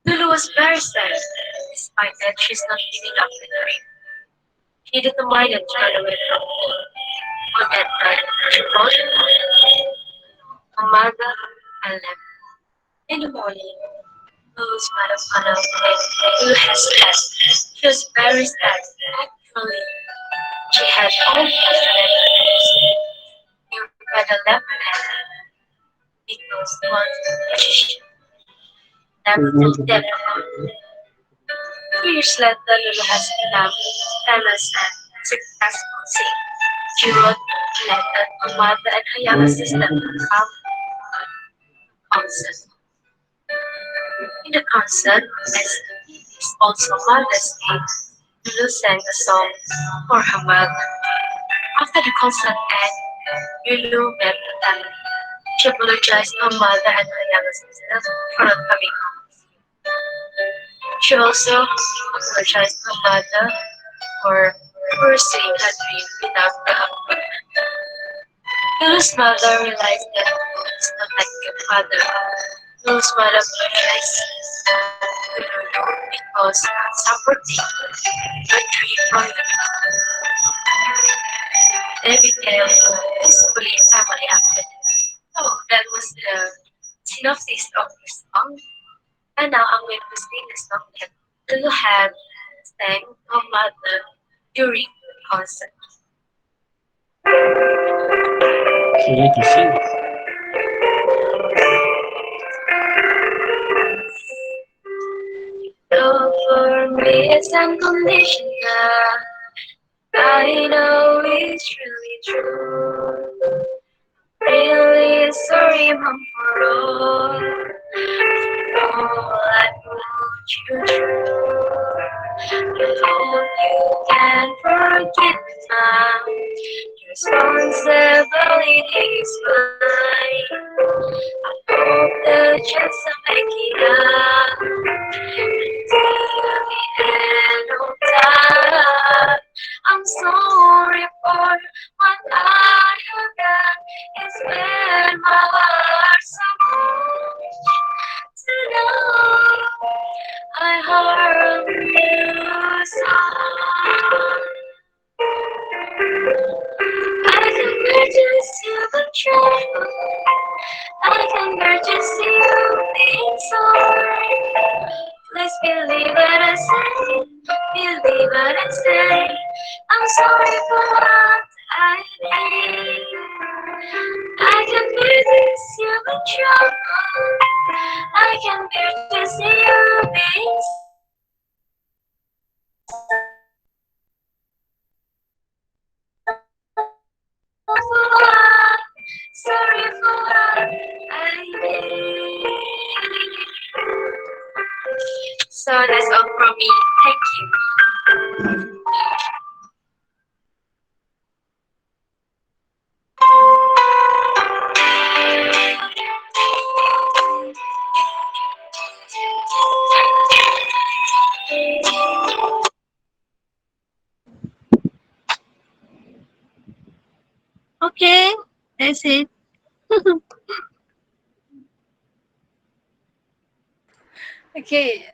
Lulu was very sad, despite that she's not giving up the dream. She determined to run away from home. On that night, she wrote her mother and left. In the morning, Lulu's mother found out that Lulu has left. She was very sad. Actually, she had all her friends. You better left her because one magician never told them about it. 2 years later, Lulu has become famous and successful singer. She wrote a letter to her mother and her younger sister to come to a concert. In the concert, as is also Mother's Day, Lulu sang a song for her mother. After the concert ended, Lulu met the family. She apologized to her mother and her younger sister for not coming home. She also apologized to her mother for pursuing her dream without the approval. Lulu's mother realized that Lulu is not like her father. Lose one of my choices. Because supporting a tree from the every day peacefully family after. So that was the synopsis of the song. And now I'm going to sing the song that Lulu had sang her mother during the concert. You like to sing? Love for me is unconditional. I know it's really true. Really sorry, Mom, for all I put you through. I hope you can forgive me now. Responsibility is mine. I hope the chance to make it up until the end of time. I'm sorry for what I have done. It's been my heart so much to know I harm you so. I can bear to see the truth. I can bear to see you being sorry. Please believe what I say. Believe what I say. I'm sorry for what I did. I can bear to see you trouble. I can bear to see you being sorry for what I did. So that's all from me. Thank you. Okay, that's it. Okay.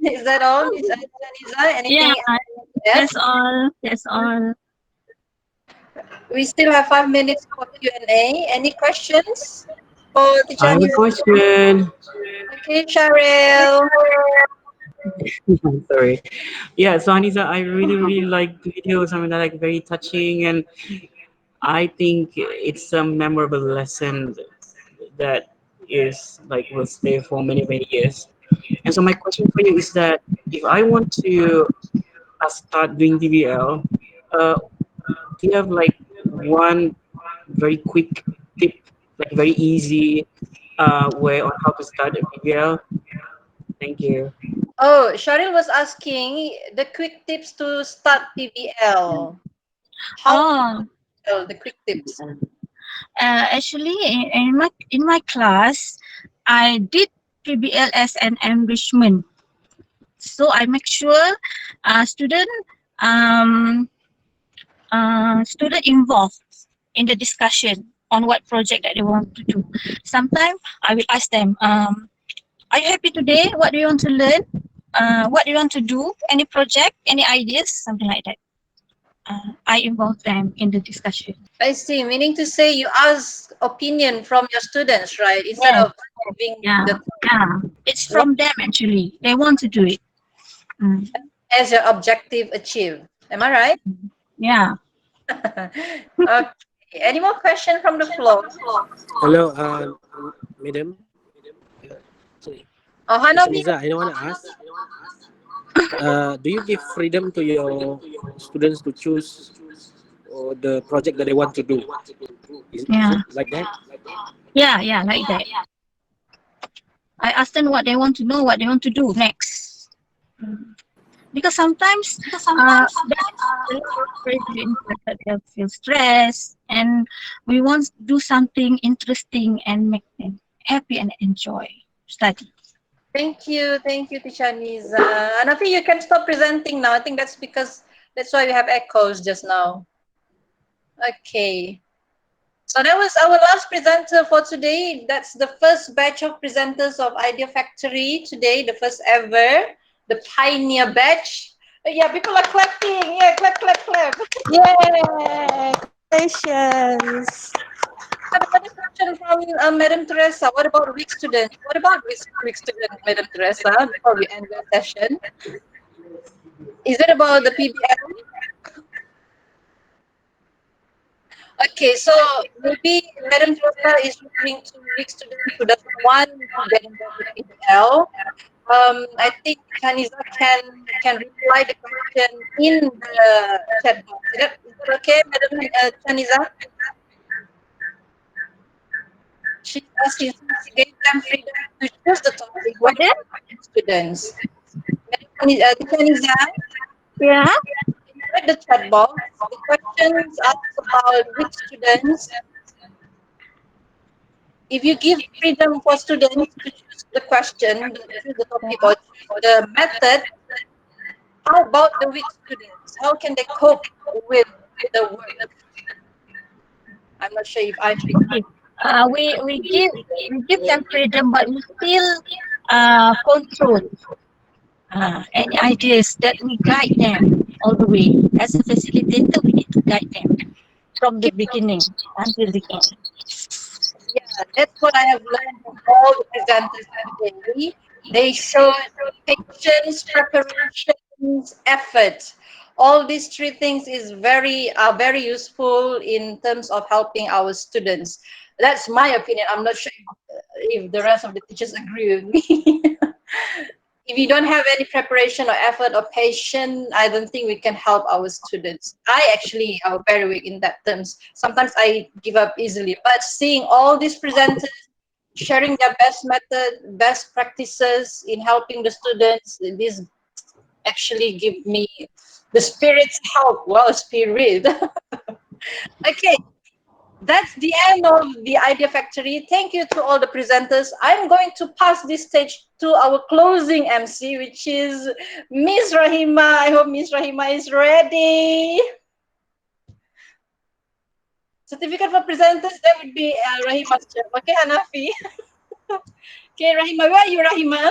Is that all, Miss Anisa? Anything Yeah, else? that's all. That's all. We still have 5 minutes for Q&A. Any questions for Teacher I have a Anisa? question. Okay, Syaharil. I'm sorry. Yeah, so Anisa, I really like the videos. I mean, they're like very touching, and I think it's a memorable lesson that is like will stay for many years. And so my question for you is that if I want to start doing DBL, do you have like one very quick tip, like very easy way on how to start a DBL? Thank you. Oh, Syaharil was asking the quick tips to start PBL. How Oh, the quick tips? actually, in my class, I did PBL as an enrichment. So I make sure student um student involved in the discussion on what project that they want to do. Sometimes I will ask them, are you happy today? What do you want to learn? What do you want to do? Any project? Any ideas? Something like that. I involve them in the discussion. I see. Meaning to say you ask opinion from your students, right? Instead Yes. of giving Yeah, the yeah. It's from them actually. They want to do it. as your objective achieved. Am I right? Yeah. Okay. Any more question from the floor? Hello, madam. Sorry. Oh, Miss Hanafi. Aniza, I want to ask, do you give freedom to your students to choose the project that they want to do? Is Yeah. it like that? Yeah, like that. I ask them what they want to know, what they want to do next. Because sometimes they feel stressed, and we want to do something interesting and make them happy and enjoy study. Thank you, Teacher Niza. Hanafi, you can stop presenting now. I think that's because that's why we have echoes just now. Okay. So that was our last presenter for today. That's the first batch of presenters of Idea Factory today, the first ever, the pioneer batch. Yeah, people are clapping. Yeah, clap, clap, clap. Yay! Congratulations. Another question from Madam Teresa. What about weak students? What about weak student, Madam Teresa, before we end the session? Is it about the PBL? Okay, so maybe Madam Teresa is referring to weak students who doesn't want to get involved with PBL. I think Chaniza can reply the question in the chat box. Is that okay, Madam Chaniza? She's asking, since she gave them freedom to choose the topic, what about students? Madam Chaniza? Yeah. Read the chat box. The questions ask about which students. If you give freedom for students to choose the question, choose the topic, or choose the method, how about the weak students? How can they cope with the work? I'm not sure if I'm Okay. We give them freedom, but we still control any ideas that we guide them all the way. As a facilitator, we need to guide them from the beginning until the end. Yeah, that's what I have learned from all the presenters today. They showed patience, preparations, effort. All these three things are very useful in terms of helping our students. That's my opinion. I'm not sure if the rest of the teachers agree with me. If you don't have any preparation or effort or patience, I don't think we can help our students. I actually am very weak in that terms. Sometimes I give up easily, but seeing all these presenters sharing their best method, best practices in helping the students, this actually give me the spirit's help. Wow, spirit. Okay. That's the end of the Idea Factory. Thank you to all the presenters. I'm going to pass this stage to our closing MC, which is Miss Rahima. I hope Miss Rahima is ready. Certificate for presenters, that would be Rahima's job. Okay, Hanafi. Okay, Rahima, where are you, Rahima?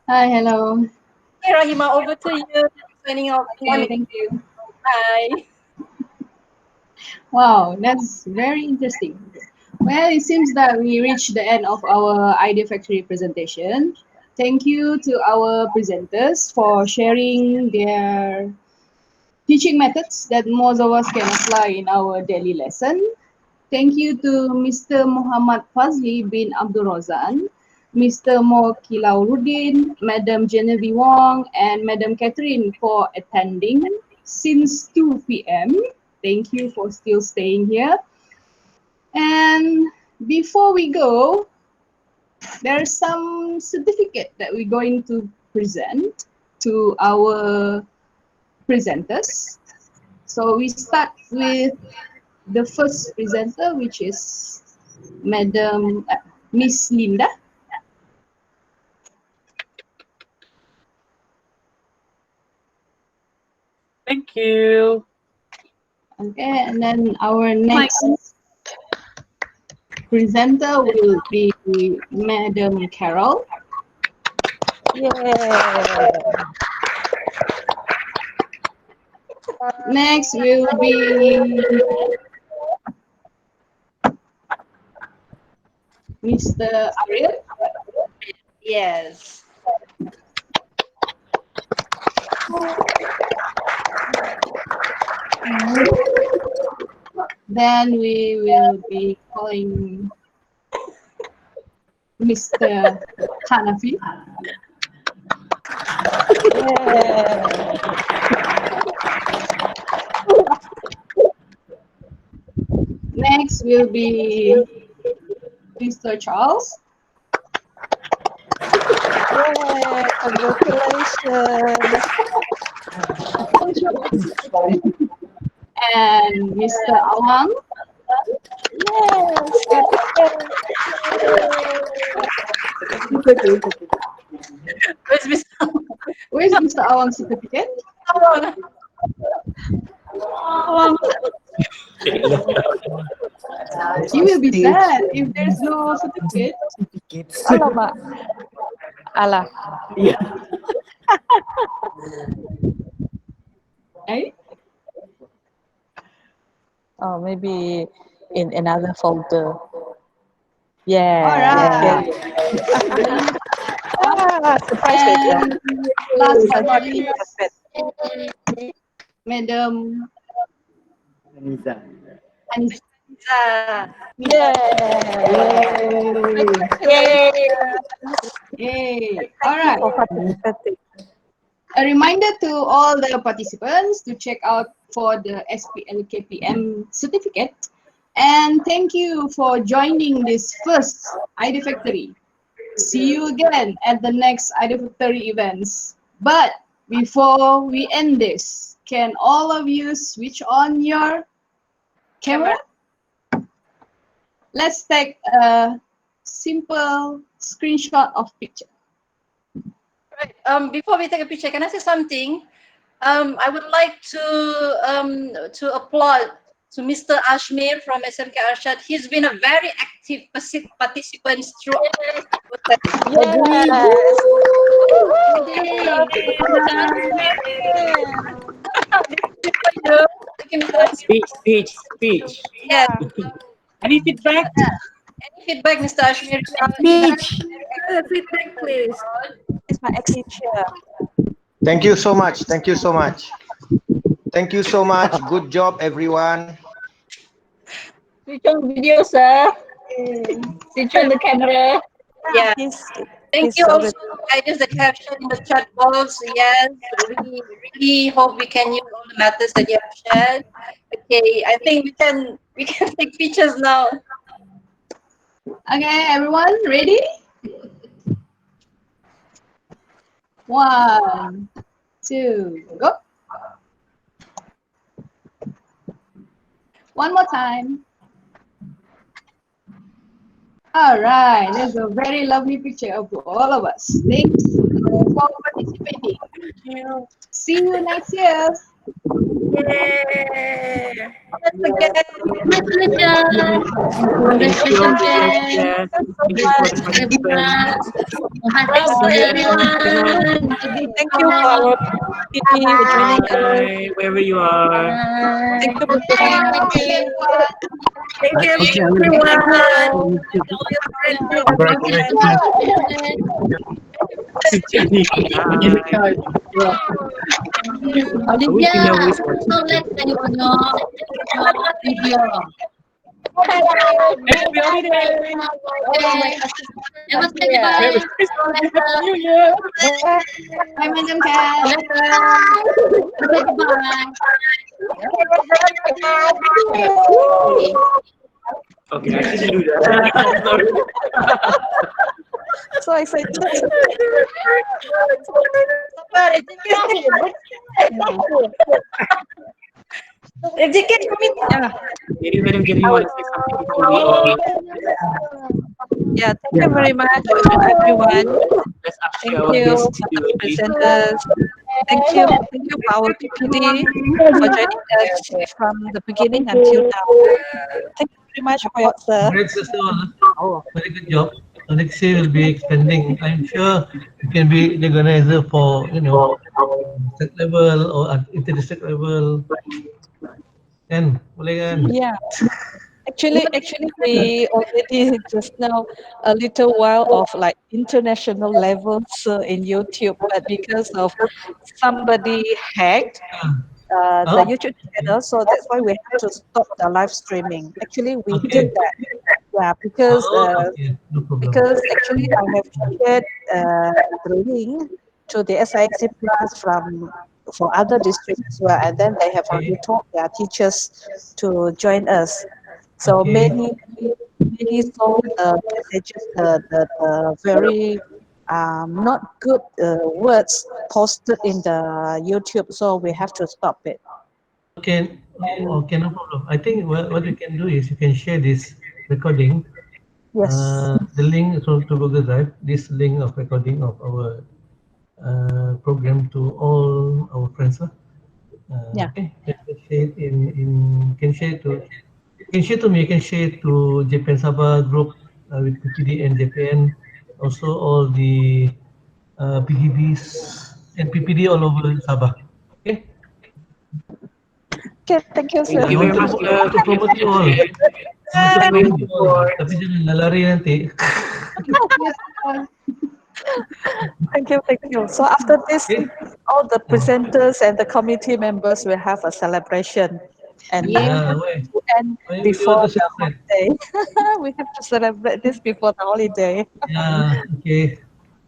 Hi, hello. Okay, Rahima, over to you. Signing off. Okay, thank you. Bye. Wow, that's very interesting. Well, it seems that we reached the end of our Idea Factory presentation. Thank you to our presenters for sharing their teaching methods that most of us can apply in our daily lesson. Thank you to Mr. Muhammad Fadzli bin Abdul Rozan, Mr. Mokilauruddin, Madam Genevieve Wong, and Madam Catherine for attending since 2 p.m. Thank you for still staying here. And before we go, there's some certificate that we're going to present to our presenters. So we start with the first presenter, which is Miss Lynda. Thank you. Okay, and then our next presenter will be Madam Carol. Yeah. Next will be Mr. Ariel. Yes. Then we will be calling Mr. Hanafi. Next will be Mr. Charles. Yay, congratulations. And Mr. Awang. Yes, Where's Mr. Awang's certificate? Awang. You will be sad if there's no certificate. Alamak. Alah. Yeah. Eh? Oh, maybe in another folder. Yeah. All right. Surprise it, yeah. And last but not Surprise least, it. Madam Anissa. Anissa. Yay! Yay! All right. For participating. A reminder to all the participants to check out for the SPLKPM certificate. And thank you for joining this first iDEAFACTORY. See you again at the next iDEAFACTORY events. But before we end this, can all of you switch on your camera? Let's take a simple screenshot of picture. Right. Before we take a picture, can I say something? I would like to applaud to Mr. Ashmir from SMK Arshad. He's been a very active participant throughout. Speech. Yeah. Any feedback? Any feedback, Mr. Ashmir? Speech. Feedback, please. It's my ex-teacher. Thank you so much. Thank you so much. Thank you so much. Good job, everyone. Switch on video, sir. Switch on the camera. Yeah. Thank you also, guys, that have shared in the chat box. Yes, we really hope we can use all the matters that you have shared. Okay, I think we can take pictures now. Okay, everyone, ready? 1, 2, go. One more time. All right, that's a very lovely picture of all of us. Thanks for participating. See you next year. Yay! Thank you, Parrot, for joining us. Wherever you are. Thank you, Mr. Hanafi. Thank you, Okay, everyone. Olivia, so let's say on your video. Happy holiday! Never say goodbye. New Year! Bye, Madam Cat. Say goodbye. Okay, I didn't do that. Sorry. So excited. Maybe Madam Genevieve want to say something before we end. Yeah, thank you very much everyone. Thank you, presenters. Thank you, our PPD for joining us from the beginning until now. Thank you very much for your sir. Great, sister. Very good job. Next year will be expanding. I'm sure you can be the organizer for, state level or at inter-district level. Kan, boleh kan? Yeah. Actually, we already just now a little while of like international levels in YouTube, but because of somebody hacked the YouTube channel, so that's why we have to stop the live streaming. Actually, we did that. Yeah, because No problem. because actually I have shared the link to the SISC Plus for other districts as well, and then they have already told their teachers to join us. So many saw the messages, the very not good words posted in the YouTube, so we have to stop it. Okay, no problem. I think what we can do is you can share this recording. Yes. The link to Google Drive, this link of recording of our program to all our friends. Yeah. Okay, can share it can share to me. You can share to Japan Sabah group with PPD and JPN. Also all the PDBs and PPD all over Sabah. Okay. Okay, thank you, sir. Thank I you very want much, to promote you all. I want to for your promote you all. support. Tapi jangan lari nanti. Thank you. So after this, Okay. all the presenters and the committee members will have a celebration, and Yeah, why? and Why do you want before to the celebrate? holiday, we have to celebrate this before the holiday. Yeah, okay.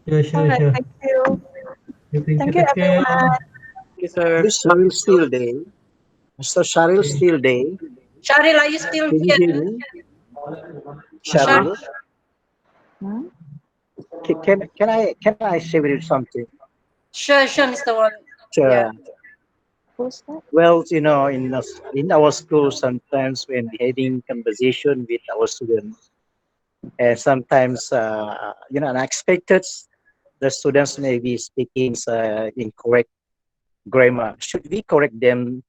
Sure, All sure, right, sure. thank you. Okay, thank you. Thank you, Take care. everyone. Thank you, sir. Is Syaharil still there? Mr. Syaharil Okay. still there? Syaharil, are you still Can you here? hear me? Syaharil? Syaharil? Can I say with you something? Sure, Mr. Wong. Yeah. Uh, well, you know, in our school, sometimes when we having conversation with our students, and sometimes unexpected, the students may be speaking incorrect grammar. Should we correct them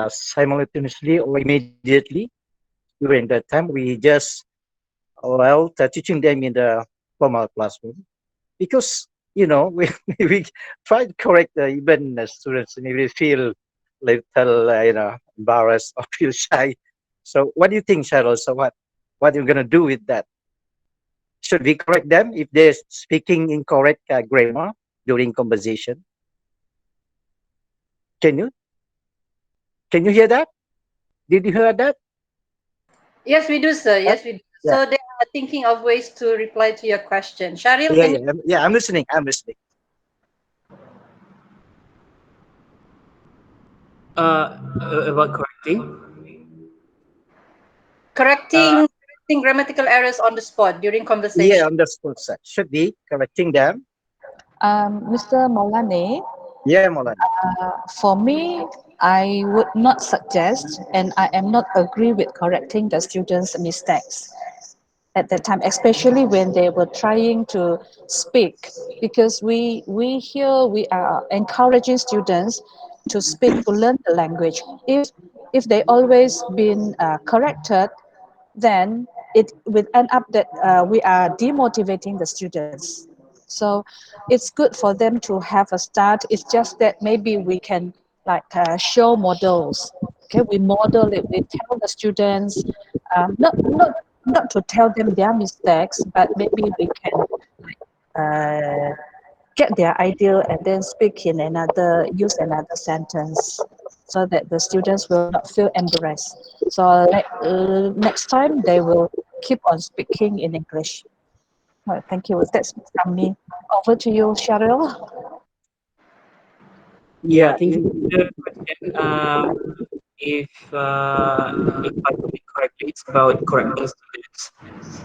simultaneously or immediately? During that time, we just teaching them in the formal classroom, because we we try to correct even the students, and they feel little embarrassed or feel shy. So what do you think, Cheryl? So what are you gonna do with that? Should we correct them if they're speaking incorrect grammar during conversation? Can you hear that? Did you hear that? Yes, we do, sir. Yes, we do. Yeah. So they are thinking of ways to reply to your question. Syaharil, Yeah, can you? I'm listening. I'm listening. About correcting. Correcting grammatical errors on the spot during conversation. Yeah, understood, sir. Should be correcting them. Mr. Maulane, Yeah, Molan. for me, I would not suggest, and I am not agree with correcting the students' mistakes at that time, especially when they were trying to speak, because we are encouraging students to speak, to learn the language. If they always been corrected, then it will end up that we are demotivating the students. So it's good for them to have a start. It's just that maybe we can show models. Okay, we model it. We tell the students, not to tell them their mistakes, but maybe we can get their idea and then speak in use another sentence, so that the students will not feel embarrassed. So next time they will keep on speaking in English. Well, thank you. That's from me. Over to you, Syaharil. Yeah, thank you for the question. If I put it correctly, it's about correcting students,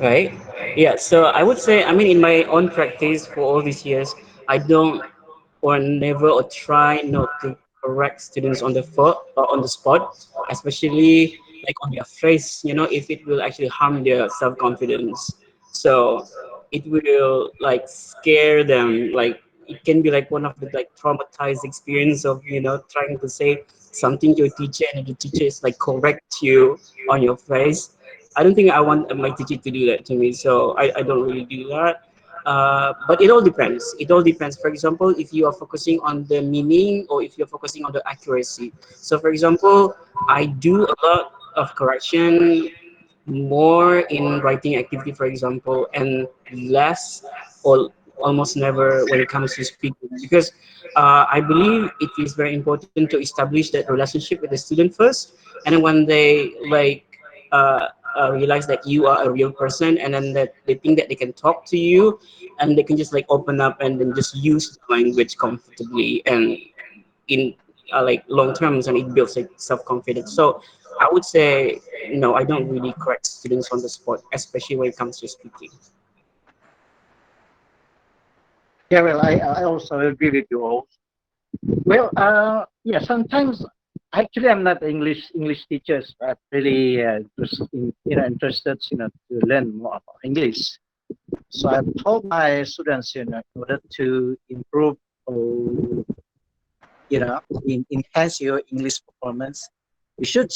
right? Yeah. So I would say, I mean, in my own practice for all these years, I don't or never or try not to correct students on the spot, especially like on their face. If it will actually harm their self confidence, so it will like scare them. Like it can be like one of the like traumatized experience of trying to say something to a teacher and the teacher is like correct you on your face. I don't think I want my teacher to do that to me, so I don't really do that. But it all depends. It all depends. For example, if you are focusing on the meaning or if you're focusing on the accuracy. So, for example, I do a lot of correction more in writing activity, for example, and less or almost never when it comes to speaking, because I believe it is very important to establish that relationship with the student first, and then when they realize that you are a real person, and then that they think that they can talk to you and they can just like open up and then just use the language comfortably and in like long terms, and it builds like self-confidence. So I would say no, I don't really correct students on the spot, especially when it comes to speaking. Yeah, well, I also agree with you all. Well, yeah, sometimes actually I'm not English teachers, but really interested to learn more about English. So I've told my students, in order to improve or enhance your English performance, you should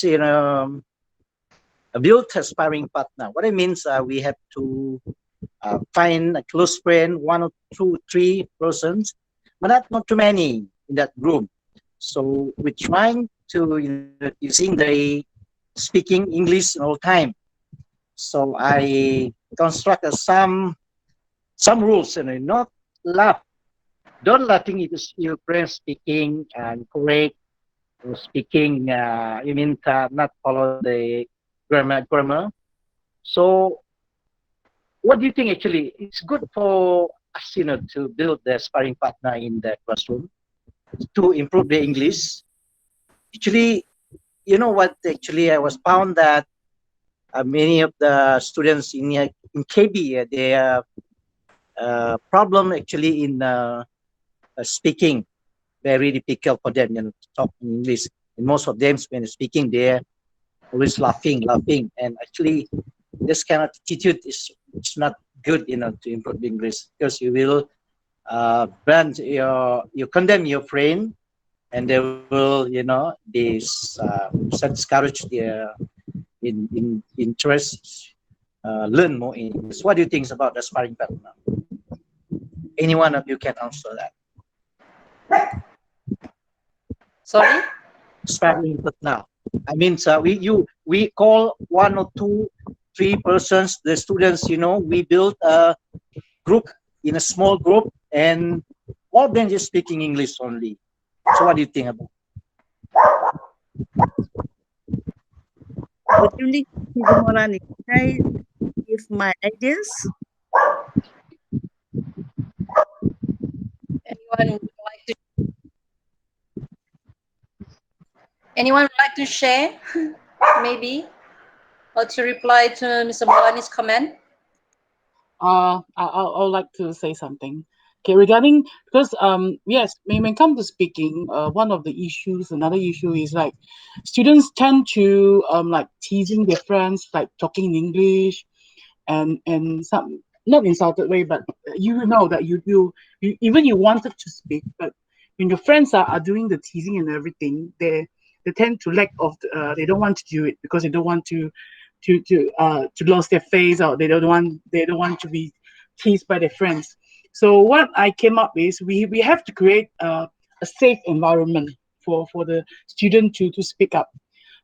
build a sparring partner. What it means, we have to find a close friend, one or two, three persons, but not too many in that group. So we're trying to, using the speaking English all time. So I construct some rules, not laugh. Don't laughing if your friend speaking and correct or speaking. You mean not follow the grammar. So what do you think actually? It's good for us, to build the sparring partner in the classroom to improve the English. Actually, you know what? Actually, I was found that many of the students in KB, they have problem actually in speaking. Very difficult for them, to talk in English. And most of them, when speaking, they're always laughing, and actually, this kind of attitude it's not good, to improve English, because you will you condemn your friend, and they will, discourage their in interest, learn more English. What do you think about the sparring partner? Any one of you can answer that. Sorry? Sparring partner. I mean, we call one or two, three persons, the students, we build a group in a small group, and all of them just speaking English only. So what do you think about Good evening, Mr. Morani. Can I give my ideas? Anyone would like to share, maybe, or to reply to Mr. Molani's comment? I would like to say something. Okay, regarding, because yes, when it comes to speaking, one of the issues, another issue is like students tend to like teasing their friends, like talking in English, and some not insulted way, but you know that you even you wanted to speak, but when your friends are doing the teasing and everything, they tend to lack of they don't want to do it because they don't want to lose their face, or they don't want to be teased by their friends. So what I came up with, we have to create a safe environment for the student to speak up.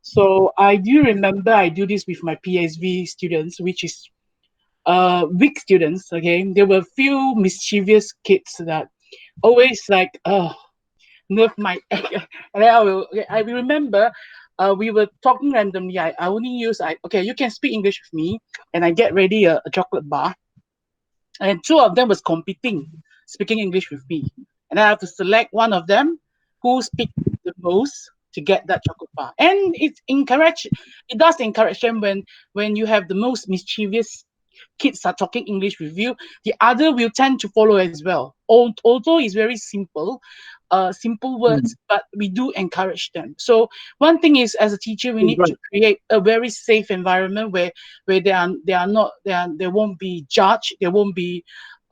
So I do remember I do this with my PSV students, which is weak students. Okay, there were few mischievous kids that always like nerve my and then I will remember we were talking randomly. I only use okay, you can speak English with me, and I get ready a chocolate bar, and two of them was competing speaking English with me, and I have to select one of them who speak the most to get that chocolate bar. And it does encourage them when you have the most mischievous kids are talking English with you, the other will tend to follow as well. Although it's very simple words, but we do encourage them. So one thing is, as a teacher, we need to create a very safe environment where they won't be judged, they won't be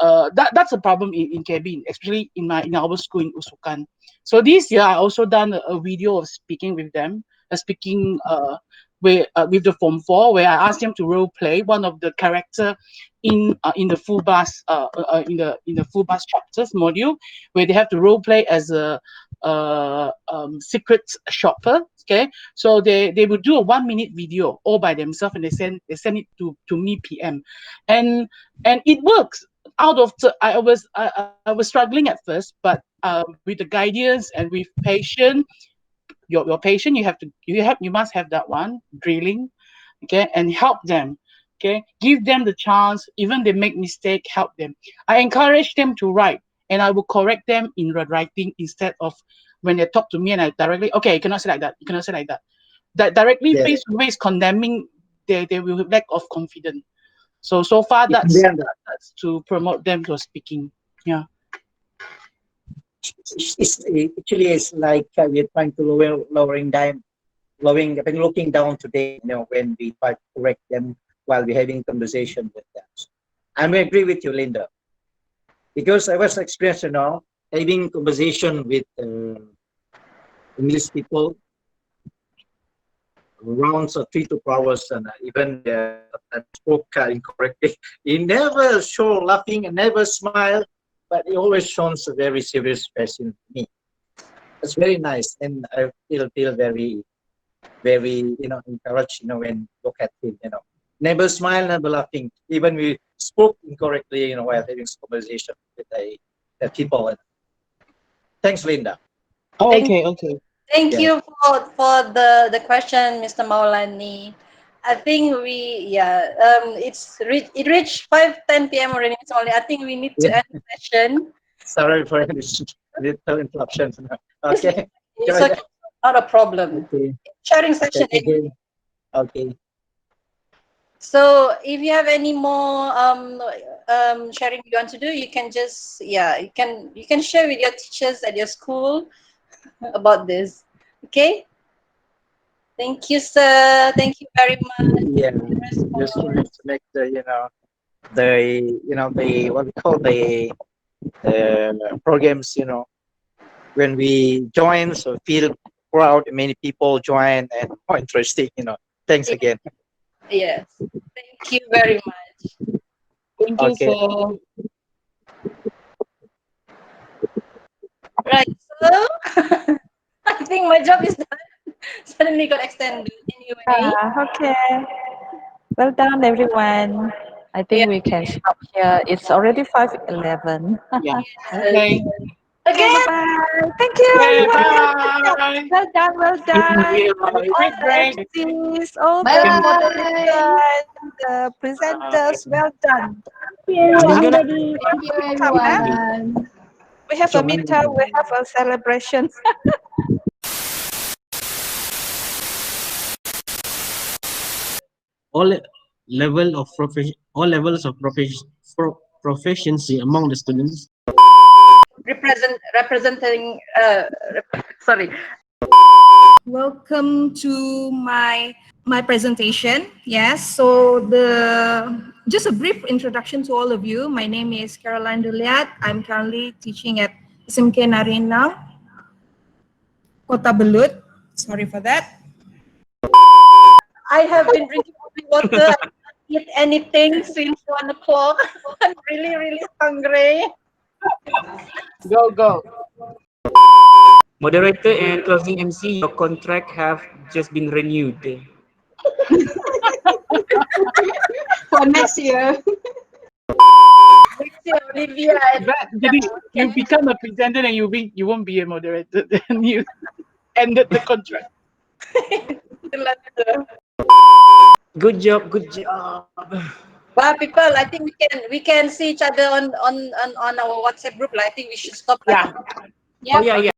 that's a problem in KB, especially in our school in Usukan. So this year I also done a video of speaking with them, with the Form 4, where I asked them to role play one of the character in the full bus in the full bus chapters module, where they have to role play as a secret shopper. Okay, so they would do a 1-minute video all by themselves, and they send it to me PM, and it works. Out of I was struggling at first, but with the guidance and with patience. Your patient, you must have that one drilling, okay, and help them, okay, give them the chance. Even they make mistake, help them. I encourage them to write, and I will correct them in writing instead of when they talk to me and I directly, okay, you cannot say like that, you cannot say like that. That directly face to face condemning, they will have lack of confidence. So far that's to promote them to speaking. Yeah. It's like we're trying to looking down today, when we try to correct them while we're having conversation with them. I agree with you, Lynda, because I was experienced, having conversation with English people. rounds of 3 to 4 hours, and even spoke incorrectly. He never show laughing and never smile, but he always shows a very serious face in me. It's very nice, and I feel very encouraged, when look at him, never smile, never laughing. Even we spoke incorrectly, while having this conversation with the people. Thanks, Lynda. Oh, Thank okay. Thank Yeah. you for the question, Mr. Maulani. I think it reached 5:10 p.m. already. It's only. I think we need to Yeah. end the session. Sorry for this little interruption. Okay. It's okay. Not a problem. Okay. Sharing session. Again. Okay. So if you have any more sharing you want to do, you can just you can share with your teachers at your school about this. Okay. Thank you, sir. Thank you very much. Yeah. Just trying to make the the what we call the programs. When we join, so feel proud. Many people join and more interesting. Thanks again. Yes. Thank you very much. Thank you, Okay. sir. Right. So I think my job is done. Suddenly got extended. Anyway. Okay. Well done, everyone. I think we can stop here. It's already 5:11. Yeah. Okay. Okay. Bye. Thank you, everyone. Well done. Well done. All the MCs, all the moderators, the presenters. Well done. Thank you, everyone. We have a midterm. We have a celebration. all levels of proficiency among the students. Representing. Sorry. Welcome to my presentation. Yes, so just a brief introduction to all of you. My name is Duliat. I'm currently teaching at SMK Narinang, Kota Belud. Sorry for that. I have been drinking only water. I didn't eat anything since 1 o'clock. I'm really hungry. Go. Moderator and closing MC, your contract have just been renewed. For next year. Next year, Olivia. Jadi you become a presenter and you won't be a moderator. Then you ended the contract. Good job. Well, people, I think we can see each other on our WhatsApp group. I think we should stop. Yeah. Oh yeah.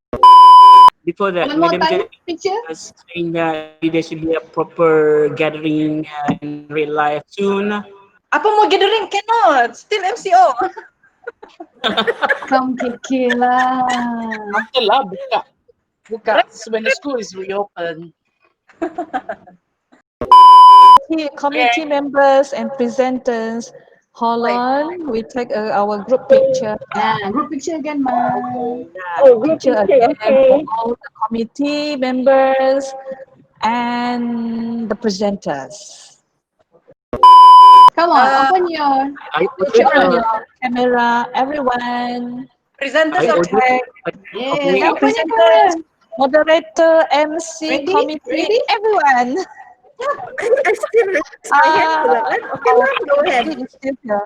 Before that, One more Madam time, Genevieve picture. was saying that there should be a proper gathering in real life soon. Apa mau gathering? Cannot. Still MCO. Come KK lah. After lah, buka. When the school is reopened. Committee members and presenters, hold on. We take our group picture. Yeah, group picture again, ma. Group picture again for all the committee members and the presenters. Come on, open your camera, everyone. Presenters Yeah, open your camera. Moderator, MC, Ready? committee, everyone. I still raise my hand pula kan? Okay lah, go ahead. Still here.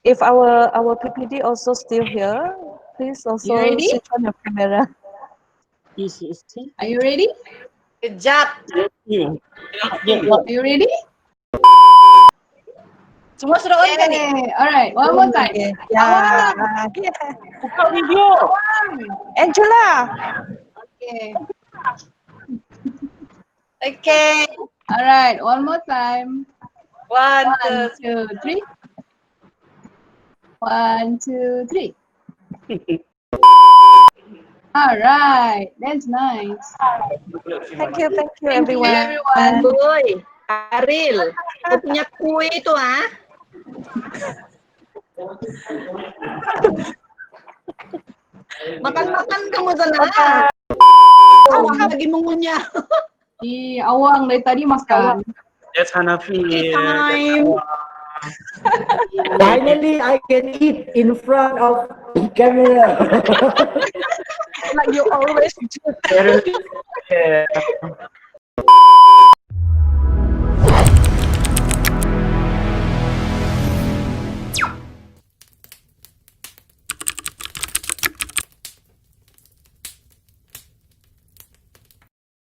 If our PPD also still here, please also You ready? switch on your camera. Are you ready? Good job. Are you ready? Semua sudah on kan ni? Alright, one more time. Yeah. Buka video. Angela. Okay. Alright, one more time. 1, 2, 3. 1, 2, 3. Alright, that's nice. Thank you Thank you everyone. everyone. Boy, Syaharil, kau punya kue itu Makan kamu sana. Awang lagi mengunyah. Awang dari tadi makan. That's Hanafi. Time. Finally, I can eat in front of the camera. Like you always do. Yeah.